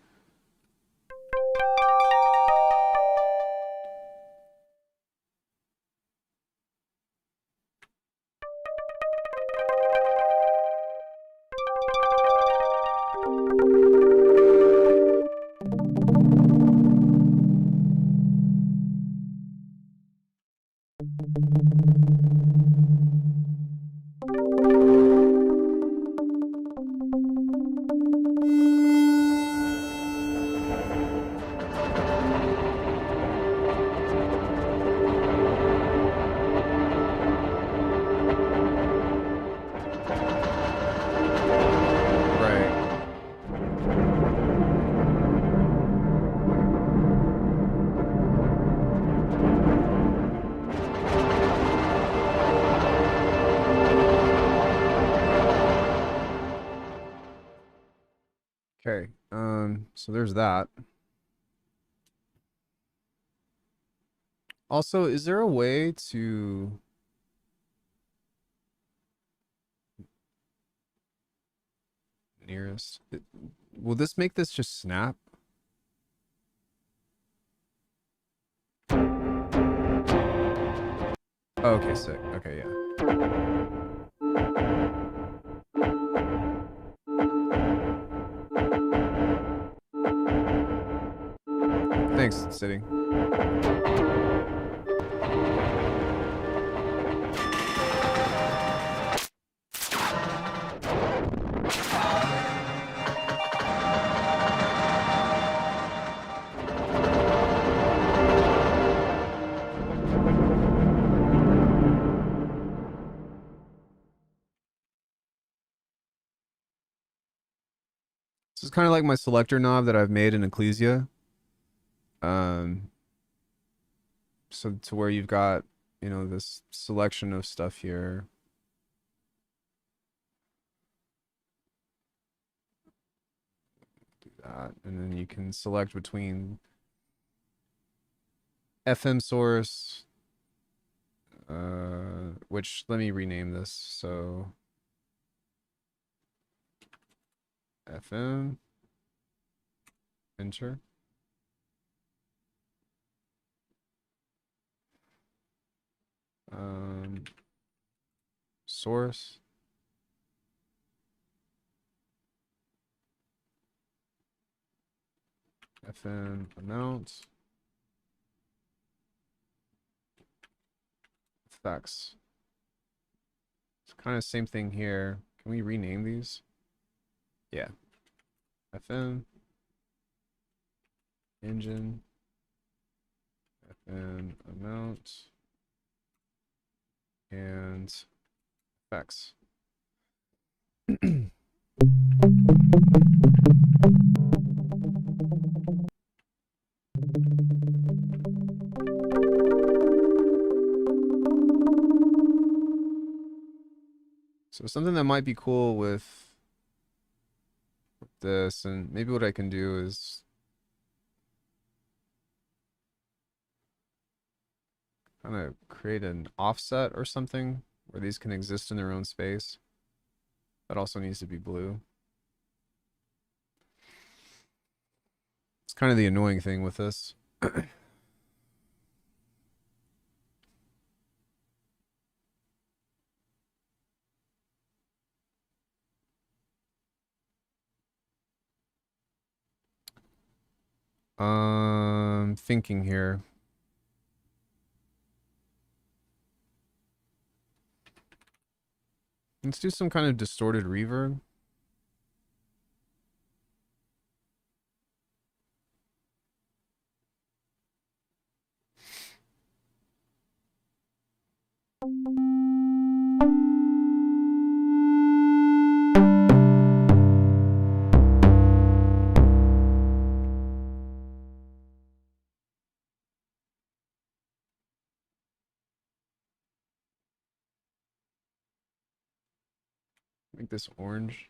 Okay, so there's that. Also, is there a way to nearest? Will this make this just snap? Oh, okay, sick. Okay, yeah. Thanks, sitting. This is kind of like my selector knob that I've made in Ecclesia. So to where you've got, you know, this selection of stuff here. Do that, and then you can select between FM source, which let me rename this. So FM, enter. Source. FM amount. Effects. It's kind of same thing here. Can we rename these? Yeah. FM. Engine. FM amount. And effects. So something that might be cool with this, and maybe what I can do is kind of create an offset or something where these can exist in their own space. That also needs to be blue. It's kind of the annoying thing with this. Thinking here. Let's do some kind of distorted reverb. Make this orange.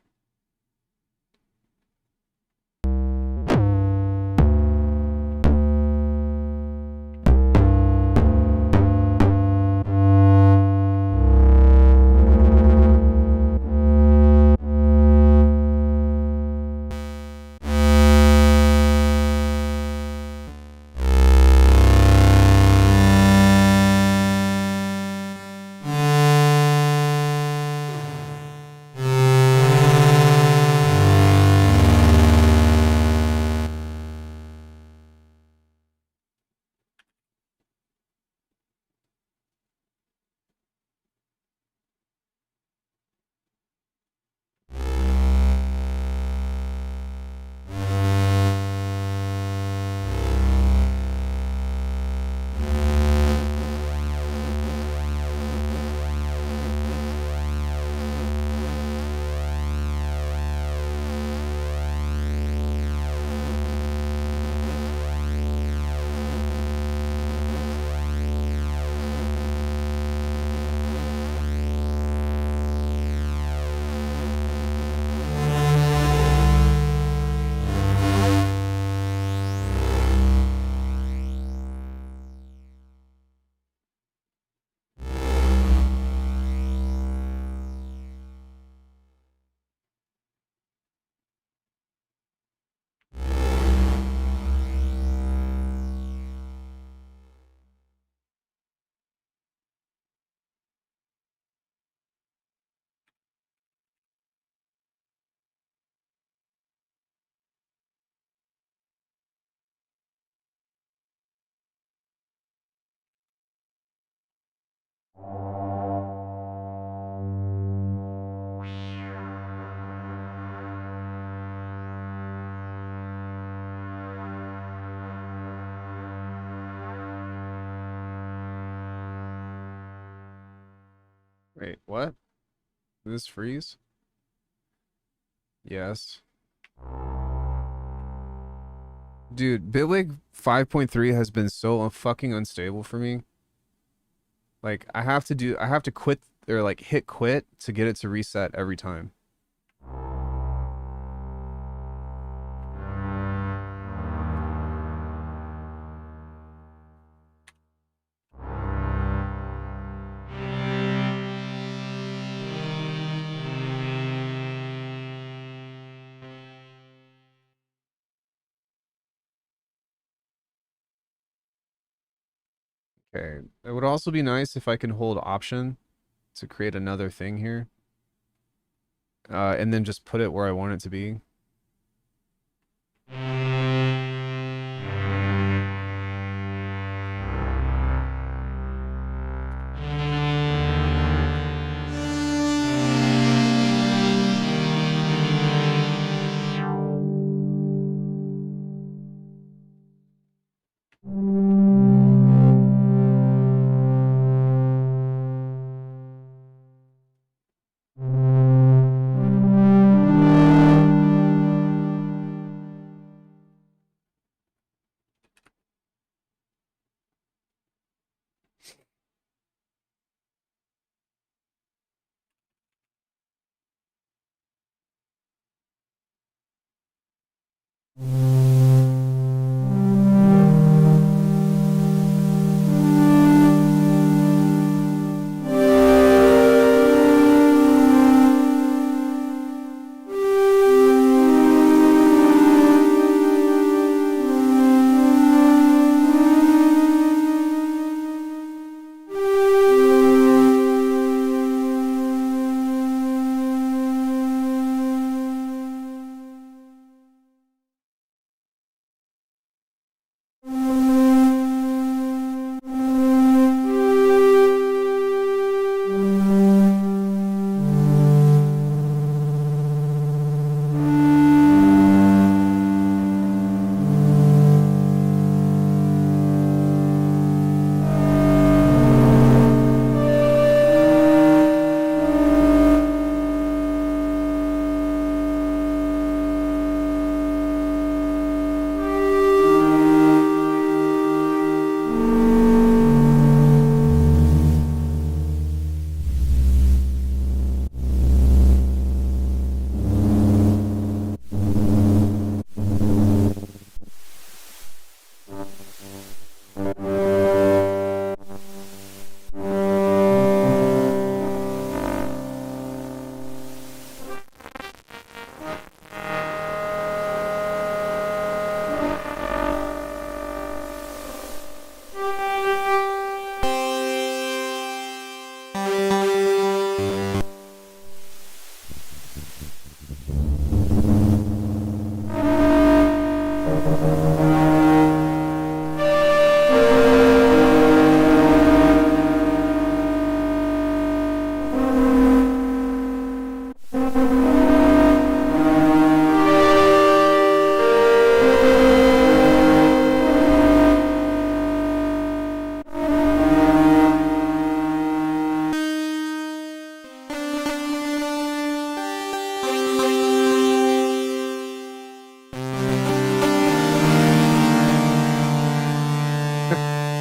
Wait, what? Did this freeze? Yes. Dude, Bitwig 5.3 has been so fucking unstable for me. Like, I have to quit or like hit quit to get it to reset every time. Okay. It would also be nice if I can hold option to create another thing here. And then just put it where I want it to be.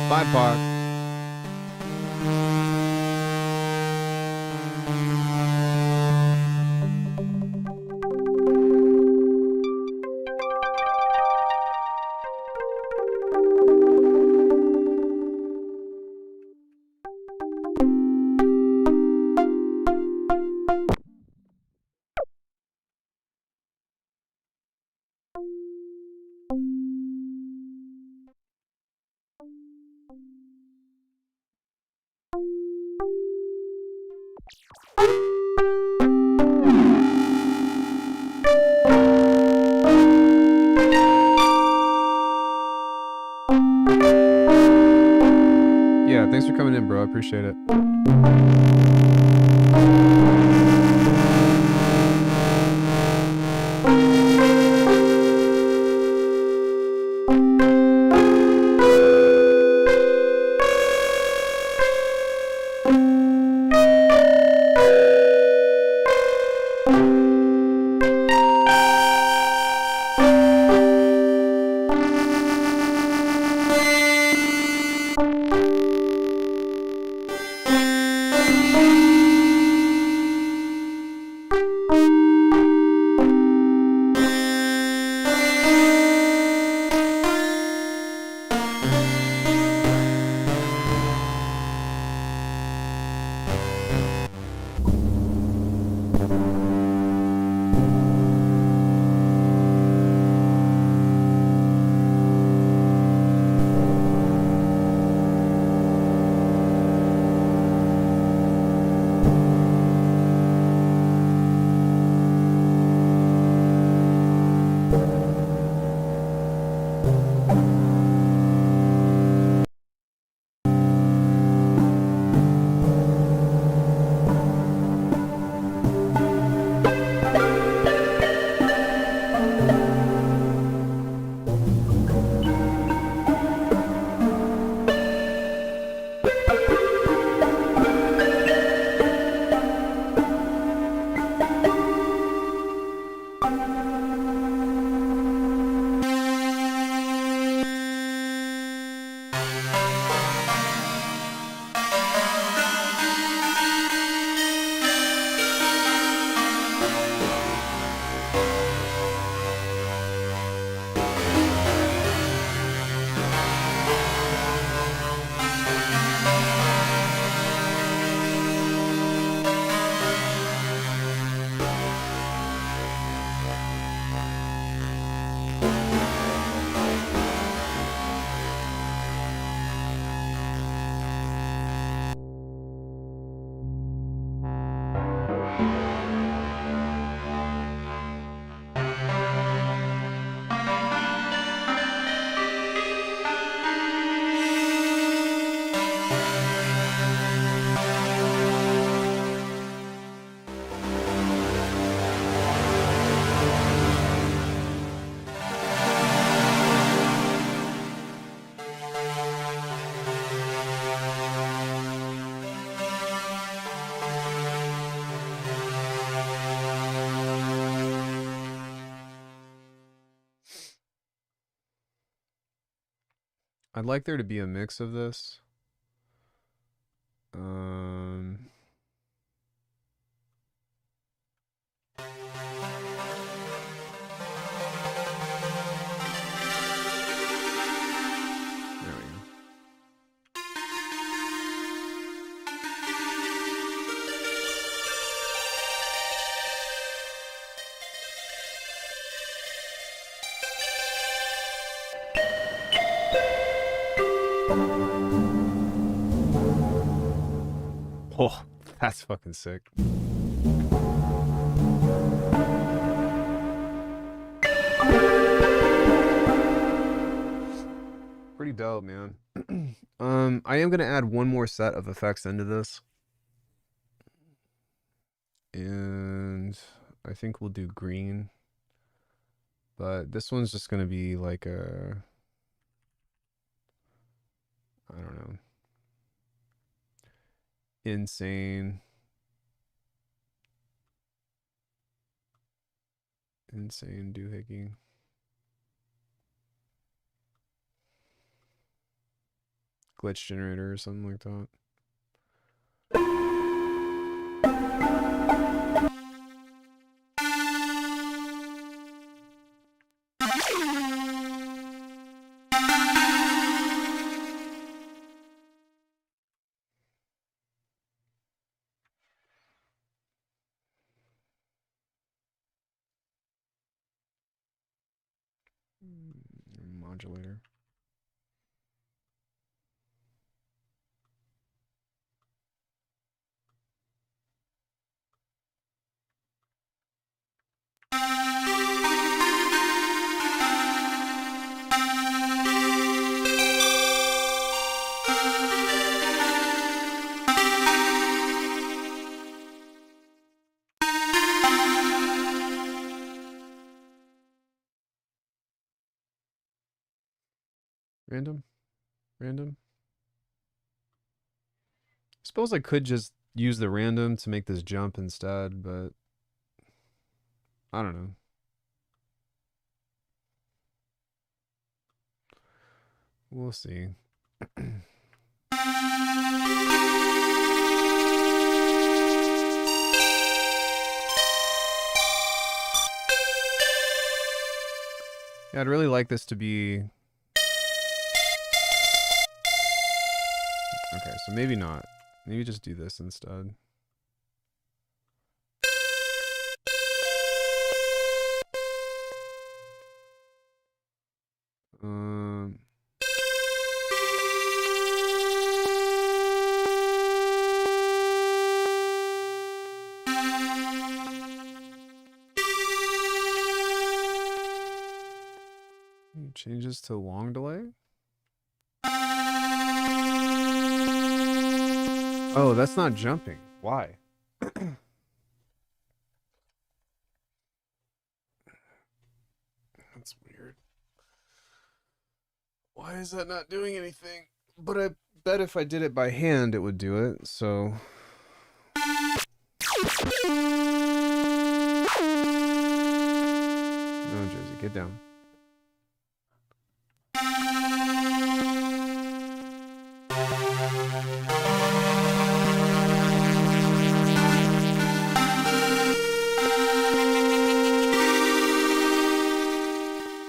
Bye, Park. Yeah, thanks for coming in, bro. I appreciate it. I'd like there to be a mix of this. Um, there we go. Oh, that's fucking sick. Pretty dope, man. I am gonna add one more set of effects into this. I think we'll do green. But this one's just going to be like a, I don't know, insane doohickey. Glitch generator or something like that. Modulator. Random. Random. I suppose I could just use the random to make this jump instead, but I don't know. We'll see. Yeah, I'd really like this to be... Okay, so maybe not. Maybe just do this instead. Um... Changes to long delay? Oh, that's not jumping. Why? That's weird. Why is that not doing anything? But I bet if I did it by hand, it would do it, so... No, Jersey, get down.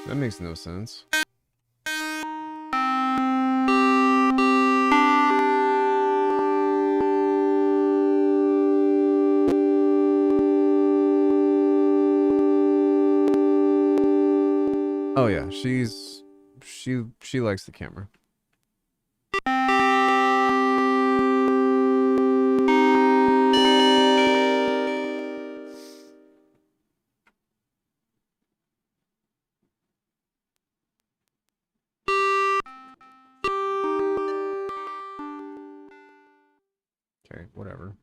That makes no sense. Oh yeah, she likes the camera. Okay, whatever.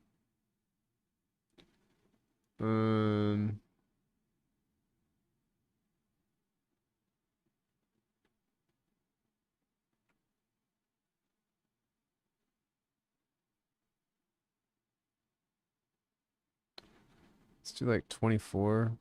Let's do like 24.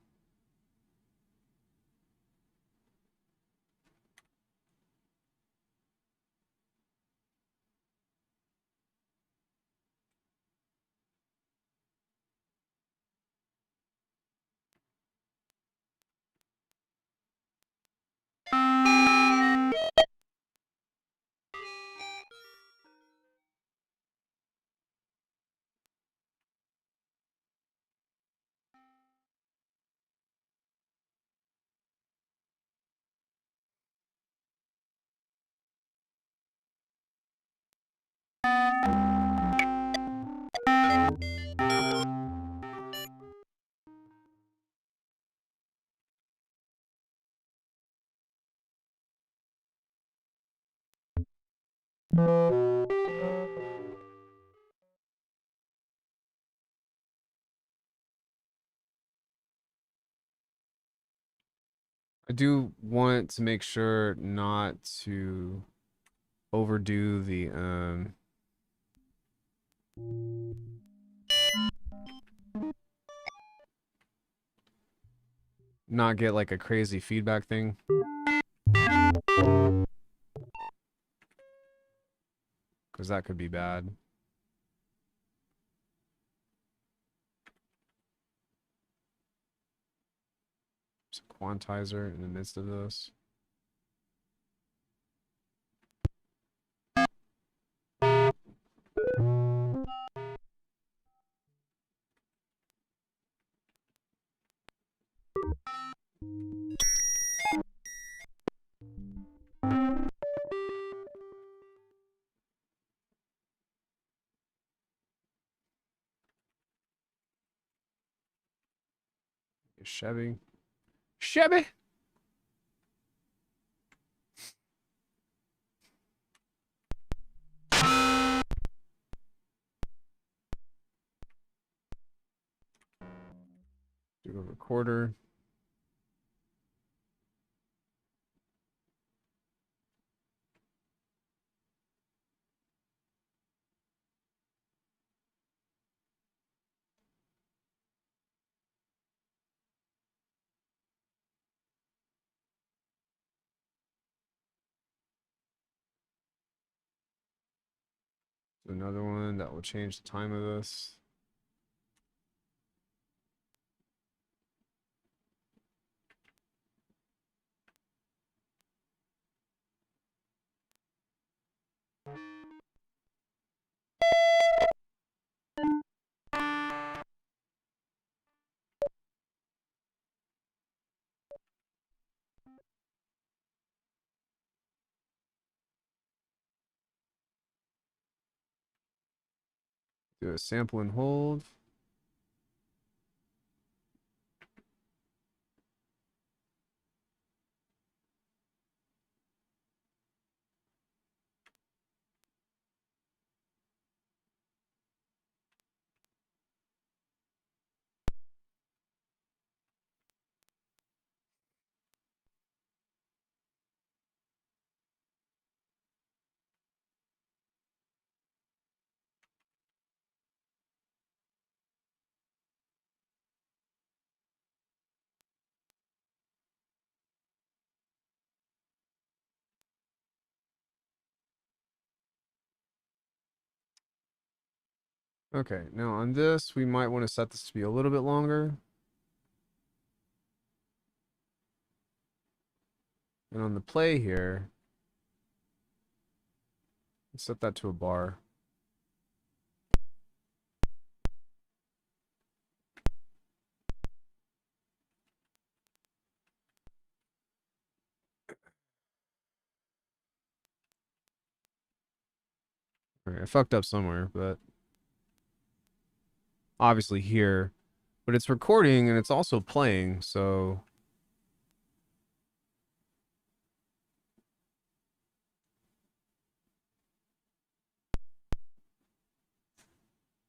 I do want to make sure not to overdo the not get like a crazy feedback thing. Because that could be bad. There's a quantizer in the midst of this. Chevy. Chevy! Do a recorder. Do another one that will change the time of this. Do a sample and hold. Okay, now on this, we might want to set this to be a little bit longer. And on the play here, set that to a bar. Alright, I fucked up somewhere, but obviously here. But it's recording and it's also playing, so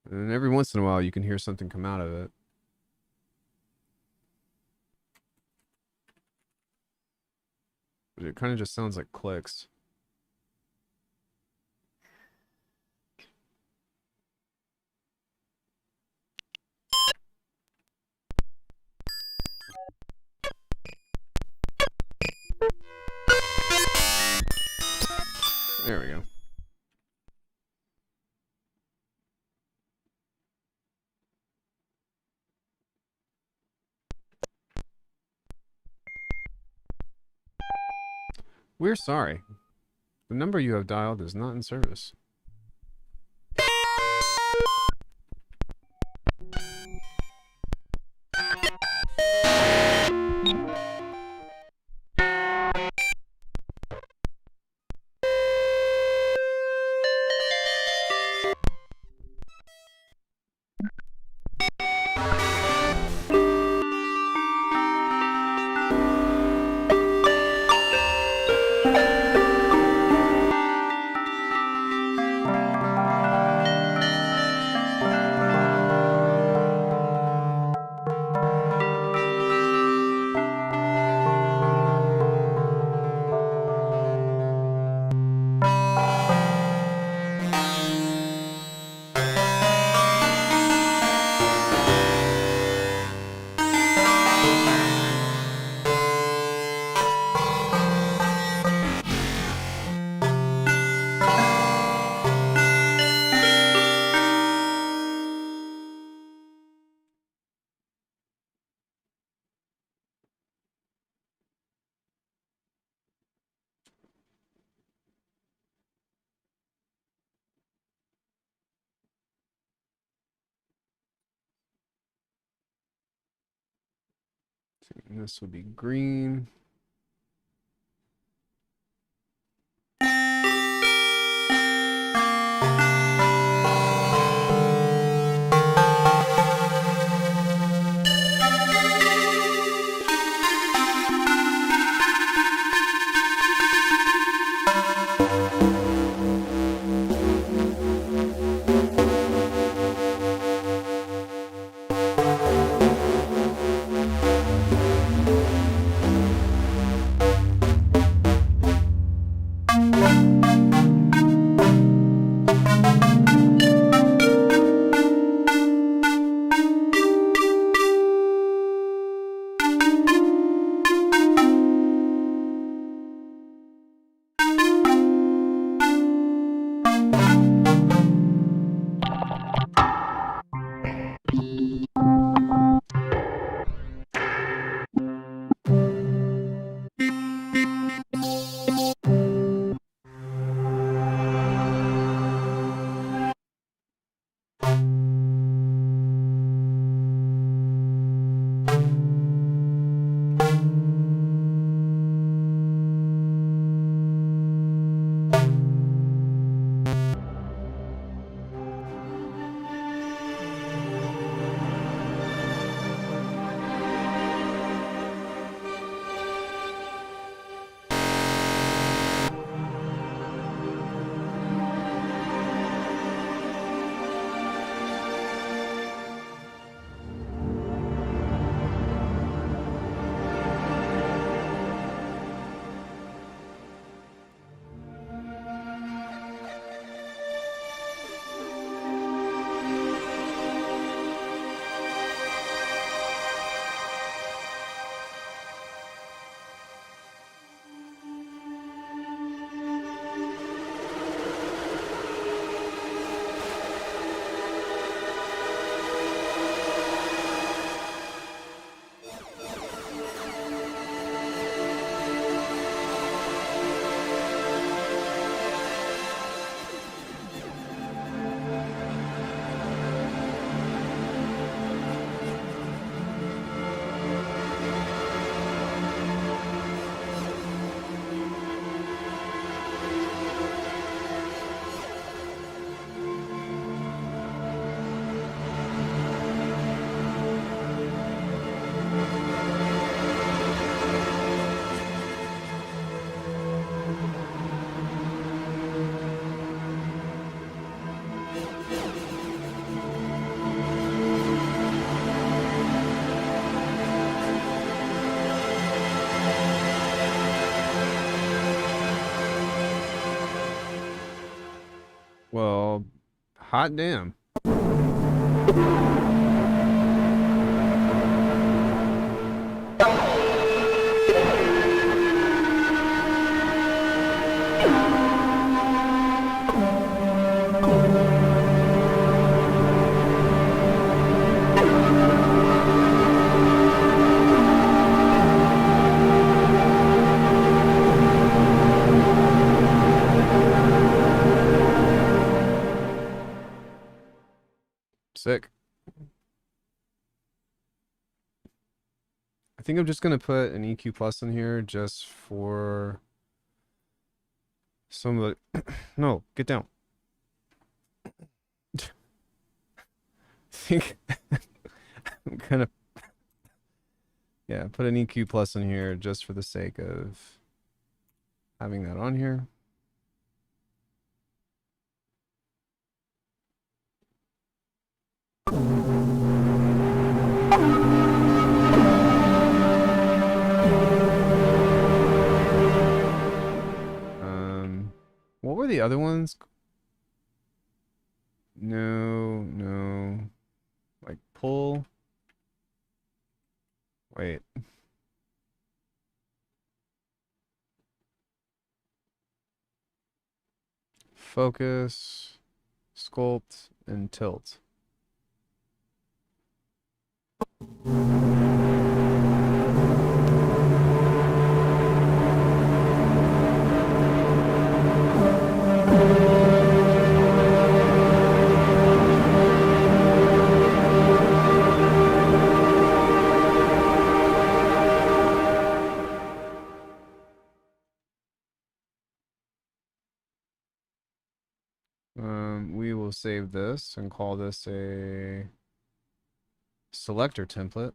and every once in a while you can hear something come out of it. But it kind of just sounds like clicks. There we go. We're sorry. The number you have dialed is not in service. And this would be green. Well, hot damn. Sick. I think I'm just gonna put an EQ plus in here just for some of the no, get down. I think I'm gonna put an EQ plus in here just for the sake of having that on here. What were the other ones? No. Like pull. Wait. Focus, sculpt, and tilt. save this and call this a selector template.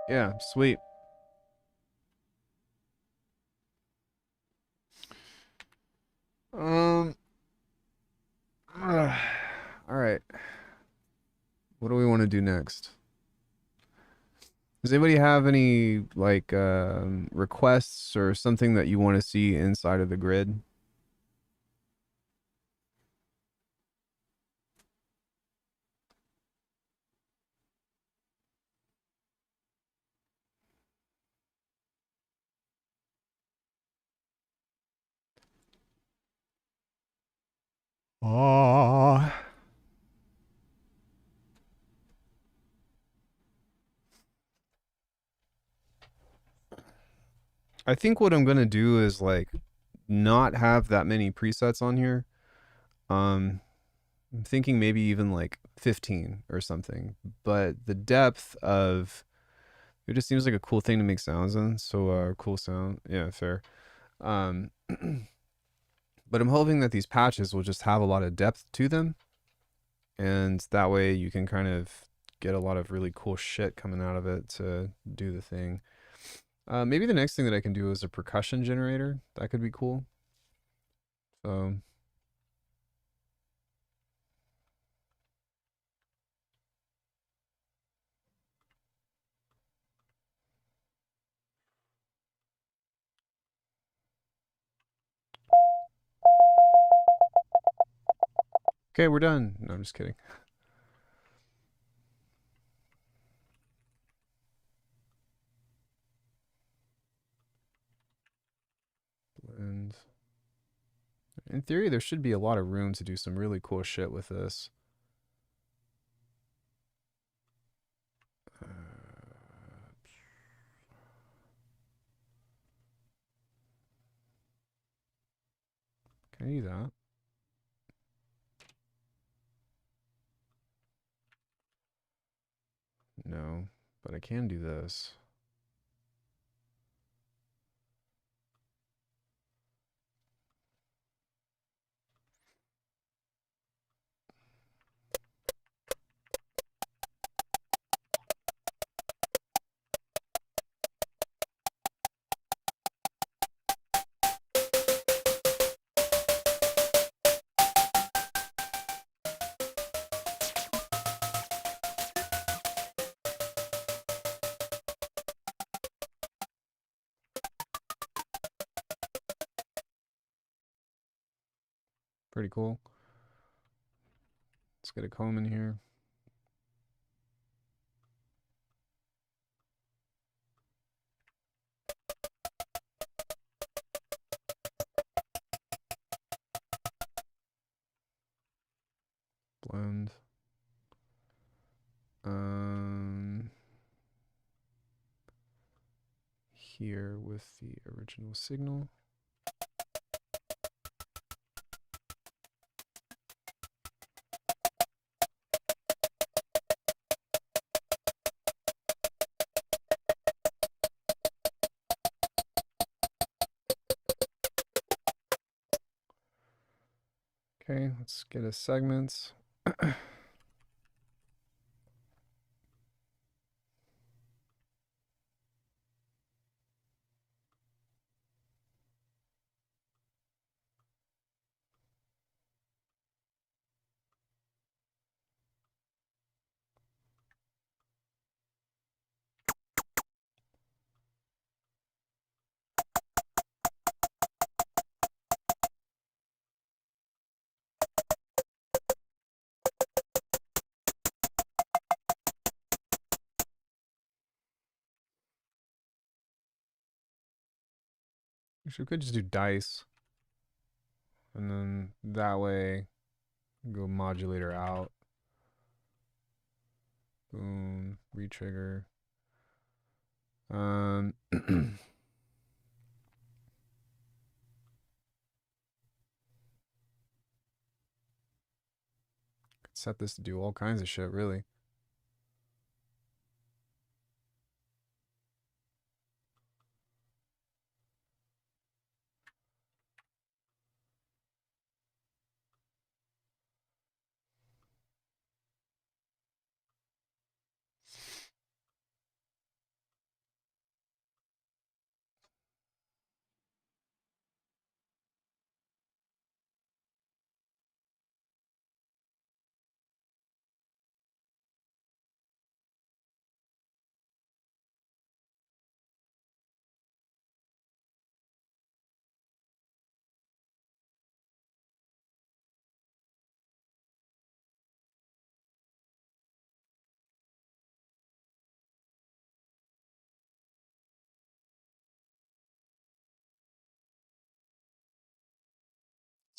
Yeah, sweet. Um, all right. What do we want to do next? Does anybody have any like requests or something that you want to see inside of the grid? Oh. I think what I'm gonna do is like not have that many presets on here. I'm thinking maybe even like 15 or something. But the depth of it just seems like a cool thing to make sounds in. So cool sound. Yeah, fair. Um but I'm hoping that these patches will just have a lot of depth to them. And that way you can kind of get a lot of really cool shit coming out of it to do the thing. Maybe the next thing that I can do is a percussion generator. That could be cool. So okay, we're done. No, I'm just kidding. And in theory, there should be a lot of room to do some really cool shit with this. Can I do that? No, but I can do this. Pretty cool. Let's get a comb in here. Blend. Here with the original signal. Okay, let's get a segment. Actually, we could just do dice. And then that way, go modulator out. Boom, retrigger. Set this to do all kinds of shit, really.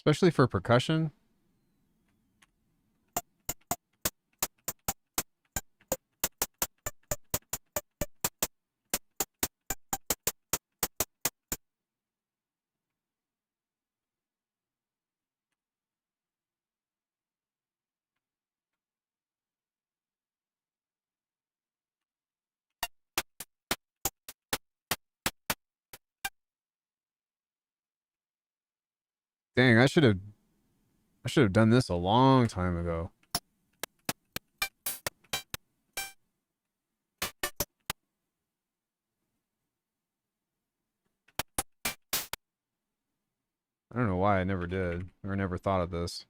Especially for percussion. Dang, I should have done this a long time ago. I don't know why I never did or never thought of this.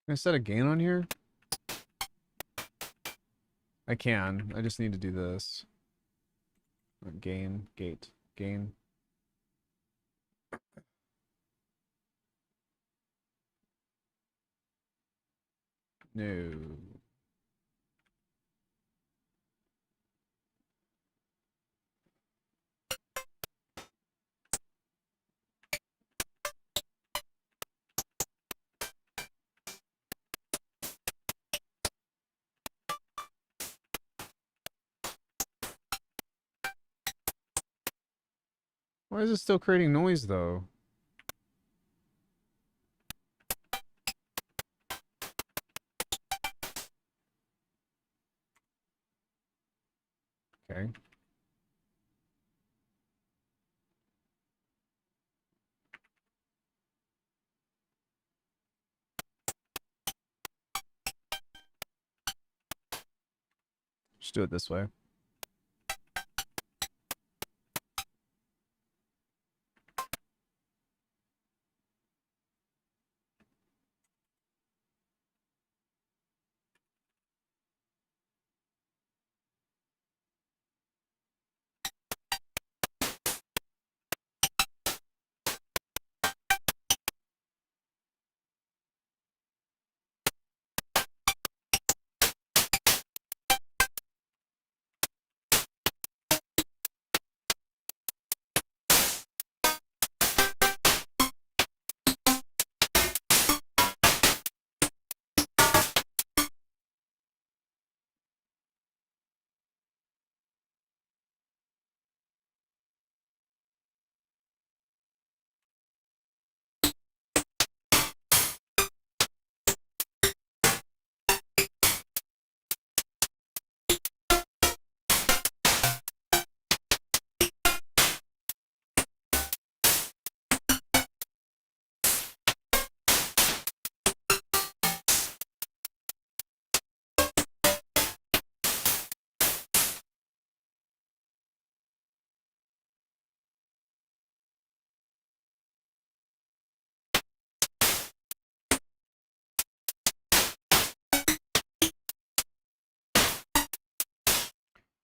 Can I set a gain on here? I can. I just need to do this. Gain, gate, gain. No. Why is it still creating noise though? Okay. Just do it this way.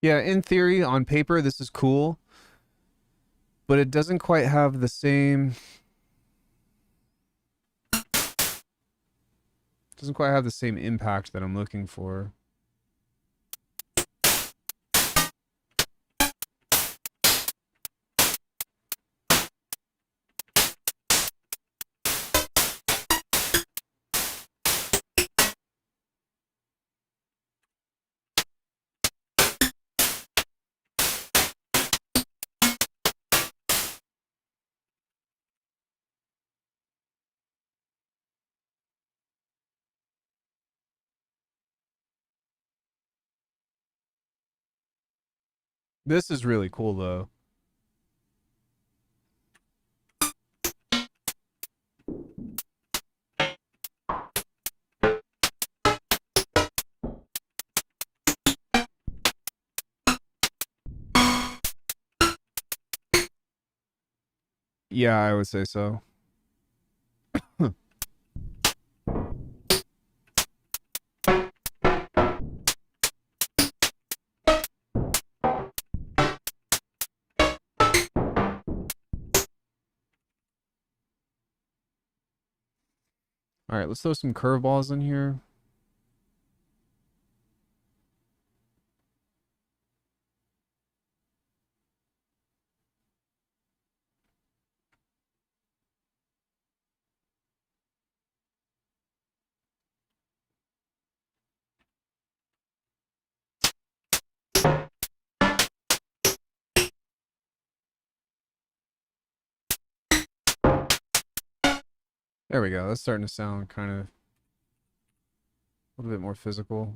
Yeah, in theory, on paper, this is cool, but it doesn't quite have the same. Doesn't quite have the same impact that I'm looking for. This is really cool, though. Yeah, I would say so. All right, let's throw some curveballs in here. There we go. That's starting to sound kind of a little bit more physical.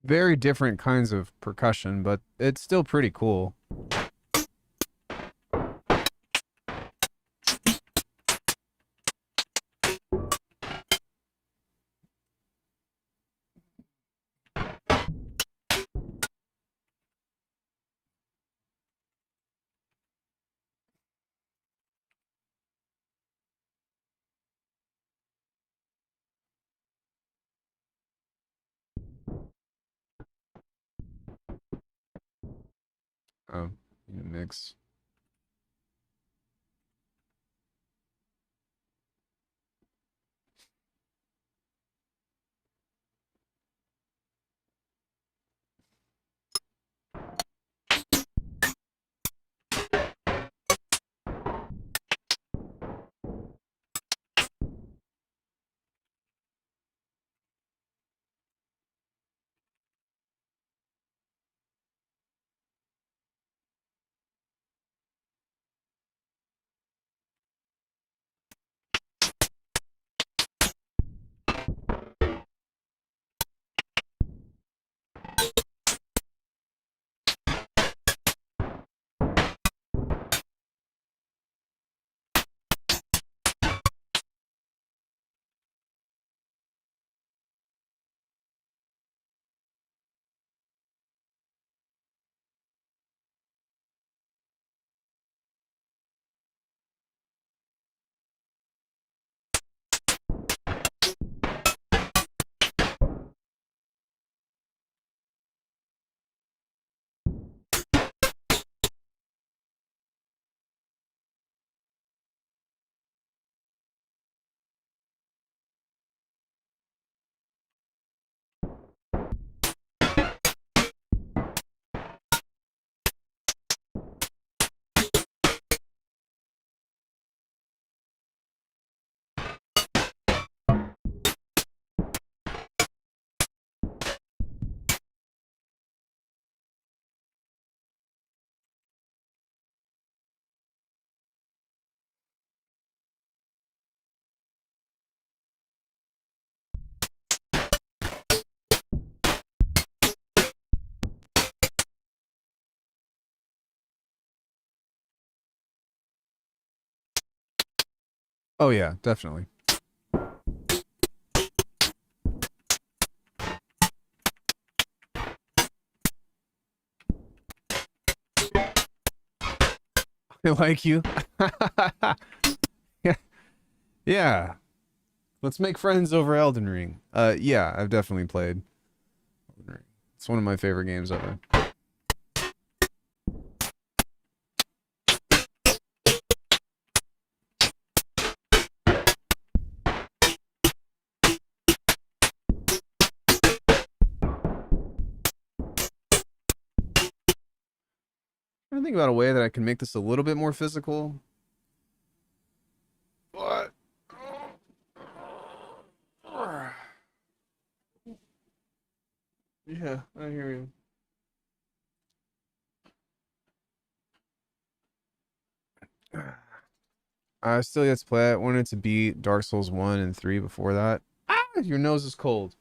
Very different kinds of percussion, but it's still pretty cool. Oh, mix. Oh yeah, definitely. I like you. Yeah. Yeah. Let's make friends over Elden Ring. Yeah, I've definitely played Elden Ring. It's one of my favorite games ever. I think about a way that I can make this a little bit more physical. What? Yeah, I hear you. I still yet to play it. Wanted to beat Dark Souls 1 and 3 before that. Ah, your nose is cold.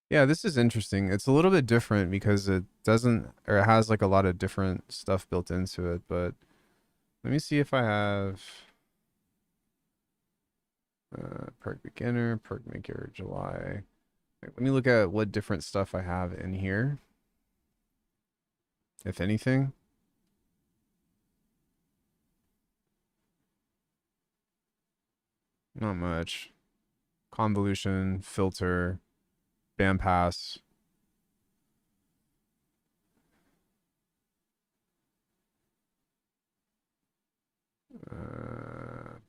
Yeah, this is interesting. It's a little bit different because it doesn't, or it has like a lot of different stuff built into it. But let me see if I have perk beginner, perk maker, July. Let me look at what different stuff I have in here, if anything. Not much. Convolution, filter, band pass.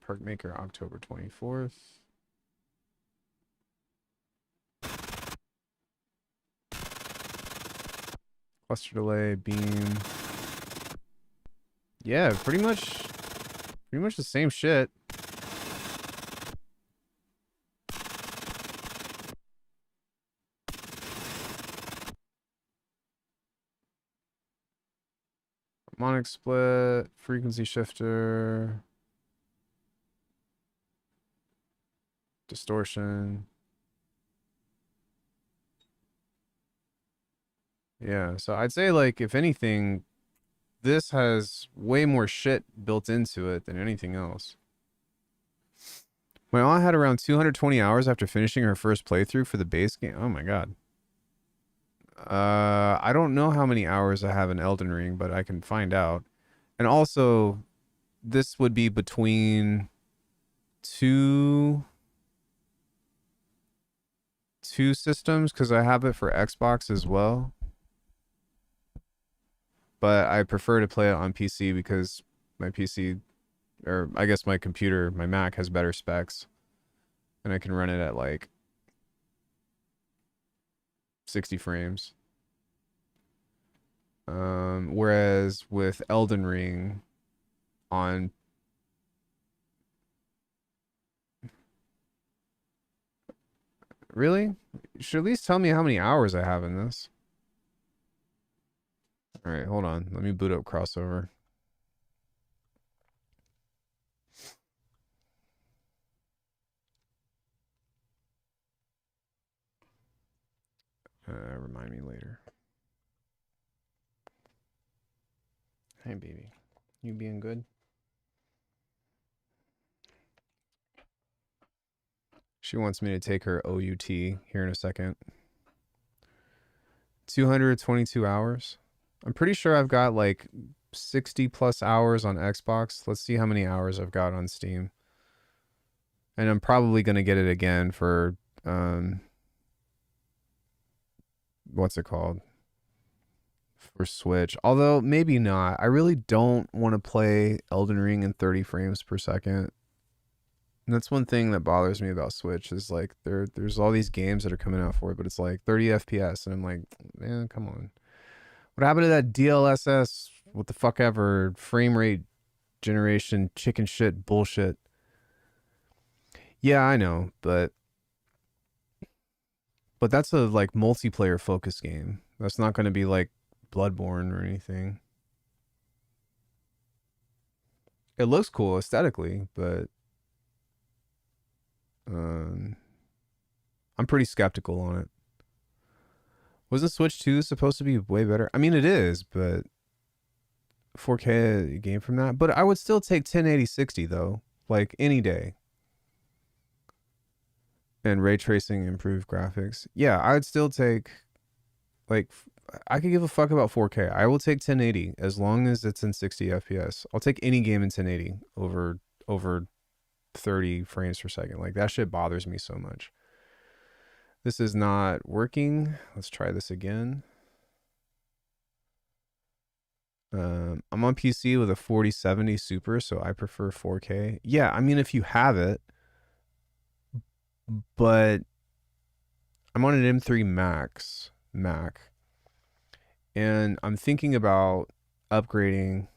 Perk maker October 24th. Cluster delay, beam. Yeah, pretty much the same shit. Harmonic split, frequency shifter, distortion. Yeah, so I'd say like if anything, this has way more shit built into it than anything else. My aunt had around 220 hours after finishing her first playthrough for the base game. Oh my god. I don't know how many hours I have in Elden Ring, but I can find out. And also, this would be between two systems because I have it for Xbox as well. But I prefer to play it on PC because my PC, or I guess my computer, my Mac has better specs, and I can run it at like 60 frames. Whereas with Elden Ring on really, you should at least tell me how many hours I have in this. All right, hold on. Let me boot up crossover. Remind me later. Hey, baby. You being good? She wants me to take her OUT here in a second. 222 hours. I'm pretty sure I've got like 60 plus hours on Xbox. Let's see how many hours I've got on Steam. And I'm probably going to get it again for, what's it called? For Switch. Although, maybe not. I really don't want to play Elden Ring in 30 frames per second. And that's one thing that bothers me about Switch is like there's all these games that are coming out for it, but it's like 30 FPS, and I'm like, man, come on. What happened to that DLSS? What the fuck ever? Frame rate generation, chicken shit bullshit. Yeah, I know, but that's a like multiplayer focused game. That's not going to be like Bloodborne or anything. It looks cool aesthetically, but um, I'm pretty skeptical on it. Wasn't Switch 2 supposed to be way better? I mean, it is, but 4K game from that. But I would still take 1080 60 though, like any day. And ray tracing, improved graphics. Yeah, I'd still take like I could give a fuck about 4K. I will take 1080 as long as it's in 60 FPS. I'll take any game in 1080 over 30 frames per second. Like that shit bothers me so much. This is not working. Let's try this again. I'm on PC with a 4070 Super, so I prefer 4K. Yeah, I mean if you have it, but I'm on an M3 Max Mac, and I'm thinking about upgrading.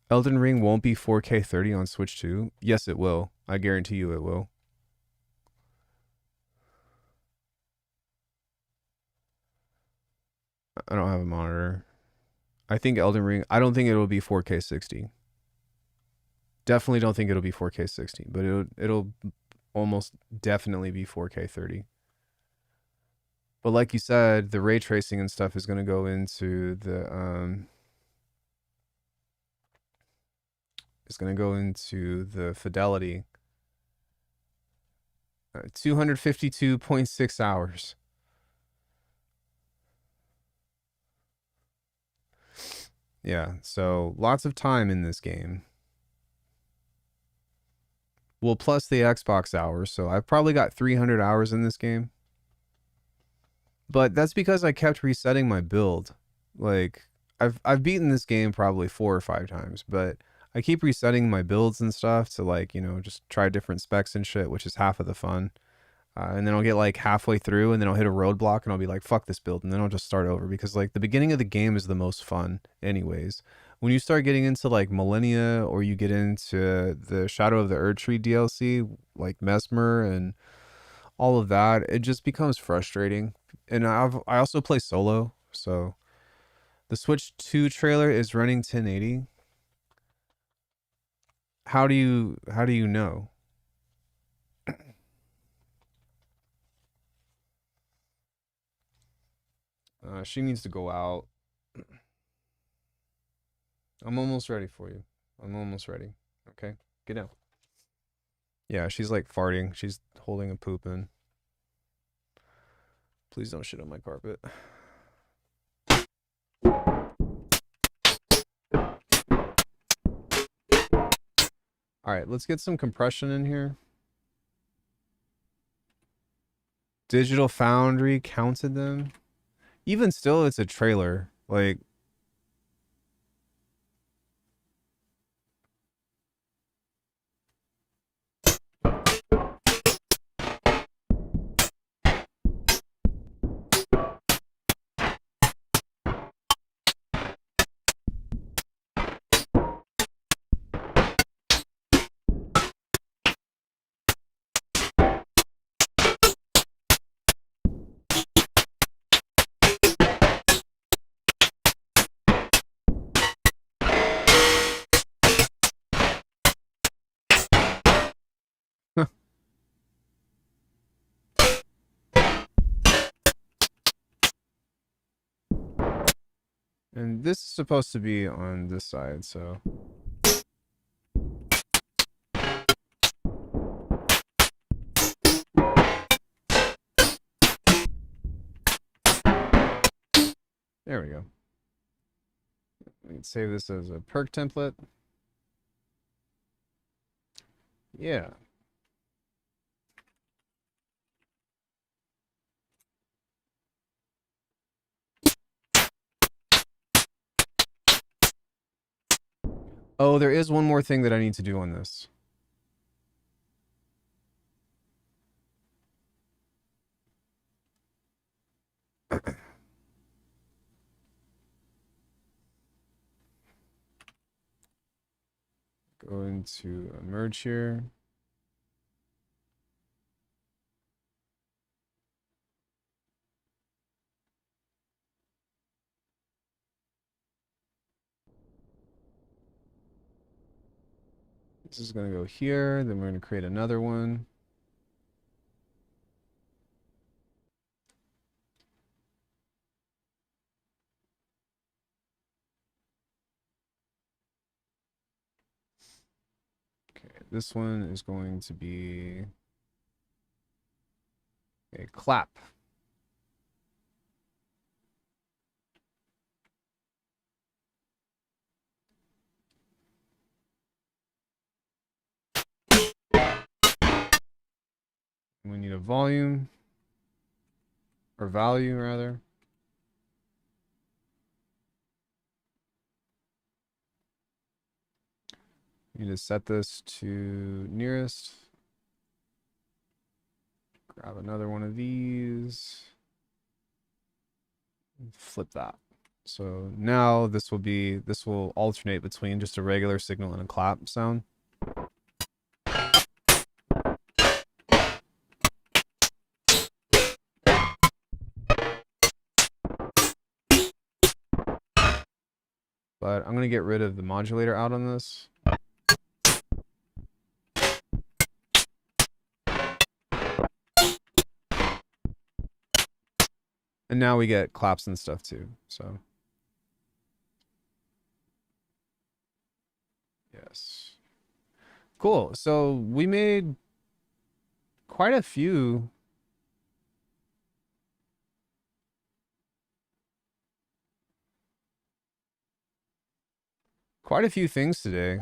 Elden Ring won't be 4K 30 on Switch 2. Yes, it will. I guarantee you it will. I don't have a monitor. I think Elden Ring, I don't think it will be 4K 60. Definitely don't think it'll be 4K 60, but it'll almost definitely be 4K 30. But like you said, the ray tracing and stuff is going to go into the fidelity. 252.6 hours. Yeah, so lots of time in this game. Well, plus the Xbox hours, so I've probably got 300 hours in this game. But that's because I kept resetting my build. Like I've beaten this game probably 4 or 5 times, but I keep resetting my builds and stuff to like, you know, just try different specs and shit, which is half of the fun. And then I'll get like halfway through and then I'll hit a roadblock and I'll be like, fuck this build. And then I'll just start over because like the beginning of the game is the most fun anyways. When you start getting into like Millennia or you get into the Shadow of the Erdtree DLC, like Mesmer and all of that, it just becomes frustrating. And I also play solo. So the Switch 2 trailer is running 1080. How do you know? She needs to go out. I'm almost ready for you. I'm almost ready. Okay, get out. Yeah, she's like farting. She's holding a poop in. Please don't shit on my carpet. All right, let's get some compression in here. Digital Foundry counted them. Even still, it's a trailer. Like, and this is supposed to be on this side, so. There we go. We can save this as a perk template. Yeah. Oh, there is one more thing that I need to do on this. Go into merge here. This is going to go here. Then we're going to create another one. Okay, this one is going to be a clap. We need a volume, or value rather. We need to set this to nearest. Grab another one of these. Flip that. So now this will alternate between just a regular signal and a clap sound. But I'm going to get rid of the modulator out on this. And now we get claps and stuff too. So yes. Cool. So we made quite a few things today.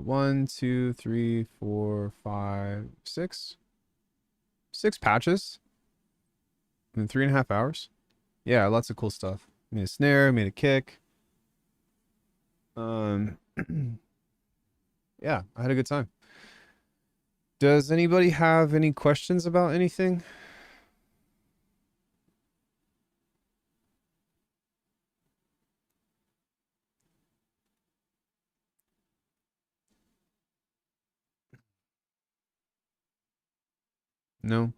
One, two, three, four, five, six. 6 patches in 3.5 hours. Yeah, lots of cool stuff. Made a snare, made a kick. Yeah, I had a good time. Does anybody have any questions about anything? No?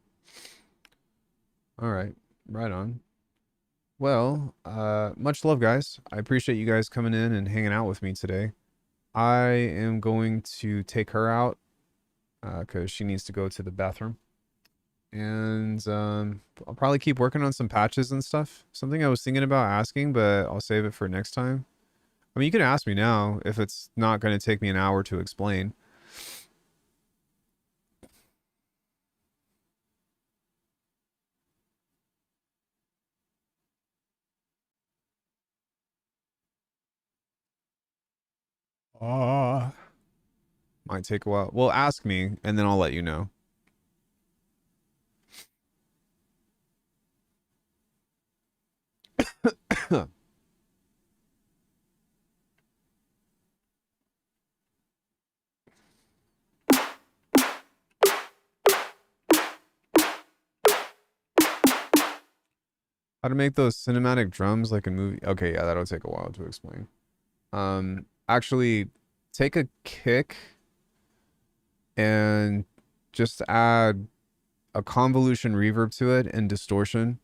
All right. Right on. Well, much love, guys. I appreciate you guys coming in and hanging out with me today. I am going to take her out because she needs to go to the bathroom. And I'll probably keep working on some patches and stuff. Something I was thinking about asking, but I'll save it for next time. I mean, you can ask me now if it's not going to take me an hour to explain. Might take a while. Well, ask me, and then I'll let you know. How to make those cinematic drums like a movie. Okay, yeah, that'll take a while to explain. Actually, take a kick and just add a convolution reverb to it and distortion,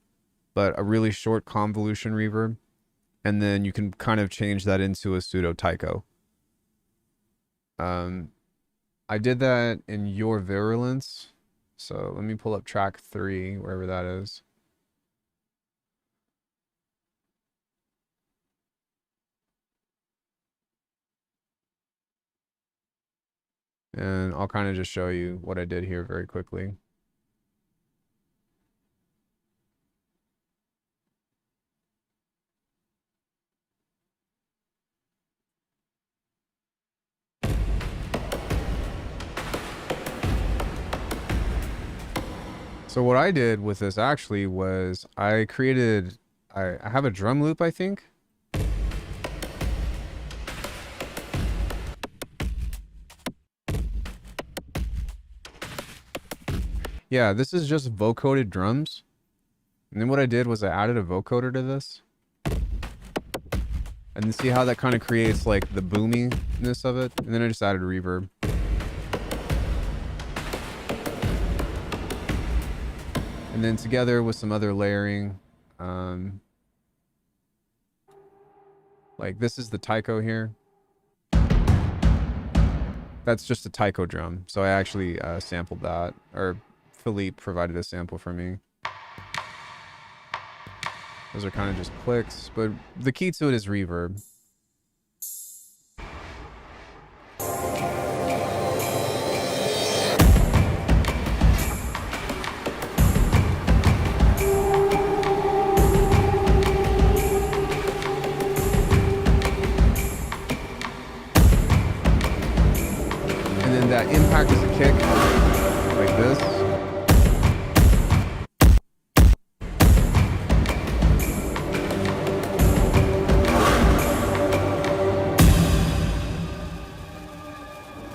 but a really short convolution reverb. And then you can kind of change that into a pseudo taiko. I did that in Your Virulence. So let me pull up track 3, wherever that is. And I'll kind of just show you what I did here very quickly. So what I did with this actually was I created, I have a drum loop, I think. Yeah, this is just vocoded drums. And then what I did was I added a vocoder to this. And then see how that kind of creates like the boominess of it. And then I just added reverb. And then together with some other layering, like this is the taiko here. That's just a taiko drum. So I actually sampled that, or Philippe provided a sample for me. Those are kind of just clicks, but the key to it is reverb. And then that impact is a kick, like this.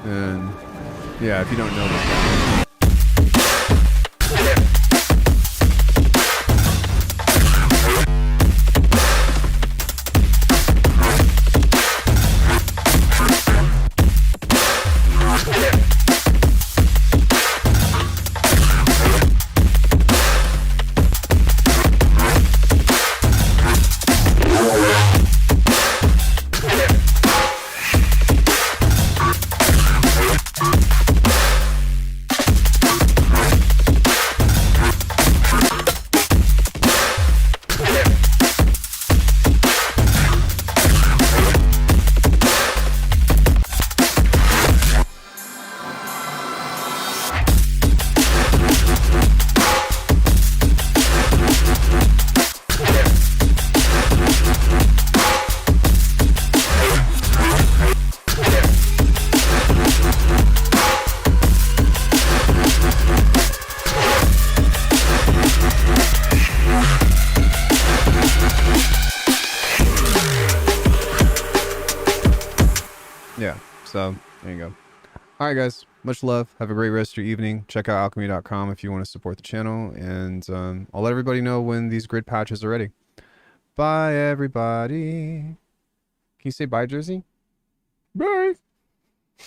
And yeah, if you don't know this. Yeah, so there you go. All right, guys. Much love. Have a great rest of your evening. Check out alchemy.com if you want to support the channel. And I'll let everybody know when these grid patches are ready. Bye, everybody. Can you say bye, Jersey? Bye.